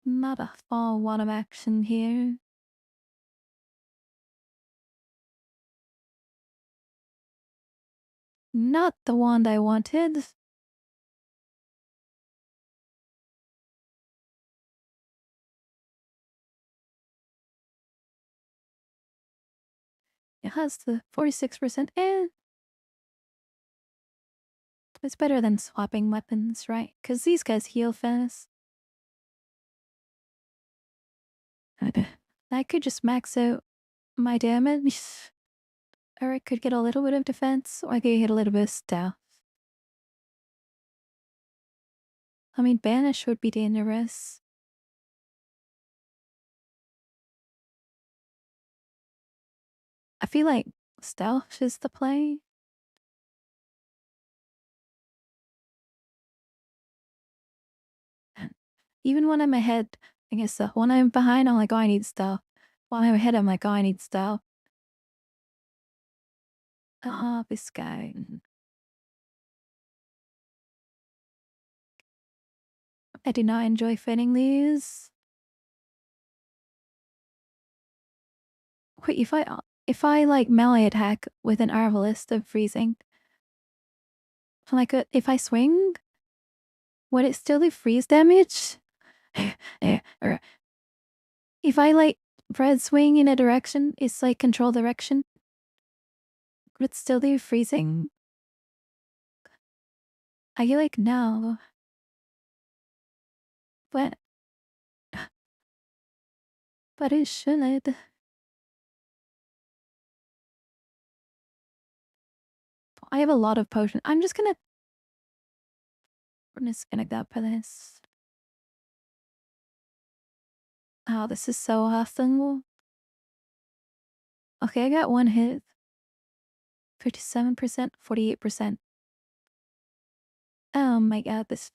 Not a fall lot of action here. Not the wand I wanted. It has the 46%. It's better than swapping weapons, right? Because these guys heal fast. I could just max out my damage. Or I could get a little bit of defense, or I could get a little bit of stealth. I mean, banish would be dangerous. I feel like stealth is the play. Even when I'm ahead, I guess when I'm behind, I'm like, oh, I need stealth. While I'm ahead, I'm like, oh, I need stealth. This guy. I do not enjoy fitting these. Wait, if I like melee attack with an Arbalist of freezing, if I swing, would it still do freeze damage? Or if I like Fred swing in a direction, it's like control direction, would it still do freezing? I feel like no. But it should. I have a lot of potions. I'm just gonna disconnect that for this. Oh, this is so awesome. Okay, I got one hit. 57%, 48%. Oh my god, this.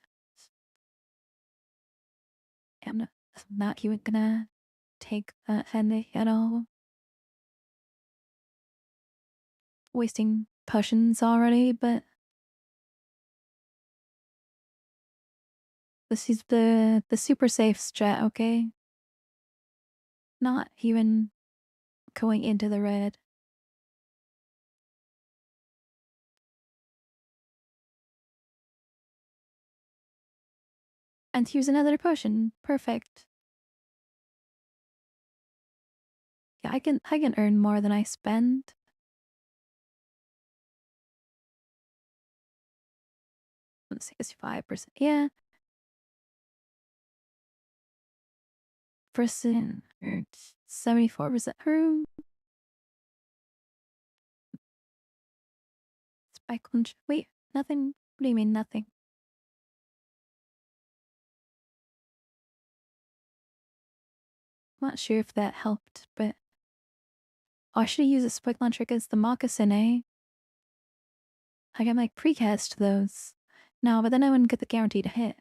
I'm not even gonna take that handy at all. Wasting potions already, but this is the super safe strat, okay? Not even going into the red. And here's another potion. Perfect. Yeah, I can earn more than I spend. Let's see, 65%. Yeah. Percent. 74% room. Spike lunch. Wait, nothing. What do you mean nothing? I'm not sure if that helped, but I should use a spike launcher against the moccasin, eh? I can like precast those. No, but then I wouldn't get the guaranteed hit.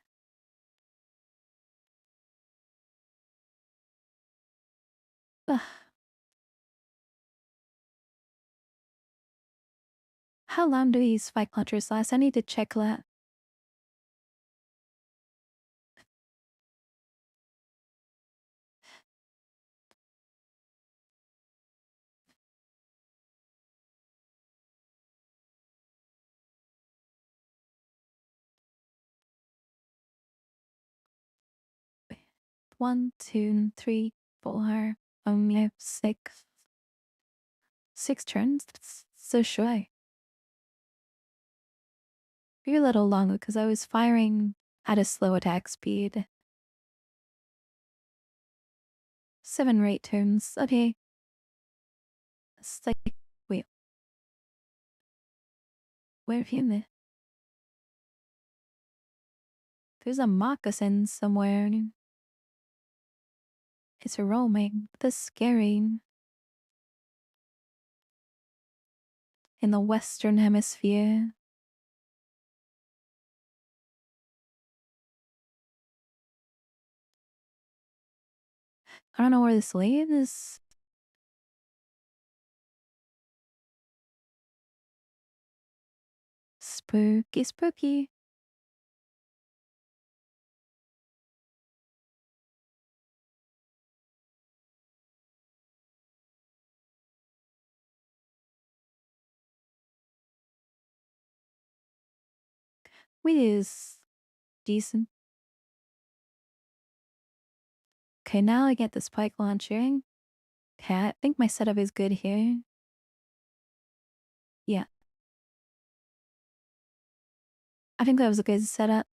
Ugh. How long do these spike launchers last? I need to check that. One, two, three, four, yeah, six. 6 turns? That's so shy. You're a little long because I was firing at a slow attack speed. 7 or 8 turns. Okay. It's like, wait. Where have you been? There's a moccasin somewhere. It's roaming. That's scary. In the Western Hemisphere. I don't know where this leads. Spooky, spooky. Weed is decent. Okay, now I get the spike launching. Okay, I think my setup is good here. Yeah. I think that was a good setup.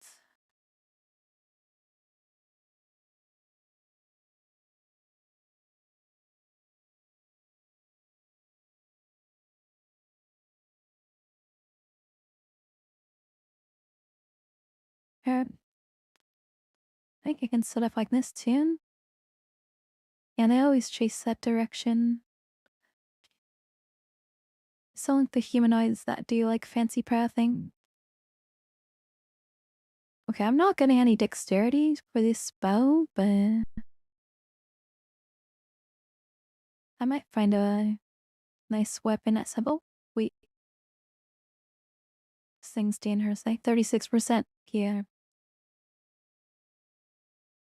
Here. I think I can set up like this too. And I always chase that direction. So like the humanoids that do like fancy pathing. Okay, I'm not getting any dexterity for this spell, but I might find a nice weapon at Sybil. Wait, 16%, 36% here.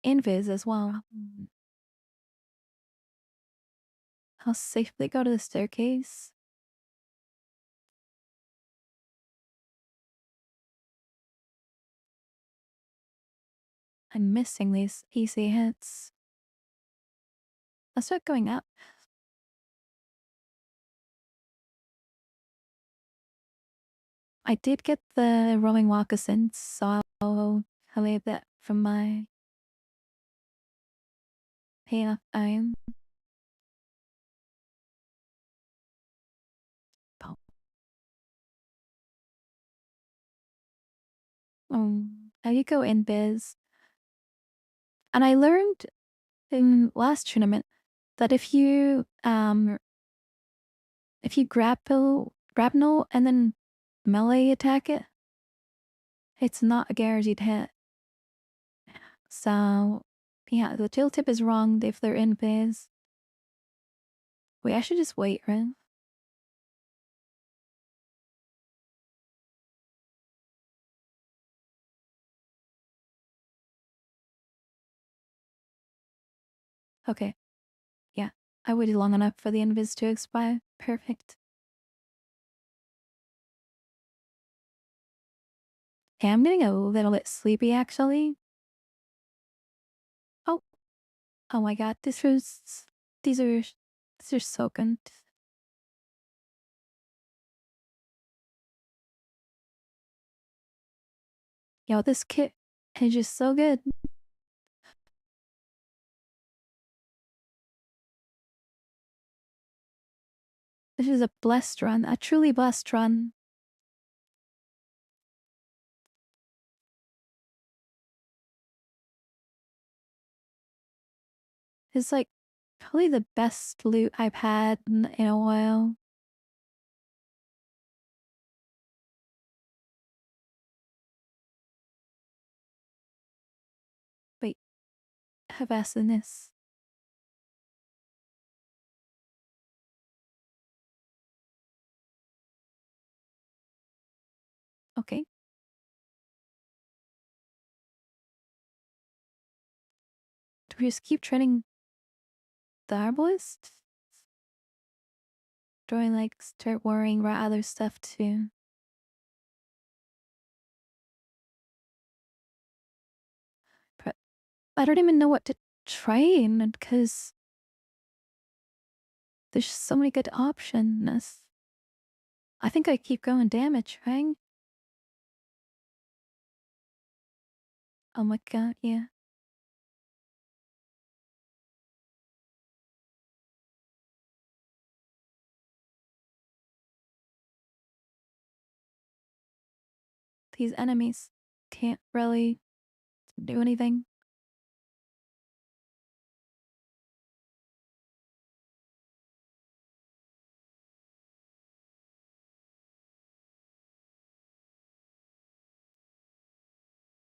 Invis as well. I'll safely go to the staircase. I'm missing these easy hits. Let's start going up. I did get the rolling moccasins, so I'll leave that from my payoff time. How you go in biz. And I learned in last tournament that if you grapnel and then melee attack it, it's not a guaranteed hit. So yeah, the tooltip is wrong if they're in biz. Wait, I should just wait, right? Okay. Yeah, I waited long enough for the invis to expire. Perfect. Hey, I'm getting a little bit sleepy actually. Oh, oh my god, these are so good. Yo, this kit is just so good. This is a blessed run, a truly blessed run. It's like probably the best loot I've had in a while. Wait, have asked in this. Okay. Do we just keep training the arbalist? Do I like start worrying about other stuff too? But I don't even know what to train because there's so many good options. I think I keep going damage, right? Oh my god, yeah. These enemies can't really do anything.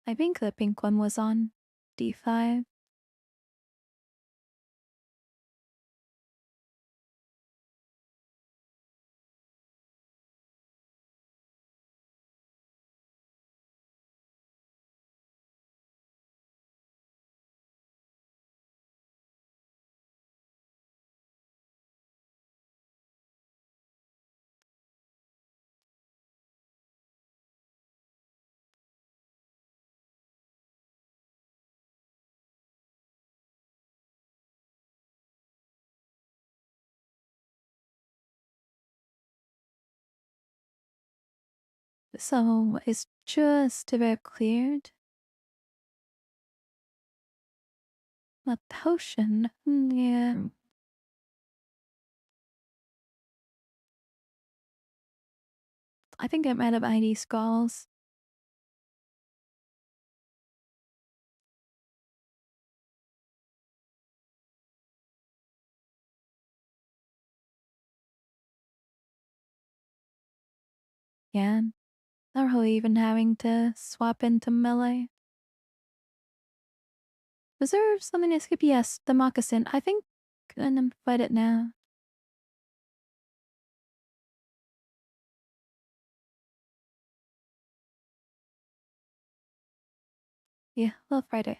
I think the pink one was on D5. So it's just about cleared. A potion. Yeah. I think I might have ID skulls. Yeah. Not really even having to swap into melee. Was there something I skip? Yes, the moccasin. I think I'm gonna fight it now. Yeah, love Friday.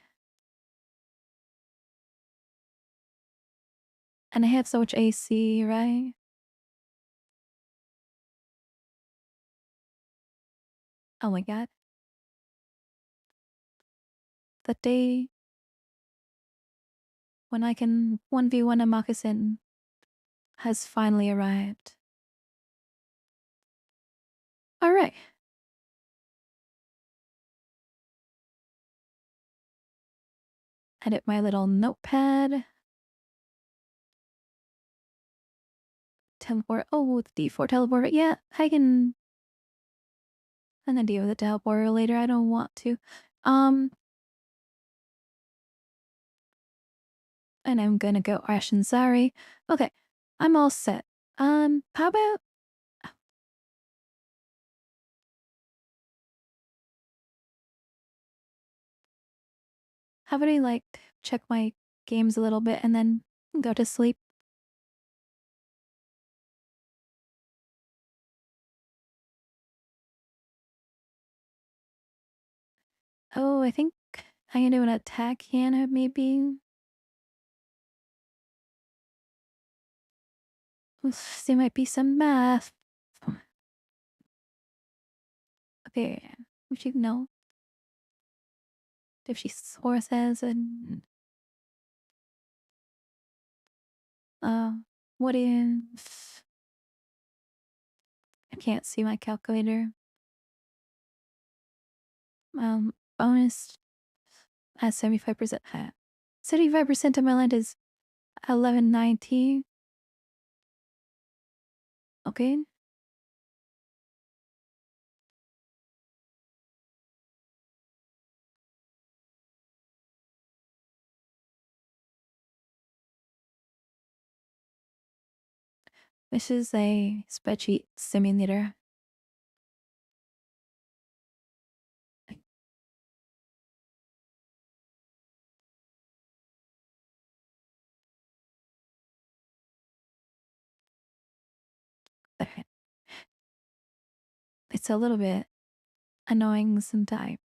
And I have so much AC, right? Oh my god. The day when I can 1v1 a moccasin has finally arrived. Alright. Edit my little notepad. Teleport. Oh, the D4 teleport. Yeah, I can. And then deal with the teleporter later. I don't want to. And I'm gonna go Ashinzari. Okay, I'm all set. How about I like check my games a little bit and then go to sleep? Oh, I think I can do an attack Hannah, maybe. There might be some math. Okay, if you know. If she sources and uh what if I can't see my calculator? Bonus at 75%. 75% of my land is 1190. Okay. This is a spreadsheet simulator. It's a little bit annoying sometimes.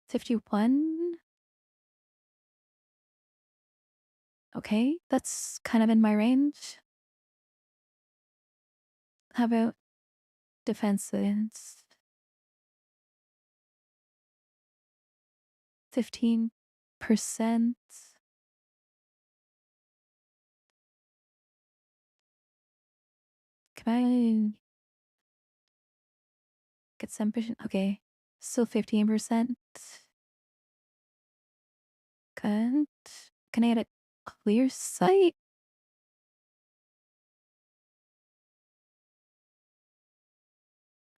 51? Okay, that's kind of in my range. How about defenses? 15%? Can I get some percent? Okay, still 15%. Good. Can I get a clear sight?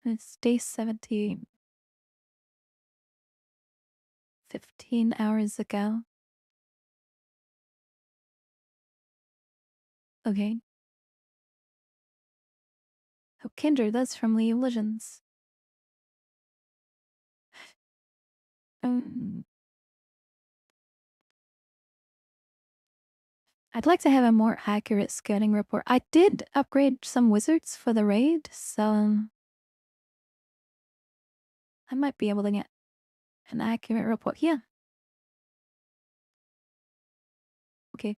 It's day 17. 15 hours ago. Okay. Oh, Kindred, that's from League of Legends. Um, I'd like to have a more accurate scouting report. I did upgrade some wizards for the raid, so I might be able to get an accurate report. Yeah. Okay.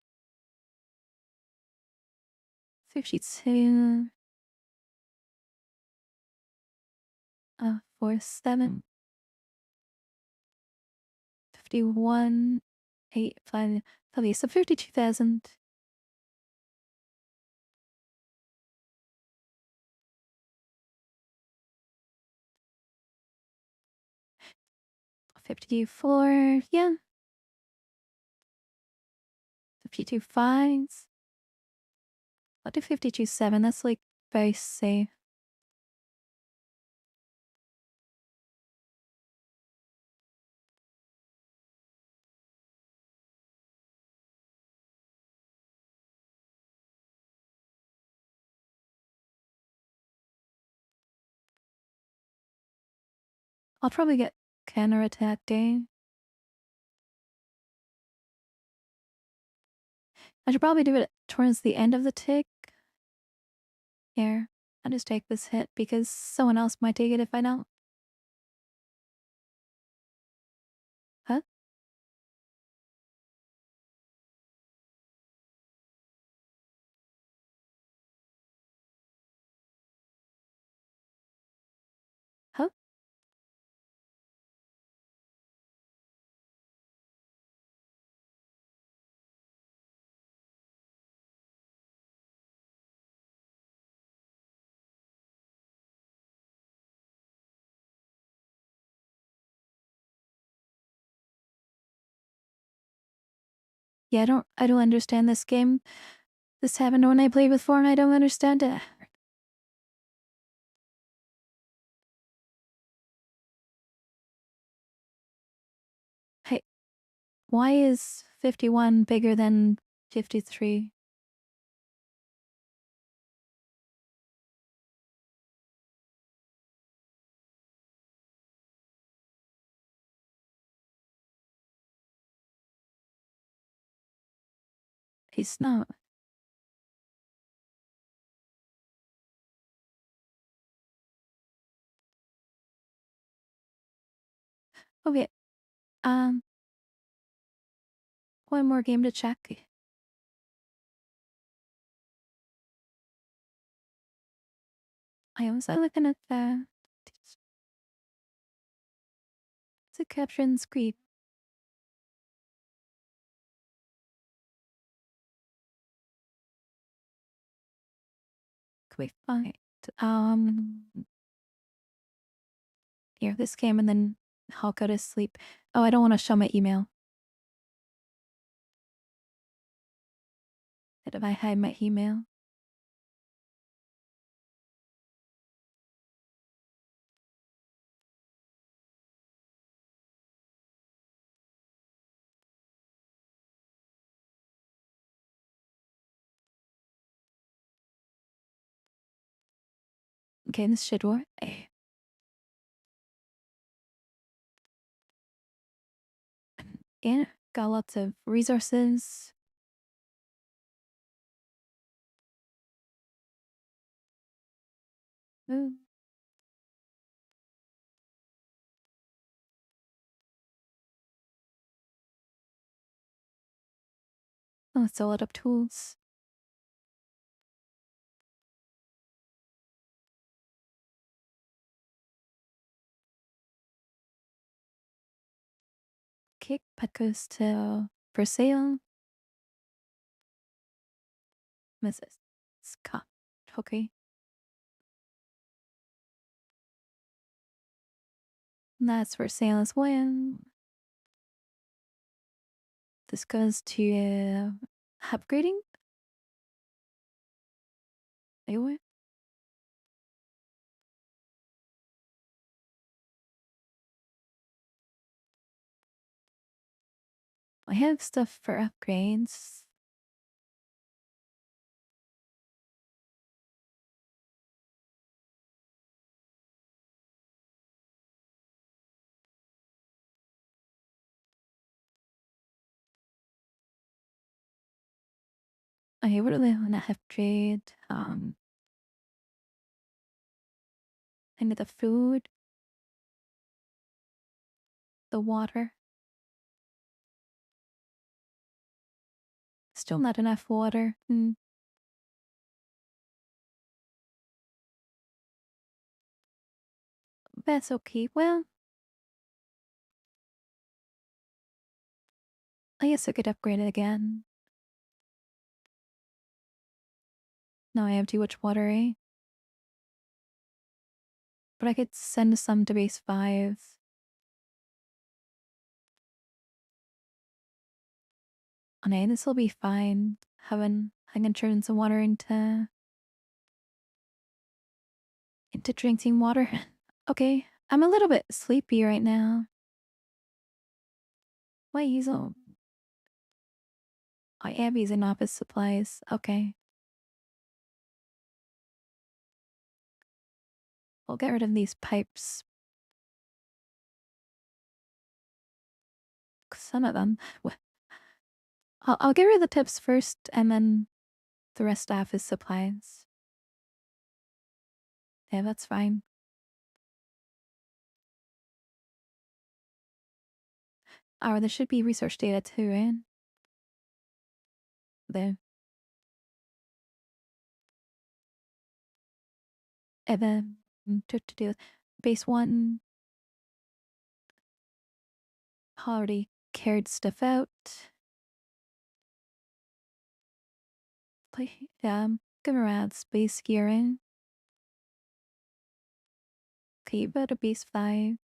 52. 47. 51. 8, 5. Okay, so 52,000. 54. Yeah. 52 fives. I'll do 52 7. That's like very safe. I'll probably get counterattack day. I should probably do it towards the end of the tick. Here, I'll just take this hit because someone else might take it if I don't. Yeah, I don't understand this game. This happened when I played before and I don't understand it. Hey, why is 51 bigger than 53? He's not. Okay, um, one more game to check. I was looking at the it's a caption script. Quick find. Um, Here, this game, and then I'll go to sleep. Oh, I don't want to show my email. Did I hide my email? Okay, this should work. Yeah, got lots of resources. Ooh. Oh, it's a lot of tools. Okay, pet goes to for sale. Mrs. Scott. Okay. That's for sale as well. This goes to upgrading. Anyway, I have stuff for upgrades. Okay, what do they want to upgrade? I need the food, the water. Still not enough water. That's okay. Well, I guess I could upgrade it again. No, I have too much water, eh? But I could send some to base 5. Oh, no, this will be fine. I can turn some water into drinking water. Okay, I'm a little bit sleepy right now. Why he's all... Oh, Abby's in office supplies. Okay. We'll get rid of these pipes. Some of them. I'll get rid of the tips first, and then the rest off is supplies. Yeah, that's fine. Oh, there should be research data too, right? There. And then to do base 1 already carried stuff out. Play gonna add space gearing. Okay, better base 5.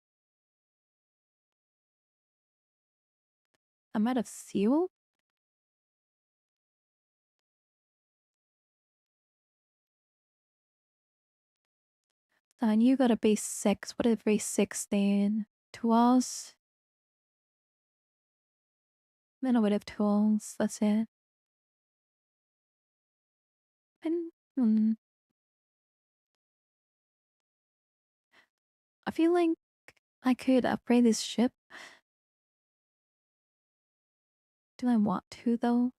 I'm out of fuel. And you got a base 6. What is base 6 then? Tools? Innovative tools. That's it. And I feel like I could upgrade this ship. Do I want to though?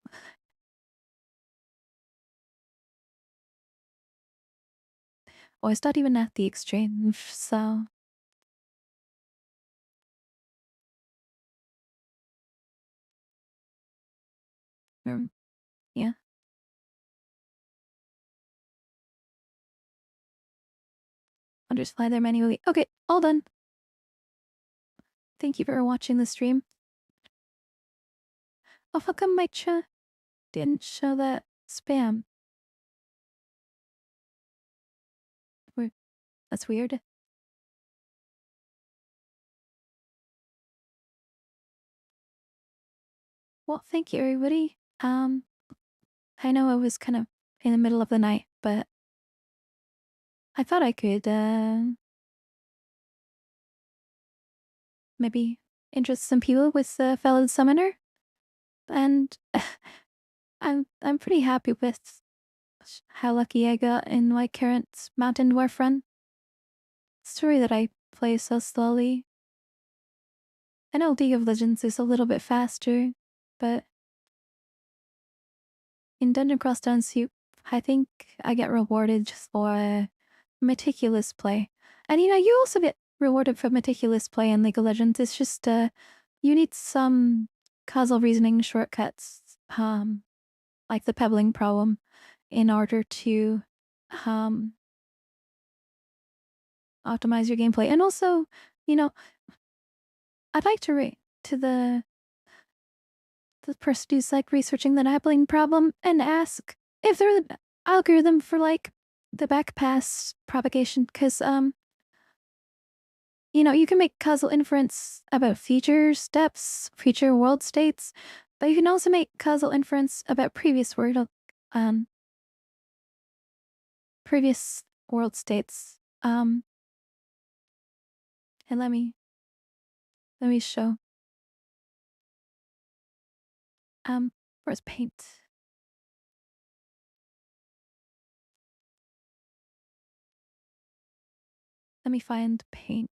Oh, it's not even at the exchange, so yeah. I'll just fly there manually. Okay, all done. Thank you for watching the stream. Oh, how come my chat didn't show that spam? That's weird. Well, thank you, everybody. I know it was kind of in the middle of the night, but I thought I could, maybe interest some people with the Felid Summoner. And I'm pretty happy with how lucky I got in my current Mountain Dwarf run. Sorry that I play so slowly. I know League of Legends is a little bit faster, but in Dungeon Cross Down Soup, I think I get rewarded just for meticulous play. And you also get rewarded for meticulous play in League of Legends. It's just you need some causal reasoning shortcuts, like the pebbling problem, in order to optimize your gameplay. And also, I'd like to rate to the person who's like researching the pebbling problem and ask if there's an algorithm for like the backpass propagation, because you can make causal inference about feature steps, future world states, but you can also make causal inference about previous world states. And let me show. Where's paint? Let me find paint.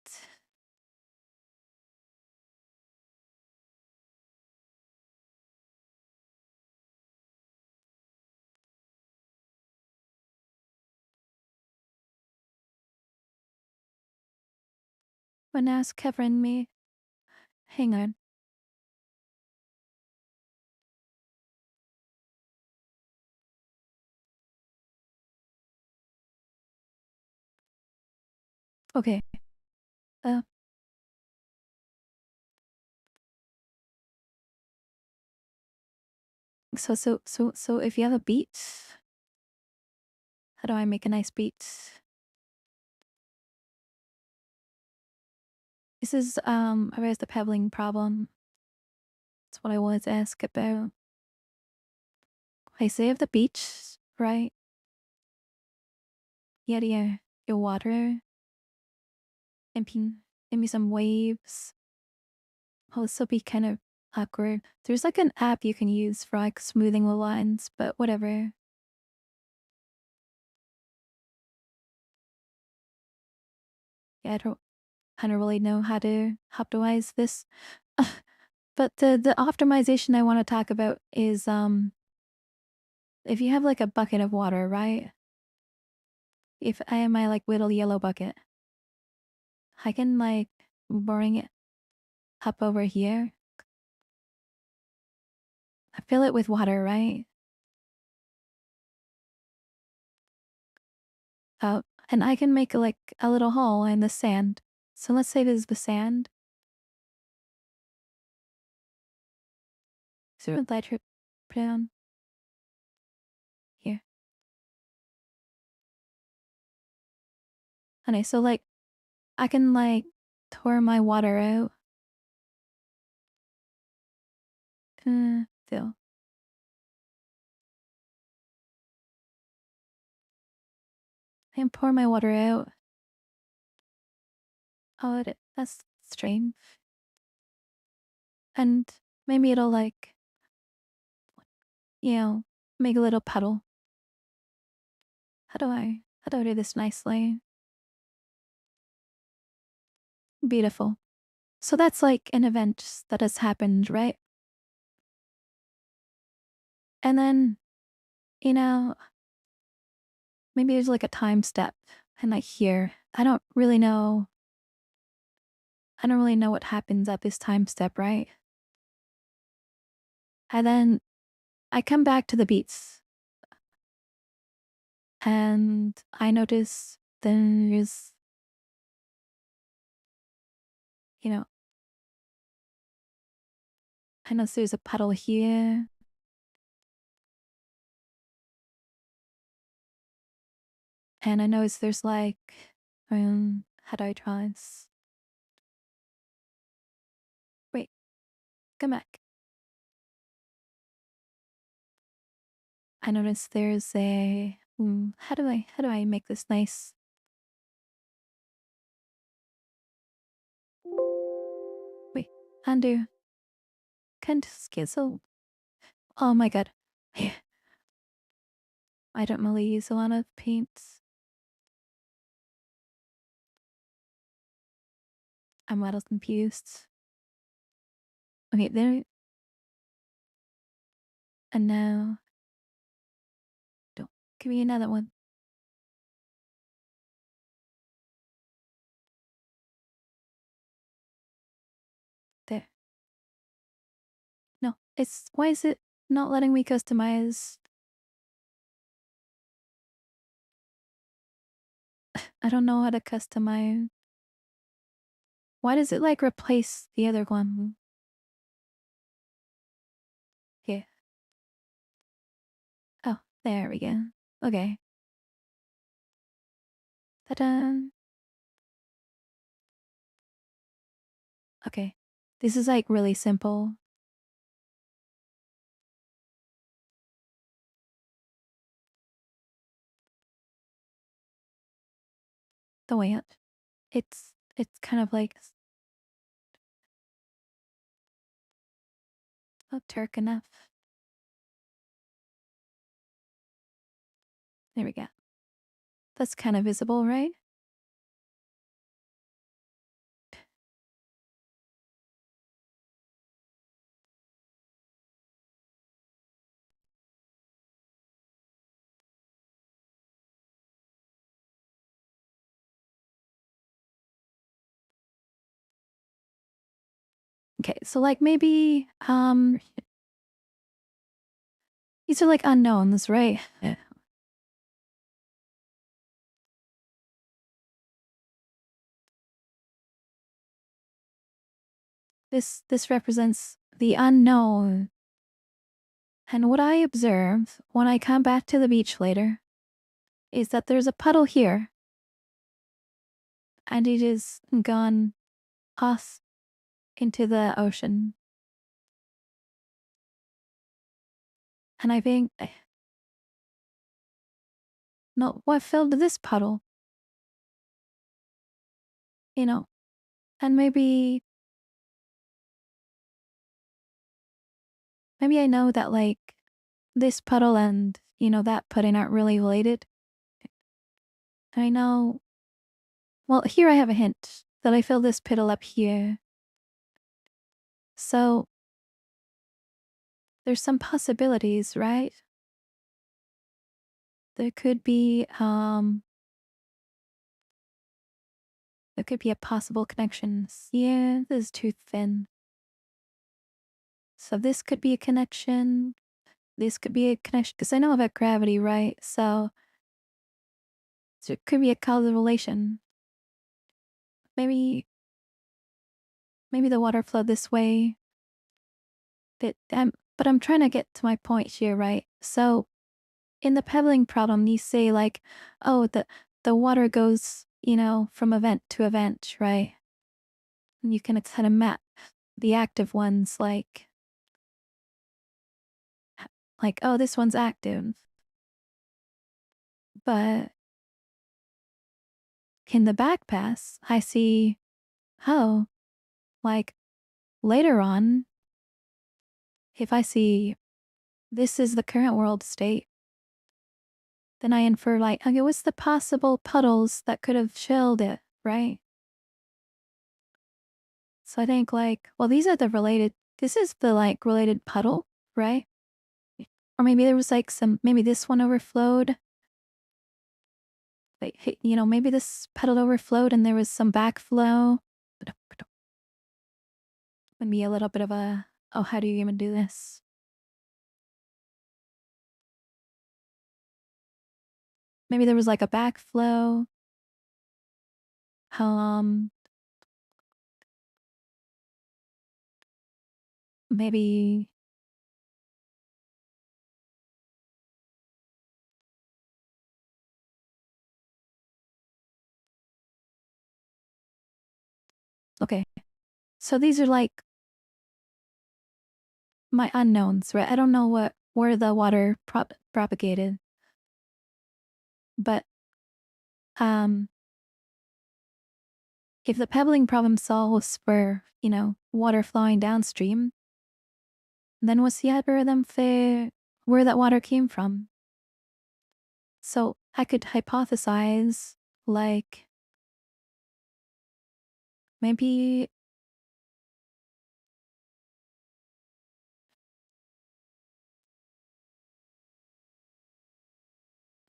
When ask Kevin me. Hang on. Okay. So if you have a beat, how do I make a nice beat? This is about the pebbling problem. That's what I wanted to ask about. I say of the beach, right? Yeah, your water and maybe some waves. Oh, this will be kind of awkward. There's like an app you can use for like smoothing the lines, but whatever. Yeah, I don't really know how to optimize this. But the optimization I want to talk about is if you have like a bucket of water, right? If I have my like little yellow bucket, I can like bring it up over here. I fill it with water, right? And I can make like a little hole in the sand. So let's say this is the sand. So light trip down here. Okay, so like I can like pour my water out. Fill. I can pour my water out. Oh, that's strange. And maybe it'll like, make a little puddle. How do I do this nicely? Beautiful. So that's like an event that has happened, right? And then, you know, maybe there's like a time step and like here. I don't really know what happens at this time step, right? And then I come back to the beats and I notice there's, you know, I notice there's a puddle here. And I notice there's like, how do I draw this? Wait, come back. I notice there's a, how do I make this nice? Wait, undo. Can't schizzle. Oh my god. I don't really use a lot of paints. I'm a little confused. Okay, there. And now, don't give me another one. There. No, why is it not letting me customize? I don't know how to customize. Why does it like replace the other one? Here. Oh, there we go. Okay. Ta-da! Okay. This is like really simple. The way it. It's kind of like not Turk enough. There we go. That's kind of visible, right? Okay, so like maybe these are like unknowns, right? Yeah. This represents the unknown. And what I observe when I come back to the beach later is that there's a puddle here and it is gone off into the ocean. And I think, no, what filled this puddle? You know, and maybe I know that like this puddle and, that pudding aren't really related. I know, well, here I have a hint that I fill this puddle up here. So there's some possibilities, right? There could be a possible connection. Yeah, this is too thin. So this could be a connection. This could be a connection because I know about gravity, right? So it could be a causal relation. Maybe the water flowed this way. But I'm trying to get to my point here, right? So in the pebbling problem, you say like, oh, the water goes, from event to event, right? And you can kind of map the active ones like, oh, this one's active. But in the back pass, I see oh, like later on, if I see this is the current world state, then I infer like, okay, what's the possible puddles that could have chilled it, right? So I think like, well, these are the related, this is the like related puddle, right? Or maybe there was like maybe this one overflowed. Like, you know, maybe this puddle overflowed and there was some backflow. Maybe a little bit of a, oh, how do you even do this? Maybe there was like a backflow. Um, maybe, okay. So these are like my unknowns, right? I don't know where the water propagated, but um, if the pebbling problem solves for, you know, water flowing downstream, then what's the algorithm for where that water came from? So I could hypothesize like maybe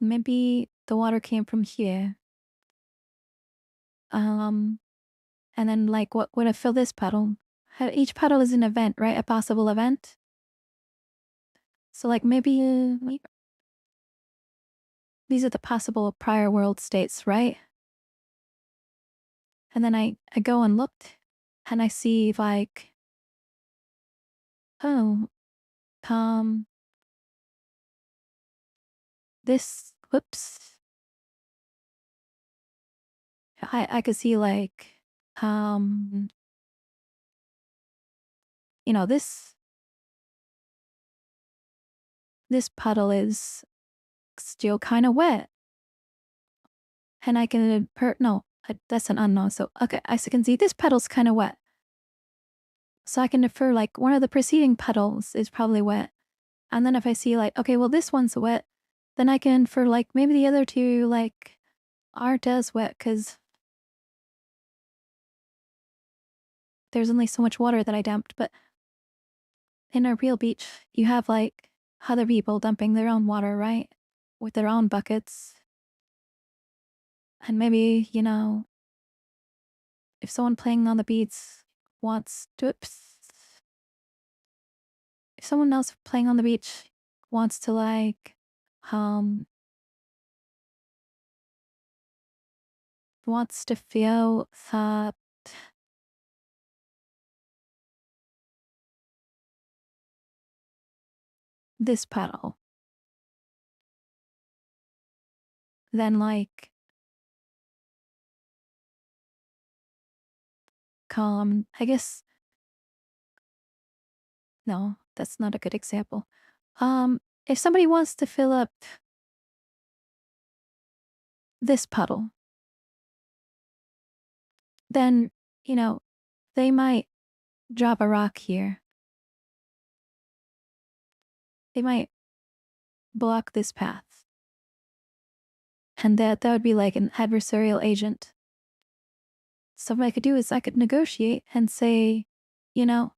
the water came from here. And then like what would have filled this puddle? Each puddle is an event, right? A possible event. So like maybe these are the possible prior world states, right? And then I go and looked and I see like, oh, um, this, whoops. I could see like, um, you know, this puddle is still kind of wet. And I can, no, that's an unknown. So, okay, I can see this puddle's kind of wet. So I can infer like one of the preceding puddles is probably wet. And then if I see like, okay, well, this one's wet, then I can infer like maybe the other two like aren't as wet because there's only so much water that I dumped. But in a real beach, you have like other people dumping their own water, right? With their own buckets. And maybe, you know, if someone playing on the beach wants to, if someone else playing on the beach wants to like, um, wants to feel that this paddle, then like, I guess, no, that's not a good example. If somebody wants to fill up this puddle, then, you know, they might drop a rock here. They might block this path. And that would be like an adversarial agent. So what I could do is I could negotiate and say, you know,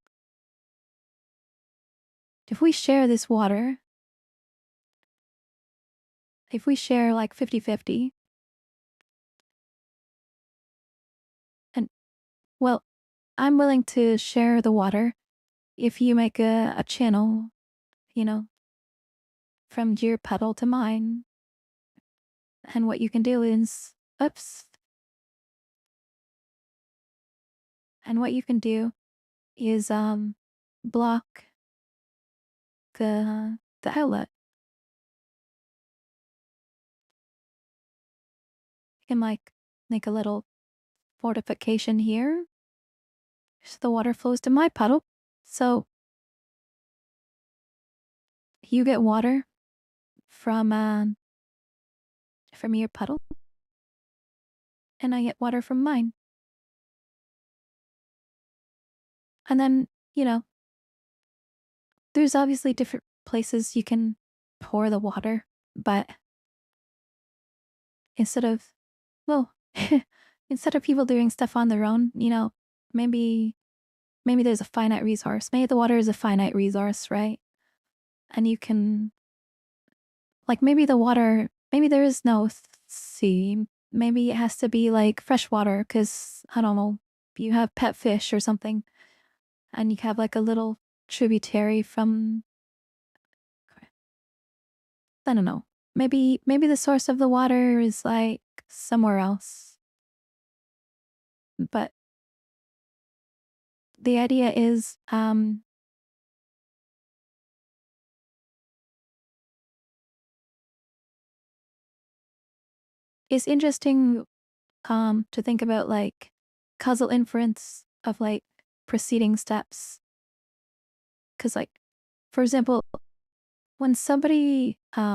if we share this water, if we share like 50-50, and well, I'm willing to share the water if you make a channel, you know, from your puddle to mine. And what you can do is, oops. And what you can do is block the outlet. You can like make a little fortification here so the water flows to my puddle. So you get water from your puddle, and I get water from mine. And then, there's obviously different places you can pour the water, but instead of, well, instead of people doing stuff on their own, maybe there's a finite resource. Maybe the water is a finite resource, right? And you can, like, maybe there is no sea. Maybe it has to be like fresh water because, I don't know, you have pet fish or something and you have like a little tributary from, I don't know. Maybe the source of the water is like somewhere else. But the idea is it's interesting to think about like causal inference of like preceding steps. Cause like, for example, when somebody has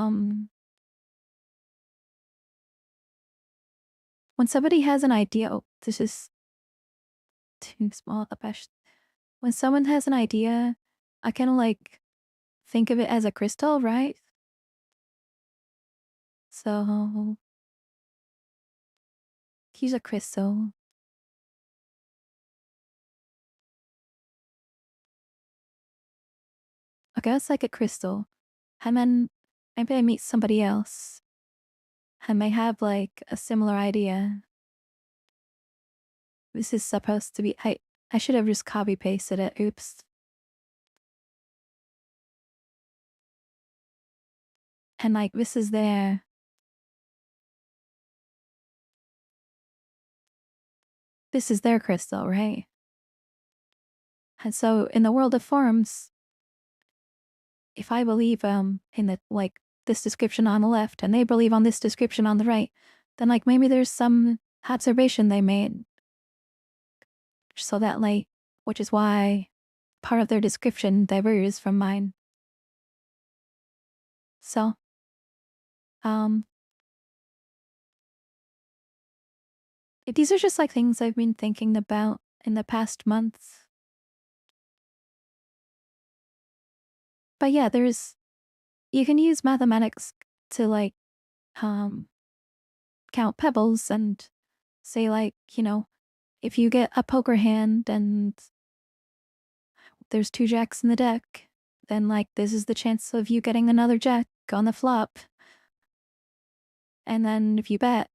an idea, oh, this is too small a best. When someone has an idea, I kind of like think of it as a crystal, right? So here's a crystal. Okay, it's like a crystal. And then maybe I meet somebody else and may have like a similar idea. This is supposed to be, I should have just copy pasted it. Oops. And like, this is their crystal, right? And so in the world of forms, if I believe in the like this description on the left and they believe on this description on the right, then like maybe there's some observation they made. So that like, which is why part of their description diverges from mine. So, these are just like things I've been thinking about in the past months. But yeah, you can use mathematics to like, count pebbles and say like, if you get a poker hand and there's 2 jacks in the deck, then like this is the chance of you getting another jack on the flop. And then if you bet,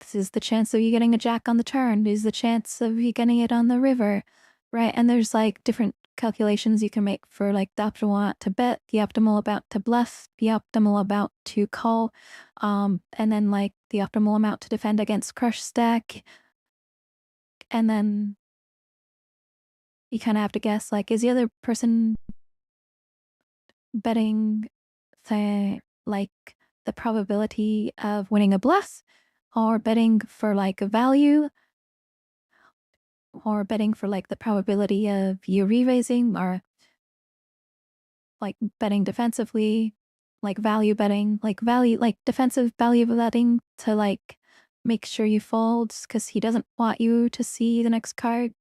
this is the chance of you getting a jack on the turn. This is the chance of you getting it on the river, right? And there's like different calculations you can make for like the optimal amount to bet, the optimal amount to bluff, the optimal amount to call, and then like the optimal amount to defend against crush stack. And then you kind of have to guess like, is the other person betting, say, like the probability of winning a bluff, or betting for like a value, or betting for like the probability of you re-raising, or like betting defensively, like value betting, like defensive value betting to like make sure you fold because he doesn't want you to see the next card.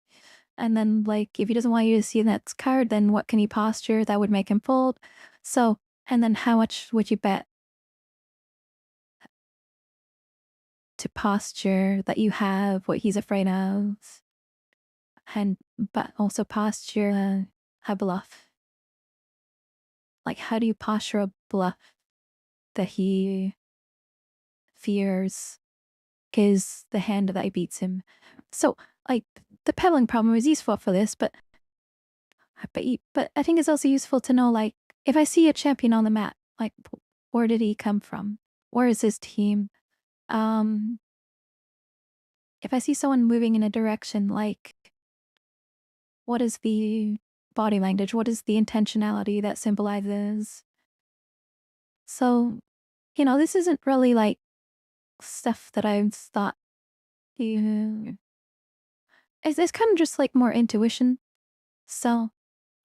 And then like if he doesn't want you to see the next card, then what can he posture that would make him fold? So, and then how much would you bet to posture that you have what he's afraid of? And but also posture a bluff. Like how do you posture a bluff that he fears is the hand that beats him? So like the pebbling problem is useful for this, but I think it's also useful to know like if I see a champion on the mat, like where did he come from? Where is his team? If I see someone moving in a direction, like what is the body language? What is the intentionality that symbolizes? So, this isn't really like stuff that I've thought. Yeah. It's kind of just like more intuition. So,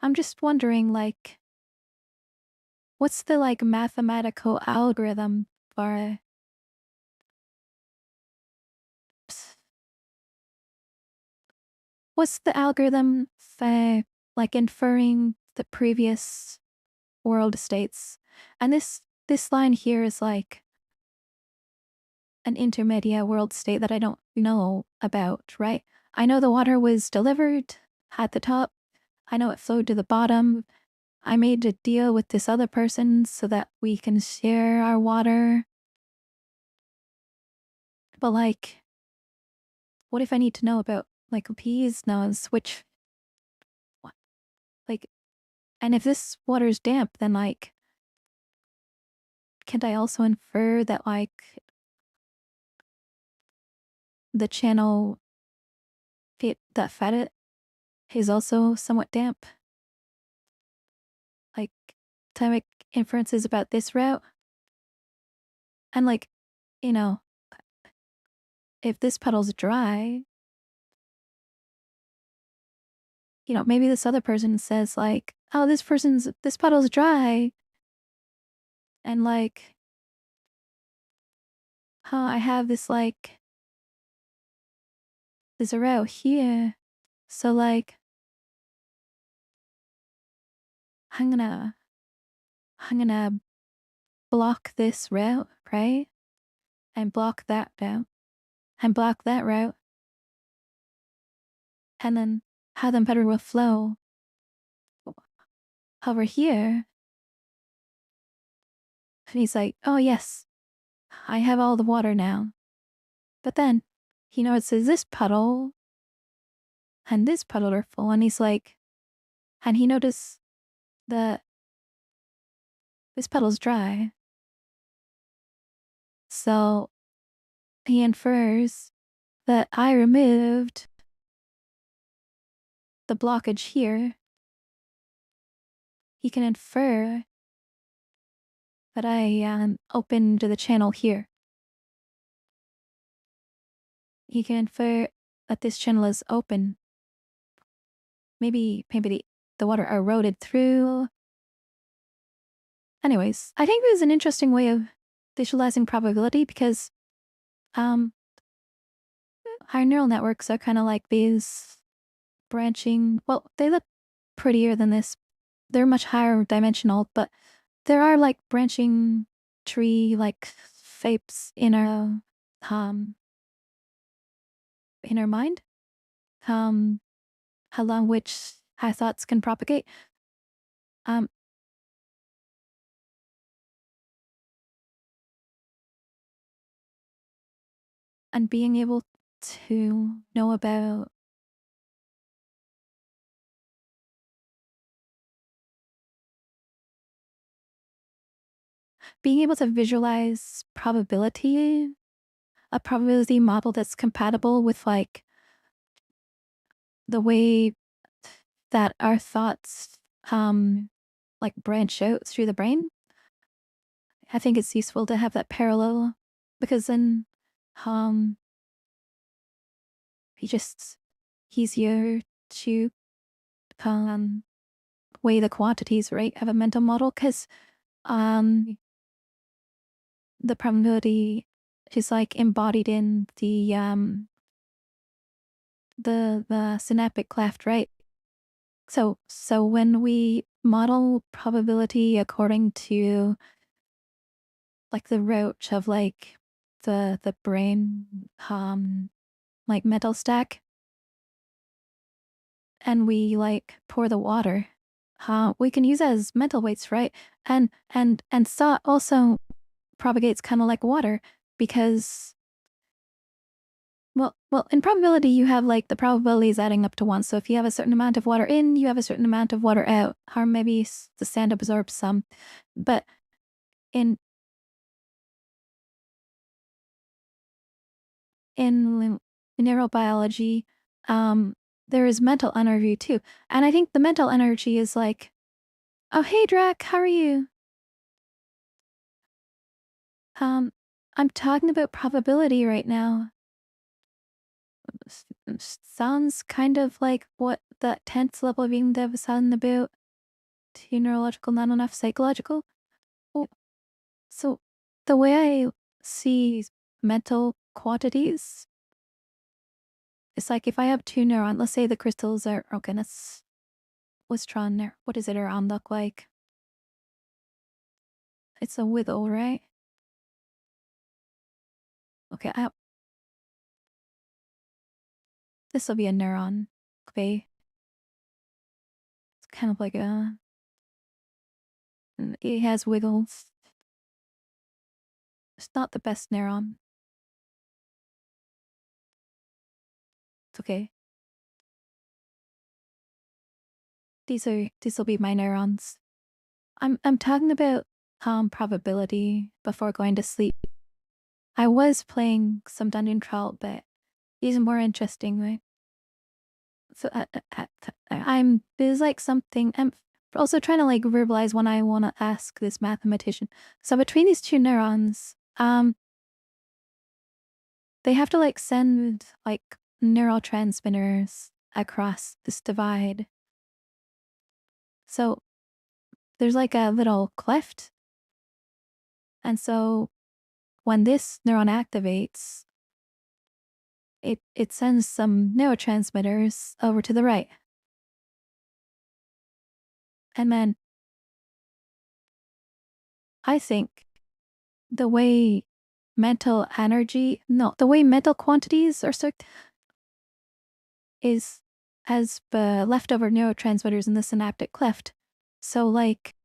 I'm just wondering, like, what's the like mathematical algorithm for what's the algorithm for like inferring the previous world states. And this line here is like an intermedia world state that I don't know about, right? I know the water was delivered at the top. I know it flowed to the bottom. I made a deal with this other person so that we can share our water. But like, what if I need to know about like P's nose, which, like, and if this water's damp, then like, can't I also infer that like the channel that fed it is also somewhat damp? Like, to make inferences about this route? And like, you know, if this puddle's dry, you know, maybe this other person says like, oh, this puddle's dry. And like, I have this like, there's a route here. So like, I'm gonna block this route, right? And block that route. And block that route. And then how the better will flow over here. And he's like, oh yes, I have all the water now. But then he notices this puddle and this puddle are full. And he's like, and he noticed that this puddle's dry. So he infers that I removed the blockage here. He can infer that I opened the channel here. He can infer that this channel is open. Maybe the water eroded through. Anyways, I think it was an interesting way of visualizing probability because our neural networks are kind of like these branching, well, they look prettier than this. They're much higher dimensional, but there are like branching tree like shapes in our mind, along which our thoughts can propagate. And being able to know about being able to visualize probability, a probability model that's compatible with like the way that our thoughts like branch out through the brain. I think it's useful to have that parallel because then he's easier to weigh the quantities, right? Have a mental model because the probability is like embodied in the synaptic cleft, right? So when we model probability according to like the roach of like the brain like metal stack, and we like pour the water, we can use that as mental weights, right? And thought also propagates kind of like water because well, in probability, you have like the probabilities adding up to 1. So if you have a certain amount of water in, you have a certain amount of water out. Or maybe the sand absorbs some. But in neurobiology, there is mental energy too. And I think the mental energy is like, oh, hey, Drac, how are you? I'm talking about probability right now. Sounds kind of like what that 10th level of being dev was talking about. Too neurological, not enough psychological. Oh, so the way I see mental quantities, it's like if I have 2 neurons, let's say the crystals are, okay, What's drawn there? What does it around look like? It's a wiggle, right? Okay, this will be a neuron. Okay. It's kind of like it has wiggles. It's not the best neuron. It's okay. These will be my neurons. I'm talking about probability before going to sleep. I was playing some dungeon crawl, but these are more interesting, right? So there's like something. I'm also trying to like verbalize when I want to ask this mathematician. So between these two neurons, they have to like send like neurotransmitters across this divide. So there's like a little cleft. And so when this neuron activates, it sends some neurotransmitters over to the right. And then I think the way mental energy, no, the way mental quantities are so is as the leftover neurotransmitters in the synaptic cleft. So like,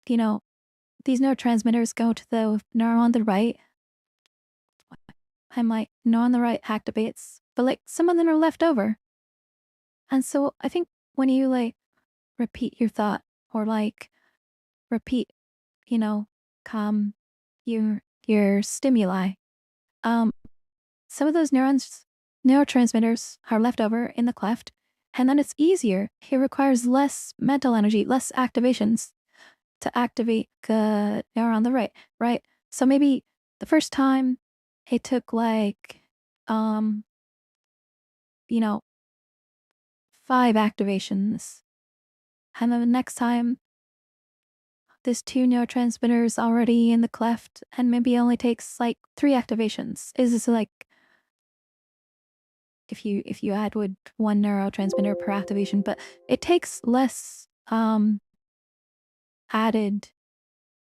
you know, these neurotransmitters go to the neuron on the right. I'm like, neuron on the right activates, but like some of them are left over. And so I think when you like repeat your thought or like repeat, you know, calm your stimuli, some of those neurotransmitters are left over in the cleft, and then it's easier. It requires less mental energy, less activations to activate the neuron on the right, right? So maybe the first time it took like, you know, 5 activations. And then the next time this 2 neurotransmitters already in the cleft and maybe it only takes like 3 activations. Is this like if you add would 1 neurotransmitter per activation, but it takes less added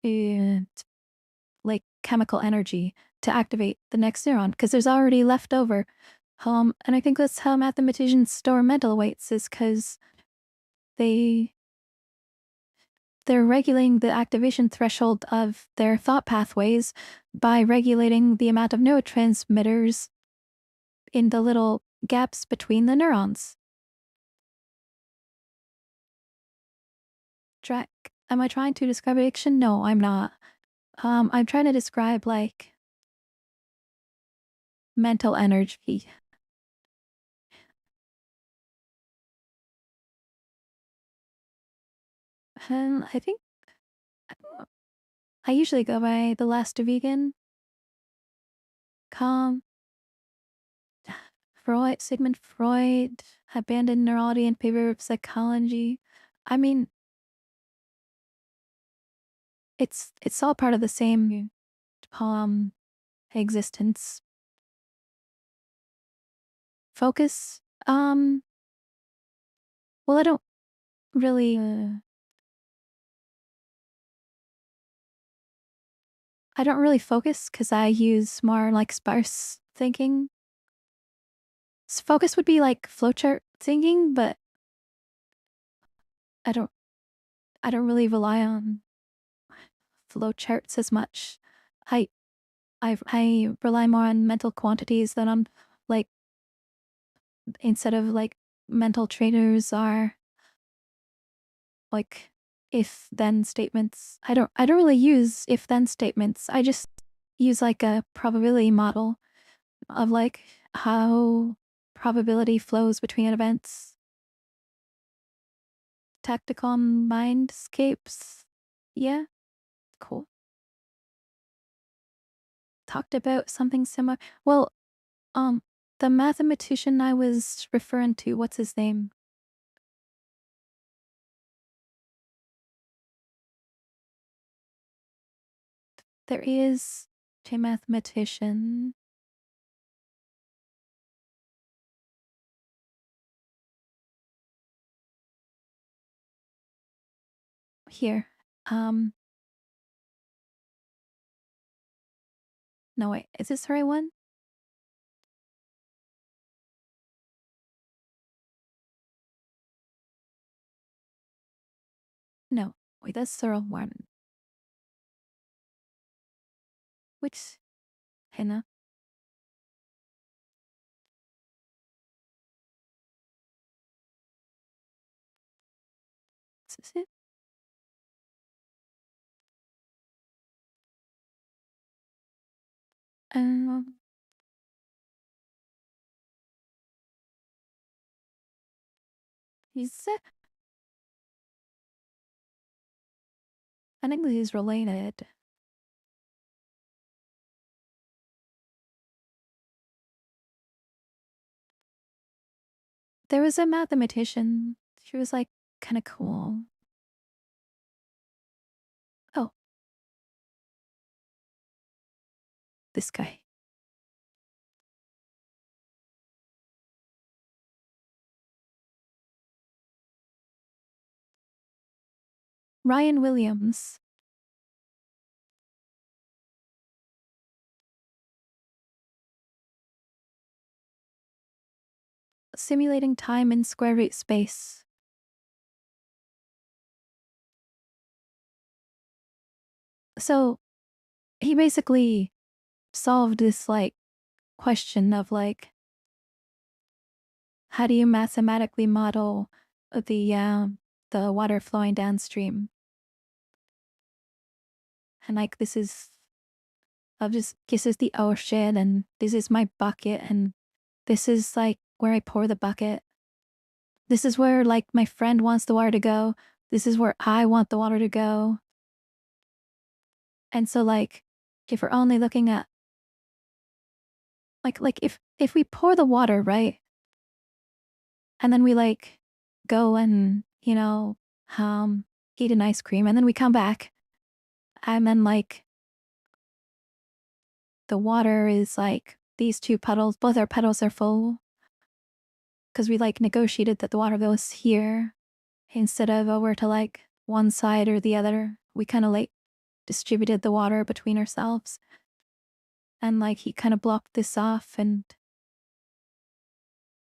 uh, like chemical energy to activate the next neuron because there's already leftover. And I think that's how mathematicians store mental weights is because they're regulating the activation threshold of their thought pathways by regulating the amount of neurotransmitters in the little gaps between the neurons. Am I trying to describe addiction? No, I'm not. I'm trying to describe like mental energy. And I think I usually go by the last vegan, calm, Sigmund Freud, abandoned neurology in favor of psychology. I mean, it's all part of the same existence. Focus. Well, I don't really. I don't really focus because I use more like sparse thinking. Focus would be like flowchart thinking, but I don't. I don't really rely on flowcharts as much. I I rely more on mental quantities than on like instead of like mental trainers are like if then statements. I don't really use if then statements. I just use like a probability model of like how probability flows between events. Tactical mindscapes. Yeah, cool. Talked about something similar. Well, the mathematician I was referring to, what's his name? There is a mathematician. Here. No, wait. Is this the right one? No. Wait, that's the wrong one. Which? Hannah? Is this it? Is it? I think this is related. There was a mathematician. She was like kind of cool. Oh. This guy. Ryan Williams. Simulating time in square root space. So he basically solved this like question of like, how do you mathematically model the water flowing downstream? And like this is the ocean, and this is my bucket, and this is like where I pour the bucket. This is where like my friend wants the water to go. This is where I want the water to go. And so like if we're only looking at like if we pour the water, right? And then we like go and, eat an ice cream, and then we come back, and then like the water is like these two puddles, both our puddles are full because we like negotiated that the water goes here instead of over to like one side or the other. We kind of like distributed the water between ourselves, and like he kind of blocked this off, and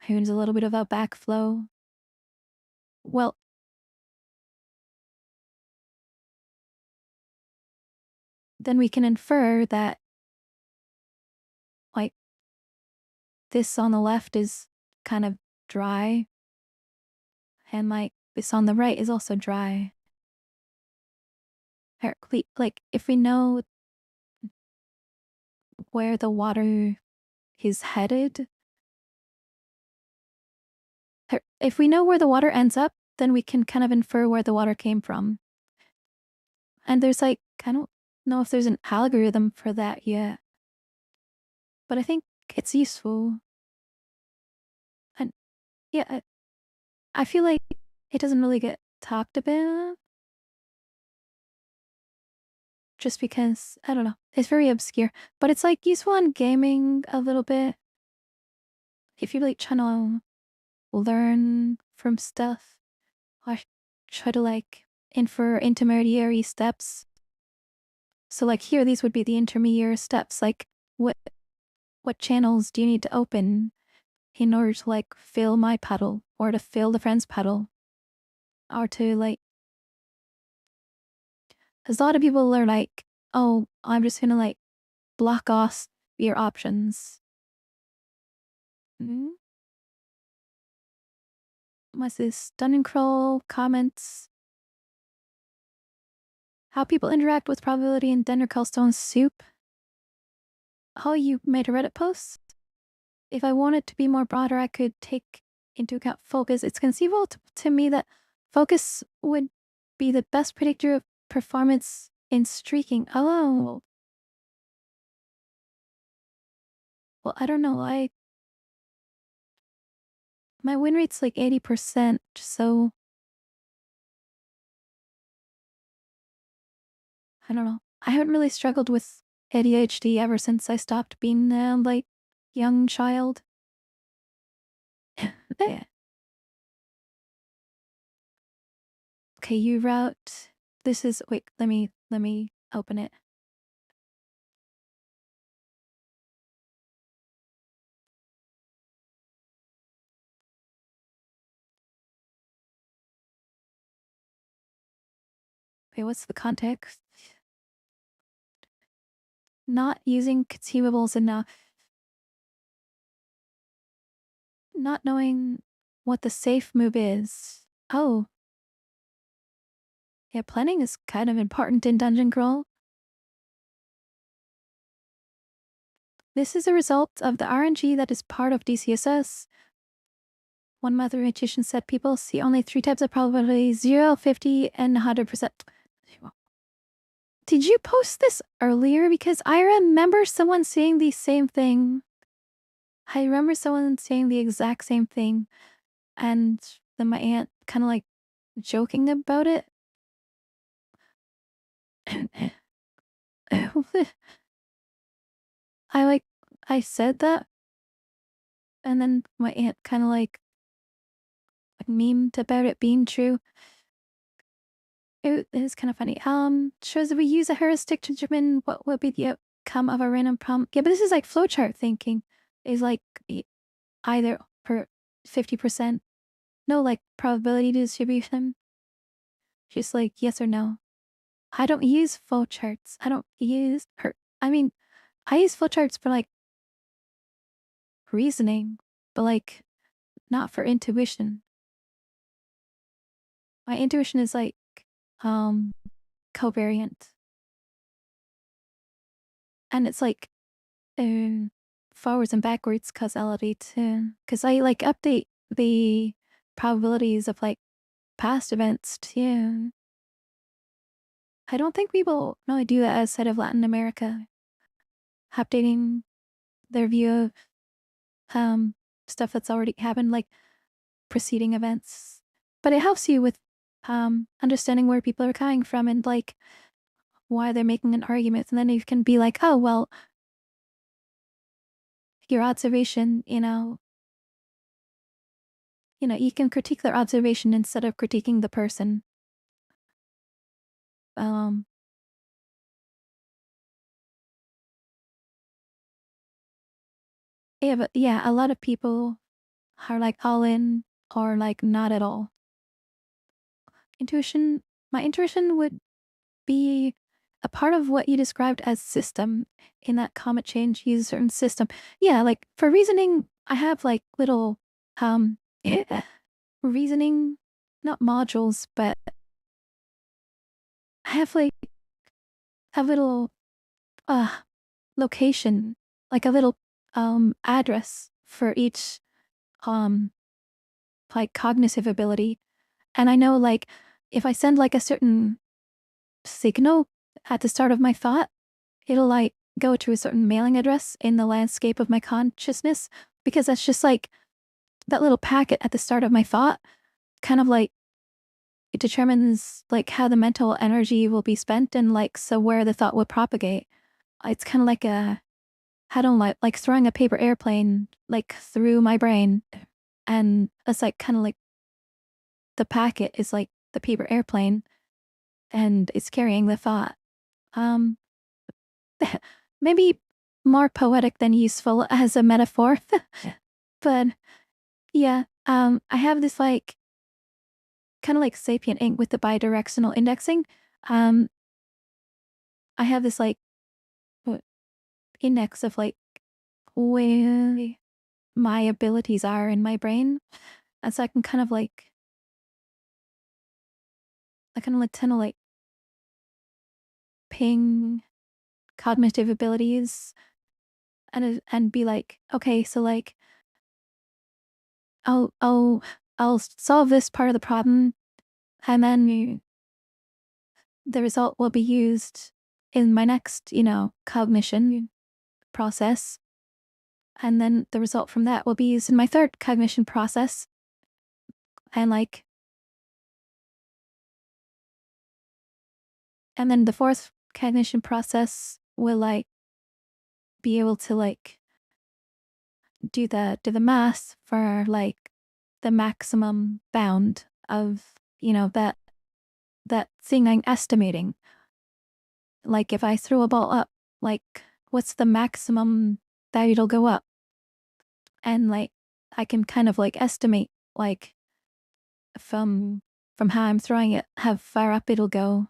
there's a little bit of a backflow. Well, then we can infer that like this on the left is kind of dry, and like this on the right is also dry. Like if we know where the water is headed, if we know where the water ends up, then we can kind of infer where the water came from. And there's like, I don't know if there's an algorithm for that yet, but I think it's useful. And yeah, I feel like it doesn't really get talked about just because, I don't know, it's very obscure, but it's like useful in gaming a little bit. If you like trying to learn from stuff, or try to like infer intermediary steps. So like here, these would be the intermediary steps. Like what channels do you need to open in order to like fill my puddle, or to fill the friend's puddle, or to like, because a lot of people are like, oh, I'm just gonna like block off your options. Mm-hmm. What's this? Dunning Kroll comments. How people interact with probability in Denver-Cellstone soup. Oh, you made a Reddit post? If I want it to be more broader, I could take into account focus. It's conceivable to me that focus would be the best predictor of performance in streaking. Oh. Well, I don't know. My win rate's like 80%, so I don't know. I haven't really struggled with ADHD ever since I stopped being like young child. Yeah. Okay, you route this is, wait, let me open it. Wait, what's the context? Not using consumables enough. Not knowing what the safe move is. Oh. Yeah, planning is kind of important in Dungeon Crawl. This is a result of the RNG that is part of DCSS. One mathematician said people see only 3 types of probability: 0, 50, and 100%. Did you post this earlier? Because I remember someone saying the same thing. I remember someone saying the exact same thing. And then my aunt kind of like joking about it. I said that. And then my aunt kind of like memed about it being true. It is kind of funny. Shows if we use a heuristic to determine what would be the outcome of a random problem. Yeah, but this is like flowchart thinking. Is like either per 50%. No, like probability distribution. Just like yes or no. I don't use flowcharts. I don't use I mean, I use flowcharts for like reasoning, but like not for intuition. My intuition is like covariant. And it's like forwards and backwards causality too. Because I like update the probabilities of like past events too. I don't think people really do that outside of Latin America. Updating their view of stuff that's already happened, like preceding events. But it helps you with understanding where people are coming from and like why they're making an argument. And then you can be like, oh, well, your observation, you can critique their observation instead of critiquing the person. Yeah, but yeah, a lot of people are like all in or like not at all. My intuition would be a part of what you described as system. In that comet change, use a certain system. Yeah, like for reasoning, I have like little reasoning, not modules, but I have like a little location, like a little address for each like cognitive ability. And I know like if I send like a certain signal at the start of my thought, it'll like go to a certain mailing address in the landscape of my consciousness, because that's just like that little packet at the start of my thought kind of like it determines like how the mental energy will be spent and like so where the thought will propagate. It's kind of like I don't like throwing a paper airplane like through my brain, and it's like kind of like the packet is like the paper airplane and it's carrying the thought. Um maybe more poetic than useful as a metaphor. But yeah, I have this like kind of like sapient ink with the bidirectional indexing. I have this like index of like where my abilities are in my brain. And so I can kind of like tend to like ping cognitive abilities and be like, okay, so like I'll solve this part of the problem, and then the result will be used in my next, cognition process. And then the result from that will be used in my third cognition process. And and then the fourth cognition process will like be able to like do the math for like the maximum bound of, that that thing I'm estimating. Like if I throw a ball up, like what's the maximum that it'll go up? And like I can kind of like estimate like from how I'm throwing it, how far up it'll go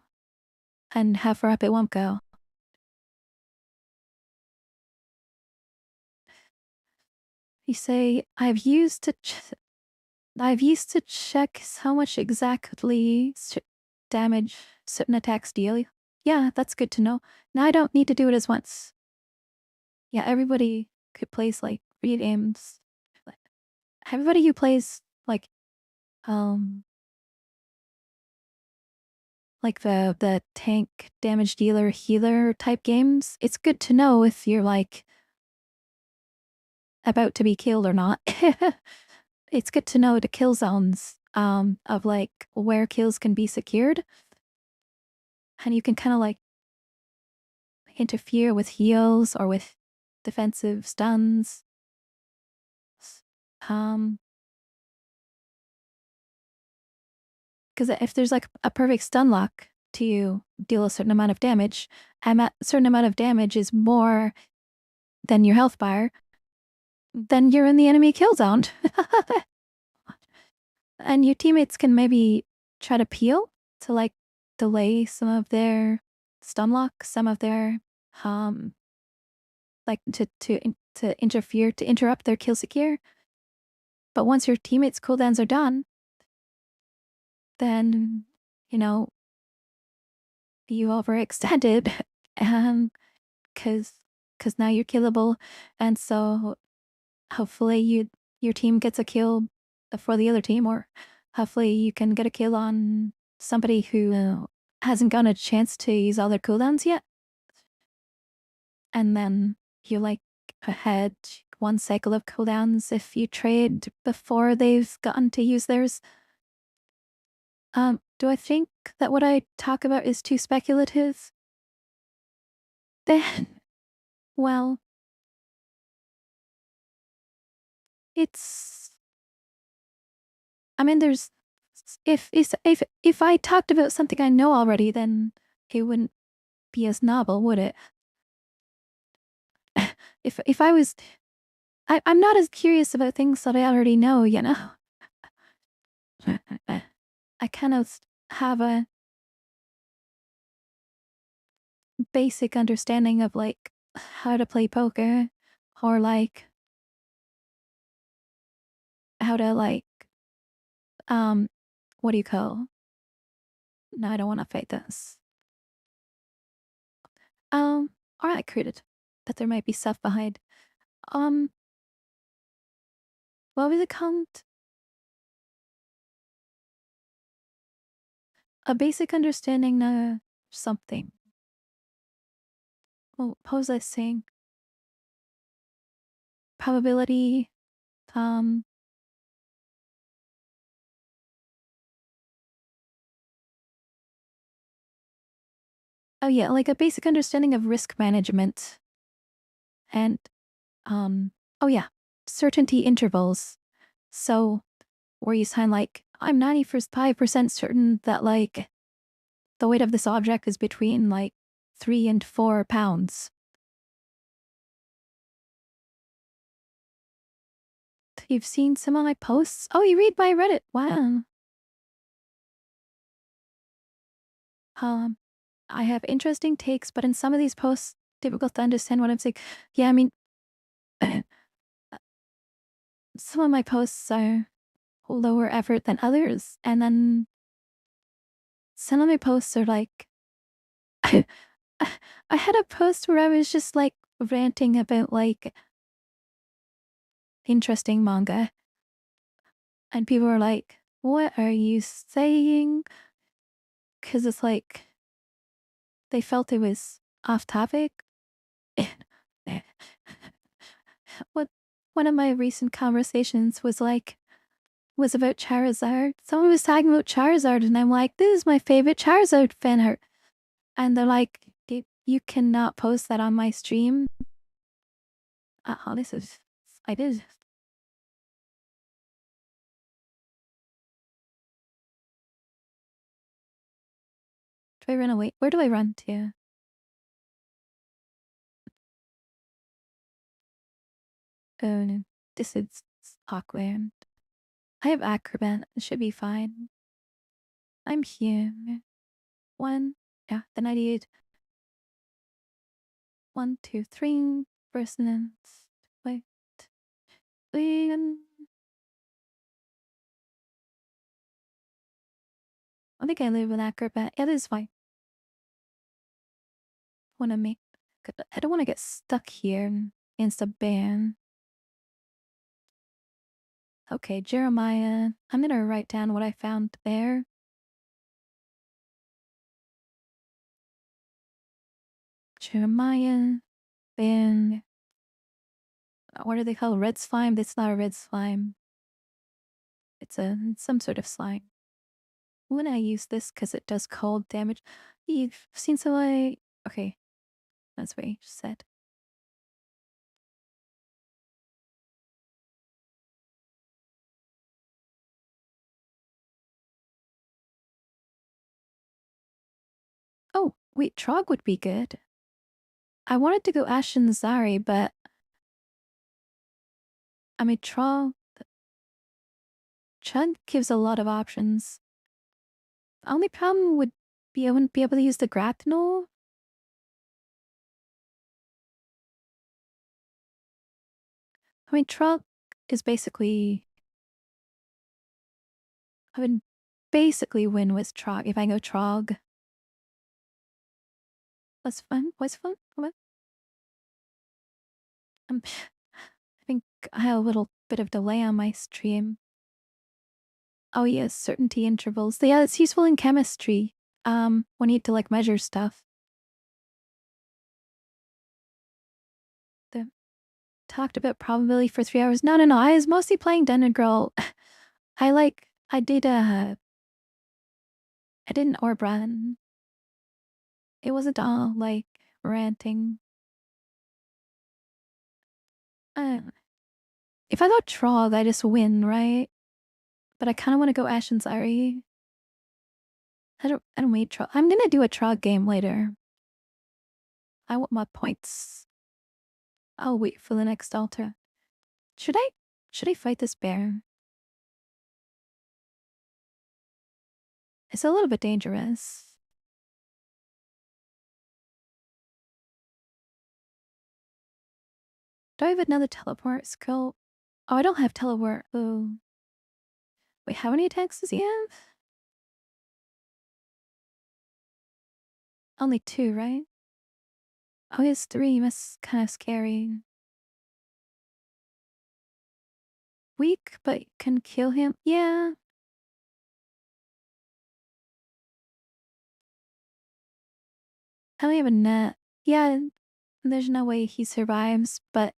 and how far up it won't go. You say I've used to check how much exactly damage certain attacks deal. Yeah, that's good to know. Now I don't need to do it as once. Yeah, everybody who plays like read games, everybody who plays um like the tank damage dealer healer type games, it's good to know if you're like about to be killed or not. It's good to know the kill zones of like where kills can be secured, and you can kind of like interfere with heals or with defensive stuns. Because if there's like a perfect stun lock to deal a certain amount of damage, and that certain amount of damage is more than your health bar, then you're in the enemy kill zone. And your teammates can maybe try to peel to like delay some of their stun lock, some of their like to interfere, to interrupt their kill secure. But once your teammates' cooldowns are done, then you know you overextended, because now you're killable, and so hopefully your team gets a kill for the other team, or hopefully you can get a kill on somebody who hasn't gotten a chance to use all their cooldowns yet, and then you like ahead one cycle of cooldowns if you trade before they've gotten to use theirs. Do I think that what I talk about is too speculative? Then, well, it's. I mean, there's. If I talked about something I know already, then it wouldn't be as novel, would it? If I was, I'm not as curious about things that I already know, you know. I kind of have a basic understanding of like how to play poker, or like how to like what do you call? No, I don't want to fight this. Or I created that there might be stuff behind. Um, what was it called? A basic understanding of something. Well, what was I saying? Probability. Um. Oh yeah, like a basic understanding of risk management. And oh yeah, certainty intervals. So where you sign like, I'm 95% certain that like the weight of this object is between like 3 and 4 pounds. You've seen some of my posts? Oh, you read my Reddit. Wow. I have interesting takes, but in some of these posts, difficult to understand what I'm saying. Yeah, I mean, some of my posts are lower effort than others, and then some of my posts are like, I had a post where I was just like ranting about like interesting manga, and people were like, "What are you saying?" Because it's like they felt it was off topic. What one of my recent conversations was about Charizard. Someone was talking about Charizard, and I'm like, "This is my favorite Charizard fan art," and they're like, "You cannot post that on my stream." This is I did. Do I run away? Where do I run to? Oh no, this is awkward. I have acrobat. It should be fine. I'm here. One. Yeah, the 98. 1, 2, 3. Personance. Wait. I think I live with acrobat. Yeah, this is fine. Wanna make. I don't want to get stuck here against a ban. Okay, Jeremiah. I'm gonna write down what I found there. Jeremiah. Ban. What are they called? Red slime? That's not a red slime. It's some sort of slime. When I use this because it does cold damage. You've seen some like. Okay, that's what you just said. Oh, wait, Trog would be good. I wanted to go Ashen Zari, but I mean, Trog gives a lot of options. The only problem would be I wouldn't be able to use the Grapnel. I mean, Trog is basically. I would basically win with Trog if I go Trog. What's fun? What's fun? What? I think I have a little bit of delay on my stream. Oh yes, certainty intervals. Yeah, it's useful in chemistry. When you need to like measure stuff. The talked about probability for 3 hours. No. I was mostly playing Dungeon Girl. I did an orb run. It wasn't all like ranting. If I go Trog, I just win, right? But I kind of want to go Ashen Zari. I don't wait Trog. I'm gonna do a Trog game later. I want my points. I'll wait for the next altar. Should I fight this bear? It's a little bit dangerous. Do I have another teleport skill? Oh, I don't have teleport. Oh. Wait, how many attacks does he have? Only 2, right? Oh, he has 3. That's kind of scary. Weak, but can kill him? Yeah. I only have a net. Yeah, there's no way he survives, but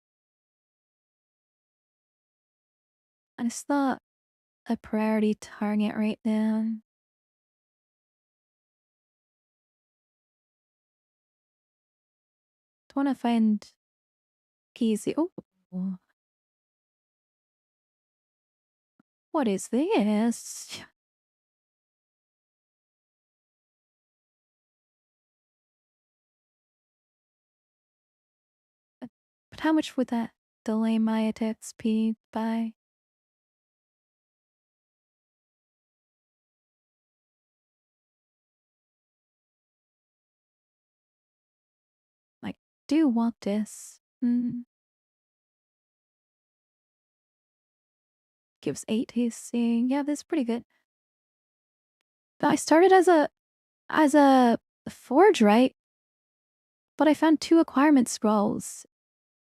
it's not a priority target right now. I want to find easy. Oh, what is this? But how much would that delay my attack speed by? I do want this. Gives 8 AC. Yeah, this is pretty good. But I started as a forge, right? But I found 2 acquirement scrolls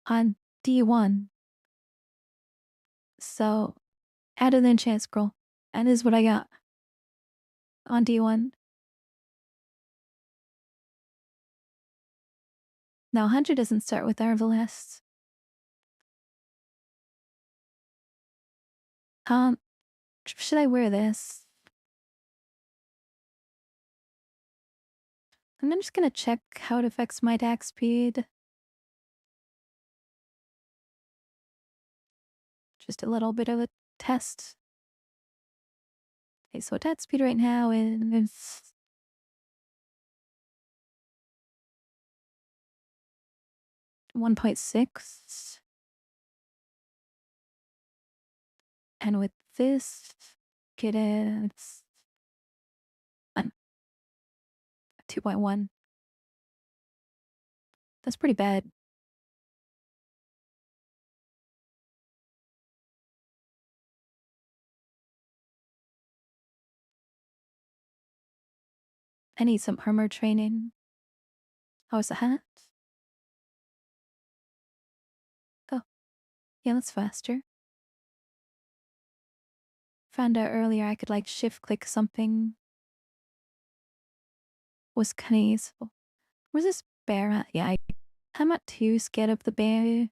on D1. So added an enchant scroll. And this is what I got on D1. Now, Hunter doesn't start with Arvalest. Should I wear this? I'm just gonna check how it affects my attack speed. Just a little bit of a test. Okay, so attack speed right now is 1.6. And with this kit, it's 2.1. That's pretty bad. I need some armor training. How is the hat? Oh, yeah, that's faster. Found out earlier I could like shift click something. Was kind of useful. Where's this bear at? Yeah, I'm not too scared of the bear.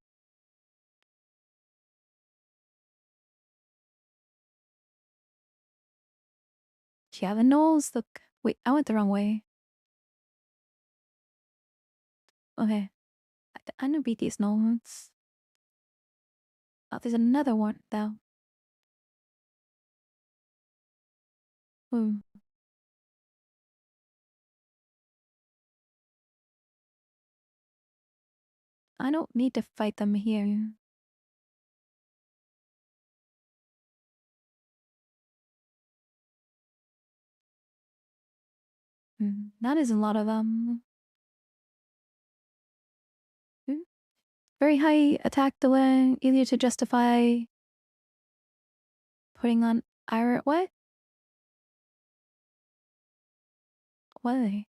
Yeah, the gnolls look. Wait, I went the wrong way. Okay. I know beat these gnolls. Oh, there's another one, though. Ooh. I don't need to fight them here. That is a lot of very high attack delay, easier to justify putting on iron. What? Why?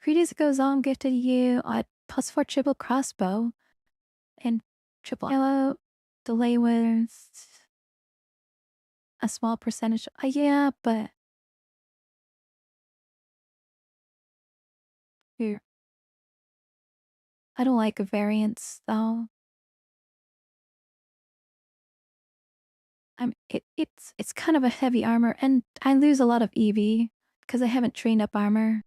3 days ago, Zom gifted you a +4 triple crossbow and triple ammo. Delay was a small percentage. Yeah, but here. I don't like variants though. It's kind of a heavy armor, and I lose a lot of EV because I haven't trained up armor.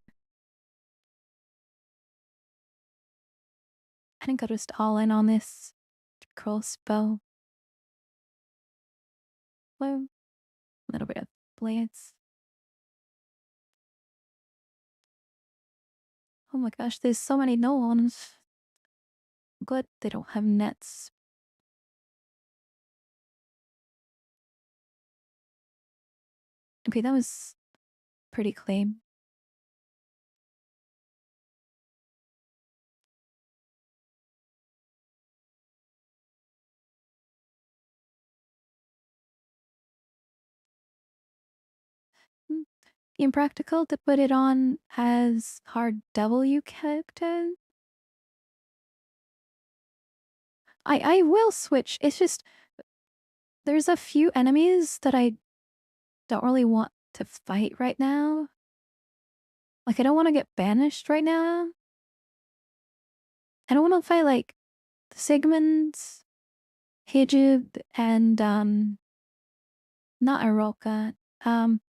I think I'll just all in on this crossbow. Well, a little bit of blades. Oh my gosh, there's so many no ones. Good, they don't have nets. Okay, that was pretty clean. Impractical to put it on as hard W character. I will switch. It's just there's a few enemies that I don't really want to fight right now. Like I don't want to get banished right now. I don't want to fight like Sigmund, Hijib, and not Aroka.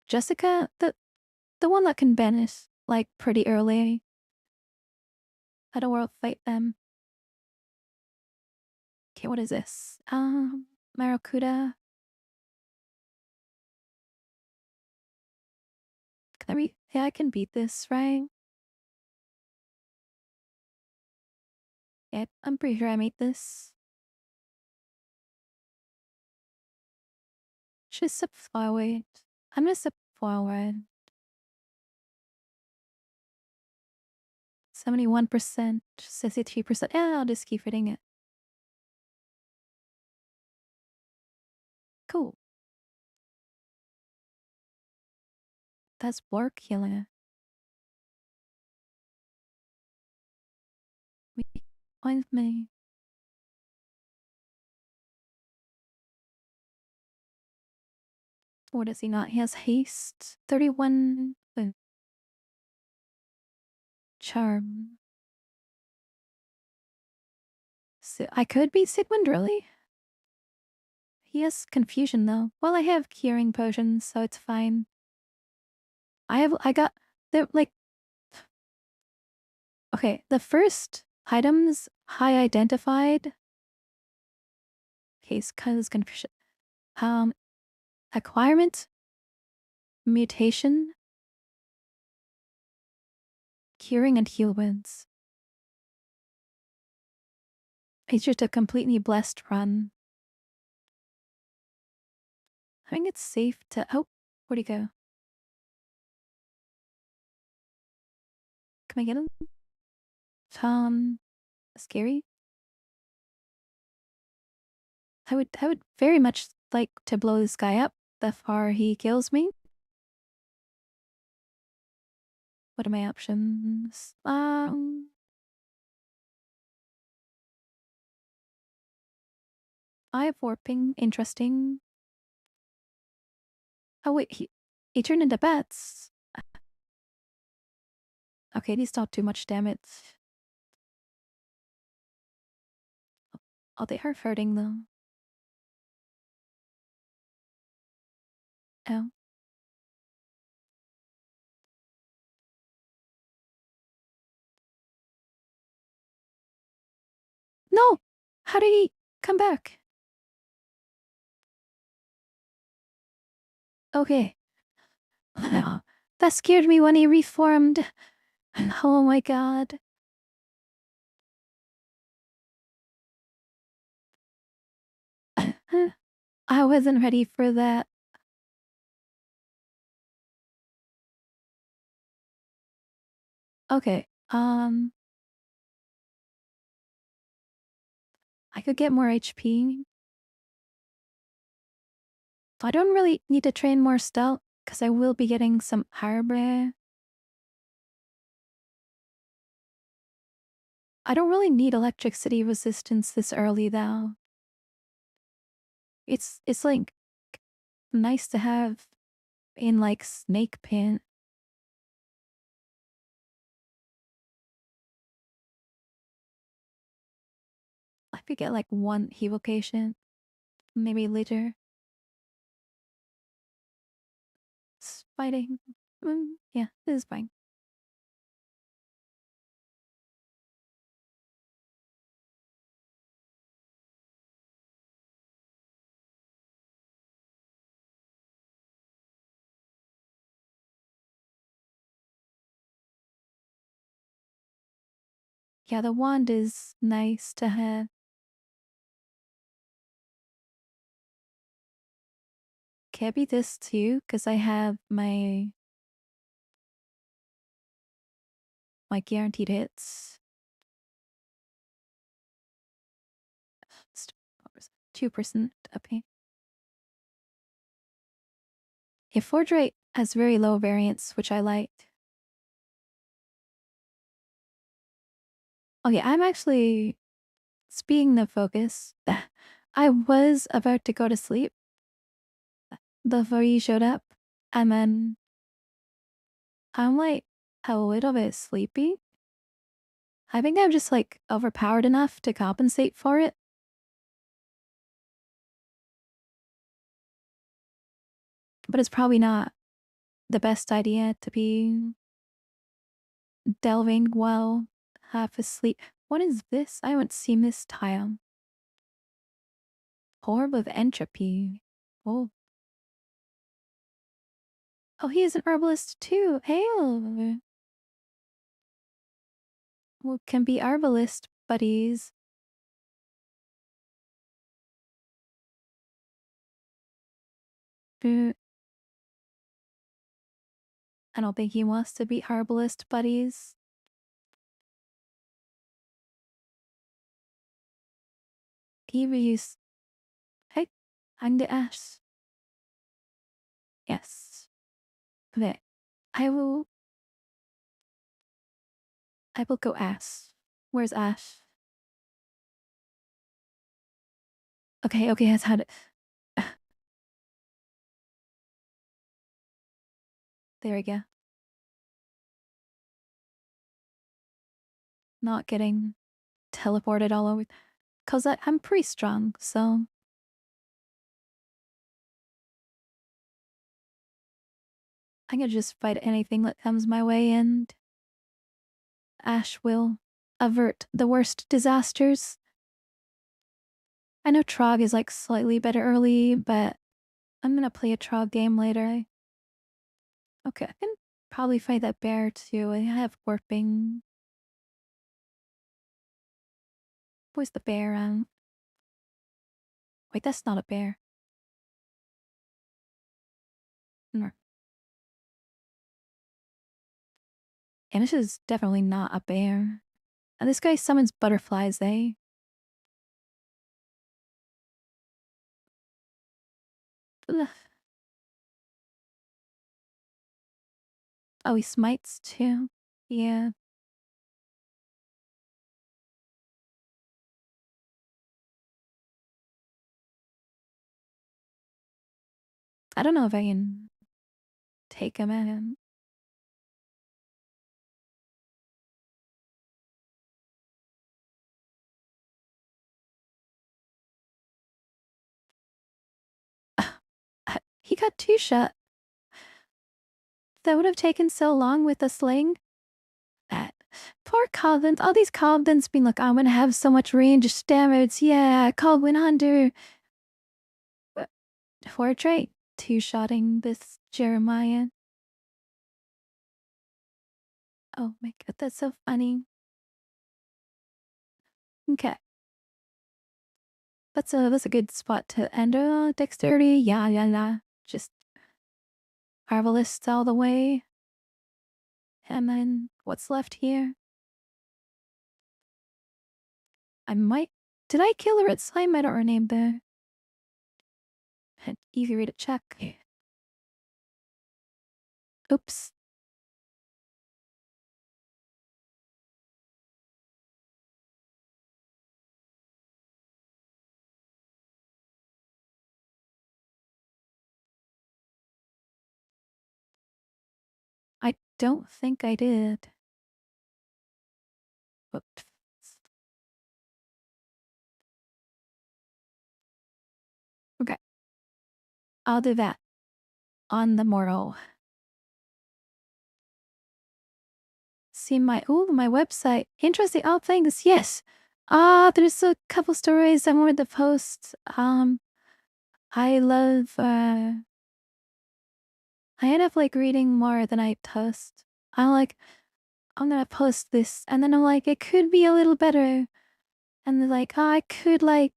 Jessica, the one that can banish like pretty early. I don't want to fight them. Okay, what is this? Maracuda. Can I read? Yeah, I can beat this, right? Yeah, I'm pretty sure I made this. Just step forward. I'm gonna step forward. 71%, 63%. Yeah, I'll just keep hitting it. Cool. That's work killing. Find me. What does he not? He has haste. 31. Charm. So I could be Sigmund, really? He has confusion though. Well, I have curing potions, so it's fine. I got the like. Okay, the first items high identified. Case cause confusion. Acquirement, mutation, curing, and heal wounds. It's just a completely blessed run. I think it's safe to... Oh, where'd he go? Can I get him? Scary? I would very much like to blow this guy up before he kills me. What are my options? I have warping. Interesting. Oh wait, he turned into bats. Okay, these not too much damage. Oh, they are hurting though. Oh. No! How did he come back? Okay. That scared me when he reformed. Oh my god. I wasn't ready for that. Okay, I could get more HP. I don't really need to train more stealth, because I will be getting some harbor. I don't really need electricity resistance this early though. It's like nice to have in like snake pin. I could get like one evocation, maybe later. It's fighting. Yeah, this is fine. Yeah, the wand is nice to have. Can be this too, because I have my guaranteed hits. 2% up here. Yeah, Forge Rate has very low variance, which I liked. Okay, I'm actually, speaking of focus, I was about to go to sleep before you showed up, and then I'm like a little bit sleepy. I think I'm just like overpowered enough to compensate for it. But it's probably not the best idea to be delving while half asleep. What is this? I haven't seen this tile. Orb of Entropy. Oh. Oh, he is an herbalist too. Hail. Well, can be herbalist buddies. I don't think he wants to be herbalist buddies. He reuse. Hey, I'm the Ash. Yes. Okay. I will. I will go Ash. Where's Ash? Okay, okay, that's how to. There we go. Not getting teleported all over. Cause I'm pretty strong, so. I can just fight anything that comes my way and Ash will avert the worst disasters. I know Trog is like slightly better early, but I'm gonna play a Trog game later. Okay, I can probably fight that bear too. I have warping. Where's the bear? Wait, that's not a bear. No. And this is definitely not a bear. And this guy summons butterflies, eh? Ugh. Oh, he smites too. Yeah. I don't know if I can take him in. He got two shot. That would have taken so long with the sling. That poor Coblins. All these Coblins being like, I'm gonna have so much range damage. Yeah, Coblin Hunter. For Drake, two-shotting this Jeremiah. Oh my god, that's so funny. Okay. That's a good spot to end dexterity. Yeah. Just Harvest all the way. And then what's left here? I might. Did I kill her at slime? I don't remember. Easy way to check. Oops. I don't think I did. Whoops. Okay. I'll do that on the morrow. See my website. Interesting all things. Yes. There's a couple stories I wanted to post. I love I end up like reading more than I post. I'm gonna post this and then I'm like, it could be a little better. And they're like, oh, I could like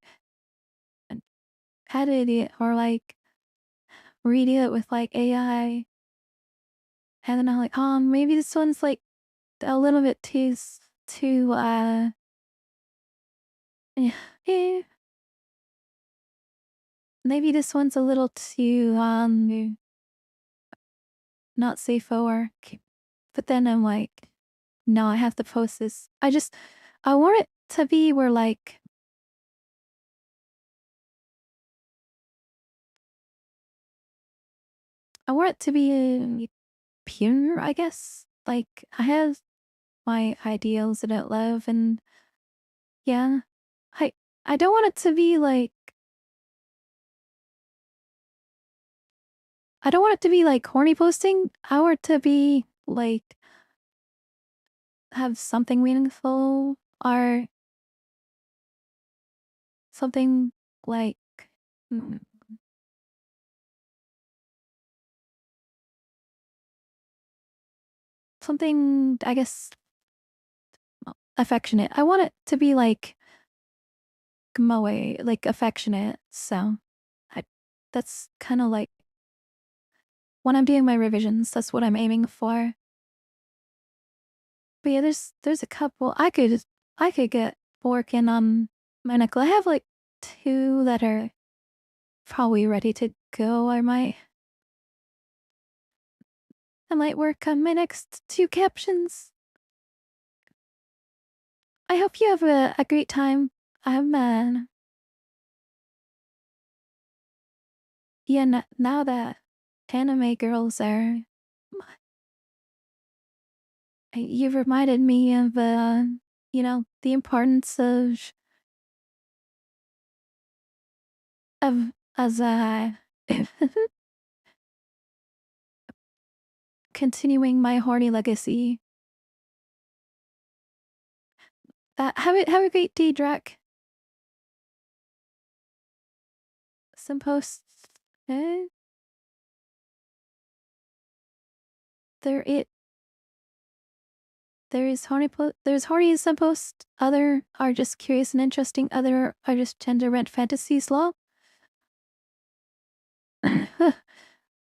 edit it or like read it with like AI. And then I'm like, oh, maybe this one's like a little bit too yeah. Maybe this one's a little too not safe for work. But then I'm like, no, I have to post this. I want it to be where like I want it to be pure, I guess. Like I have my ideals that I love and yeah. I I don't want it to be like I don't want it to be like horny posting. I want it to be like have something meaningful or something like mm, something I guess affectionate. I want it to be like moe, like affectionate. So I that's kind of like when I'm doing my revisions, that's what I'm aiming for. But yeah, there's a couple I could get working on my necklace. I have like two that are probably ready to go. I might work on my next two captions. I hope you have a great time. I'm yeah, now that anime girls are you've reminded me of the importance of as continuing my horny legacy. Have a great day, Drac. Some posts. Eh? There it there's horny in some posts, other are just curious and interesting, other are just gender rent fantasies law.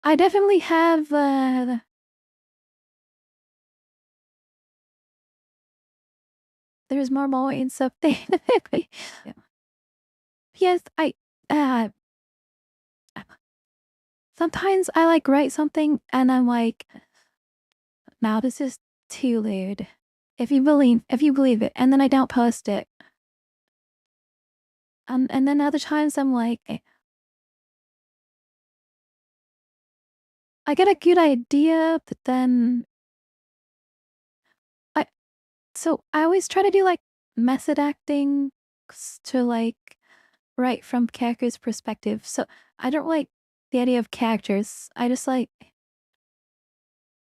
I definitely have there's more in something. Yeah. Yes, I uh sometimes I like write something and I'm like, now this is too lewd. If you believe it, and then I don't post it. And then other times I'm like, I get a good idea, but then I so I always try to do like method acting to like write from characters' perspective. So I don't like the idea of characters. I just like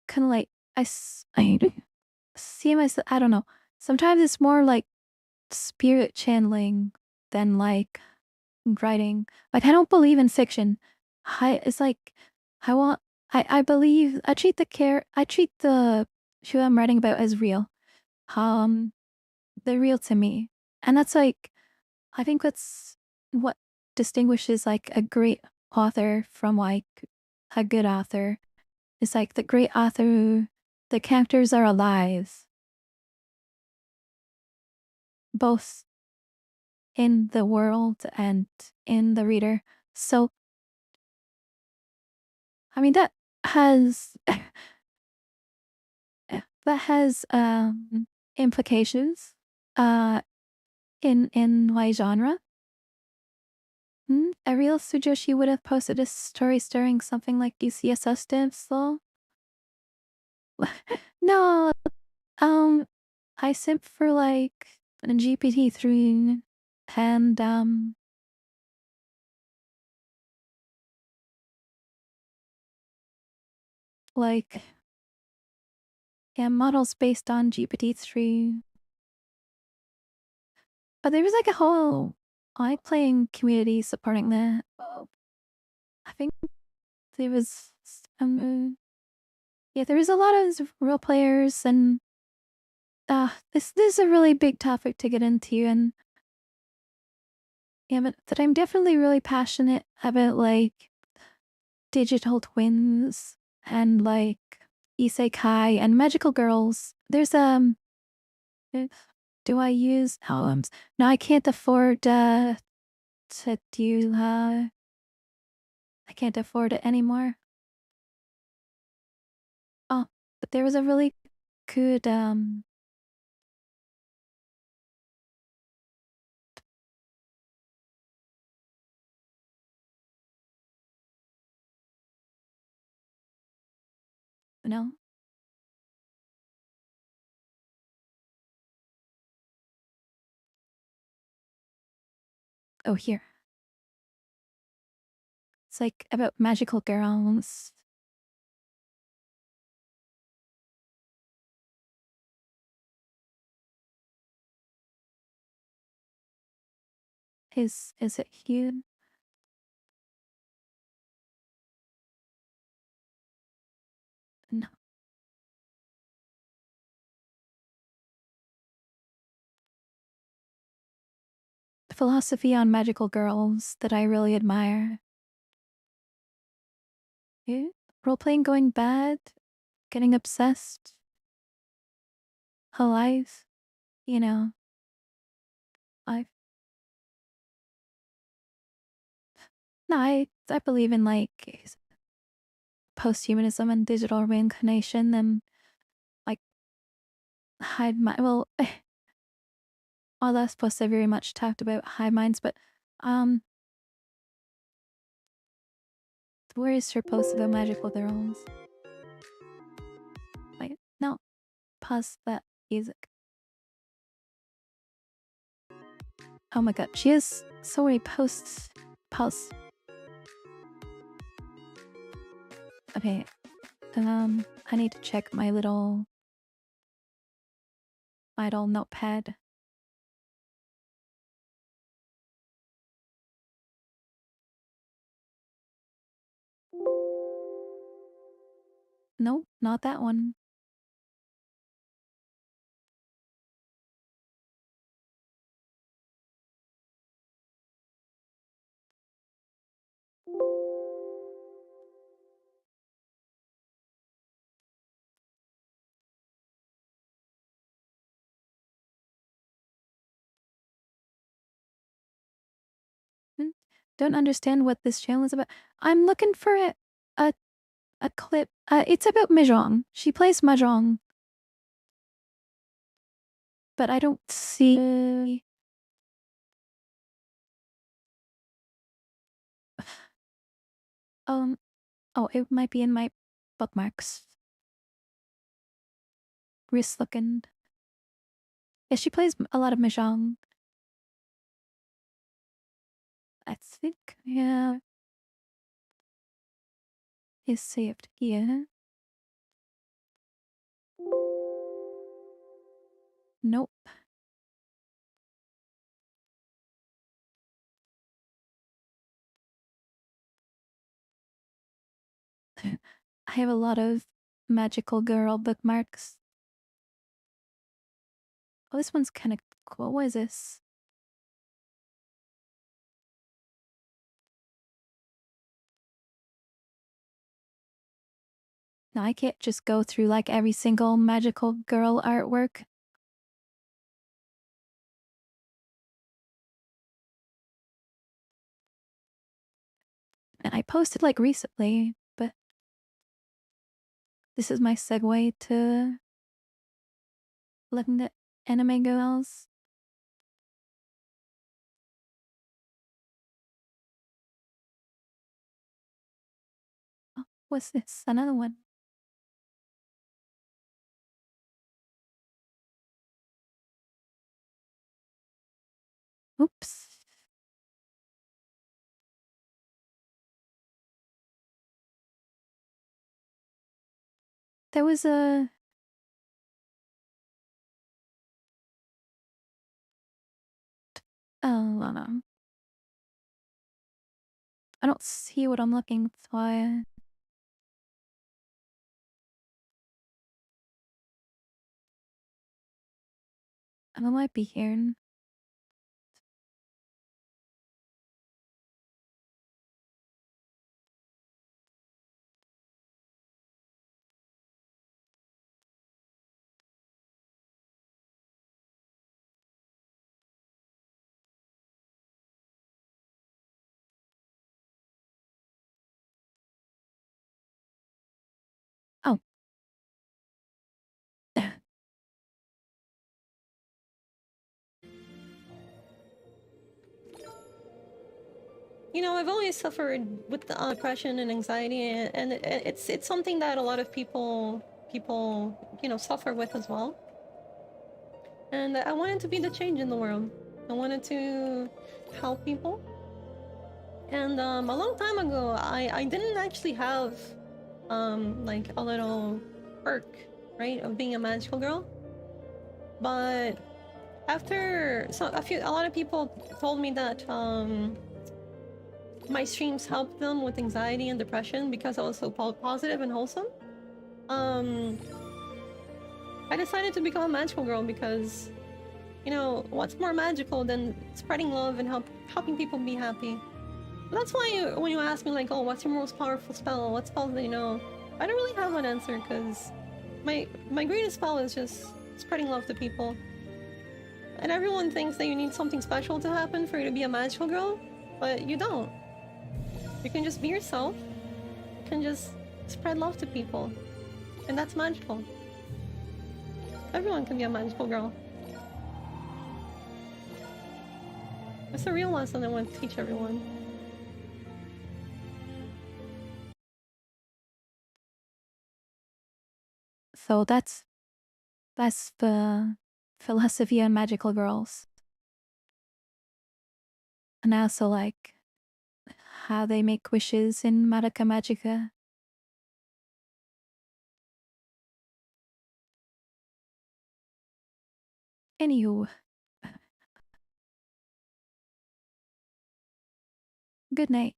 kind of like I see myself. I don't know. Sometimes it's more like spirit channeling than like writing. Like I don't believe in fiction. It's like I want. I believe I treat the show I'm writing about as real. Um, they're real to me, and that's like I think that's what distinguishes like a great author from like a good author. It's like the great author, the characters are alive, both in the world and in the reader. So, I mean, has that has implications uh in my genre. A real Tsujoshi would have posted a story starring something like DCSS stamps, though. No, I simp for like a GPT-3 and like yeah, models based on GPT-3. But there was like a whole like playing community supporting that. I think there was yeah, there was a lot of real players and this is a really big topic to get into and yeah, but I'm definitely really passionate about like digital twins and like isekai and magical girls. There's eh, do I use albums? No, I can't afford to do I can't afford it anymore. Oh, but there was a really good no. Oh, here. It's like about magical girls. Is it huge? No. Philosophy on magical girls that I really admire. Eh? Role playing going bad, getting obsessed, alive. You know, I no, I believe in like posthumanism and digital reincarnation and like hive mind. Well, all last posts I very much talked about hive minds, but um, where is her post about magical girls? Wait, no, pause that music. Oh my god, she has so many posts. Pause. Okay, I need to check my little notepad. Nope, not that one. don't understand what this channel is about. I'm looking for a clip. It's about mahjong. She plays mahjong, but I don't see. Oh, it might be in my bookmarks. Wrist looking. Yeah, she plays a lot of mahjong. I think, yeah, is saved here. Nope. I have a lot of magical girl bookmarks. Oh, this one's kind of cool. What is this? No, I can't just go through like every single magical girl artwork. And I posted like recently, but this is my segue to looking at anime girls. Oh, what's this? Another one. Oops. There was a. Oh, no. I don't see what I'm looking for. I might be here. Oh. You know, I've always suffered with depression and anxiety, and it's something that a lot of people suffer with as well. And I wanted to be the change in the world. I wanted to help people. And a long time ago, I didn't actually have like a little perk, right, of being a magical girl. But after a lot of people told me that my streams helped them with anxiety and depression because I was so positive and wholesome. I decided to become a magical girl because, you know, what's more magical than spreading love and helping people be happy? That's why when you ask me like, oh, what's your most powerful spell? What spell do you know? I don't really have an answer because my greatest spell is just spreading love to people. And everyone thinks that you need something special to happen for you to be a magical girl, but you don't. You can just be yourself. You can just spread love to people. And that's magical. Everyone can be a magical girl. It's a real lesson I want to teach everyone. So that's the philosophy on magical girls. And also like how they make wishes in Madoka Magica. Anywho. Good night.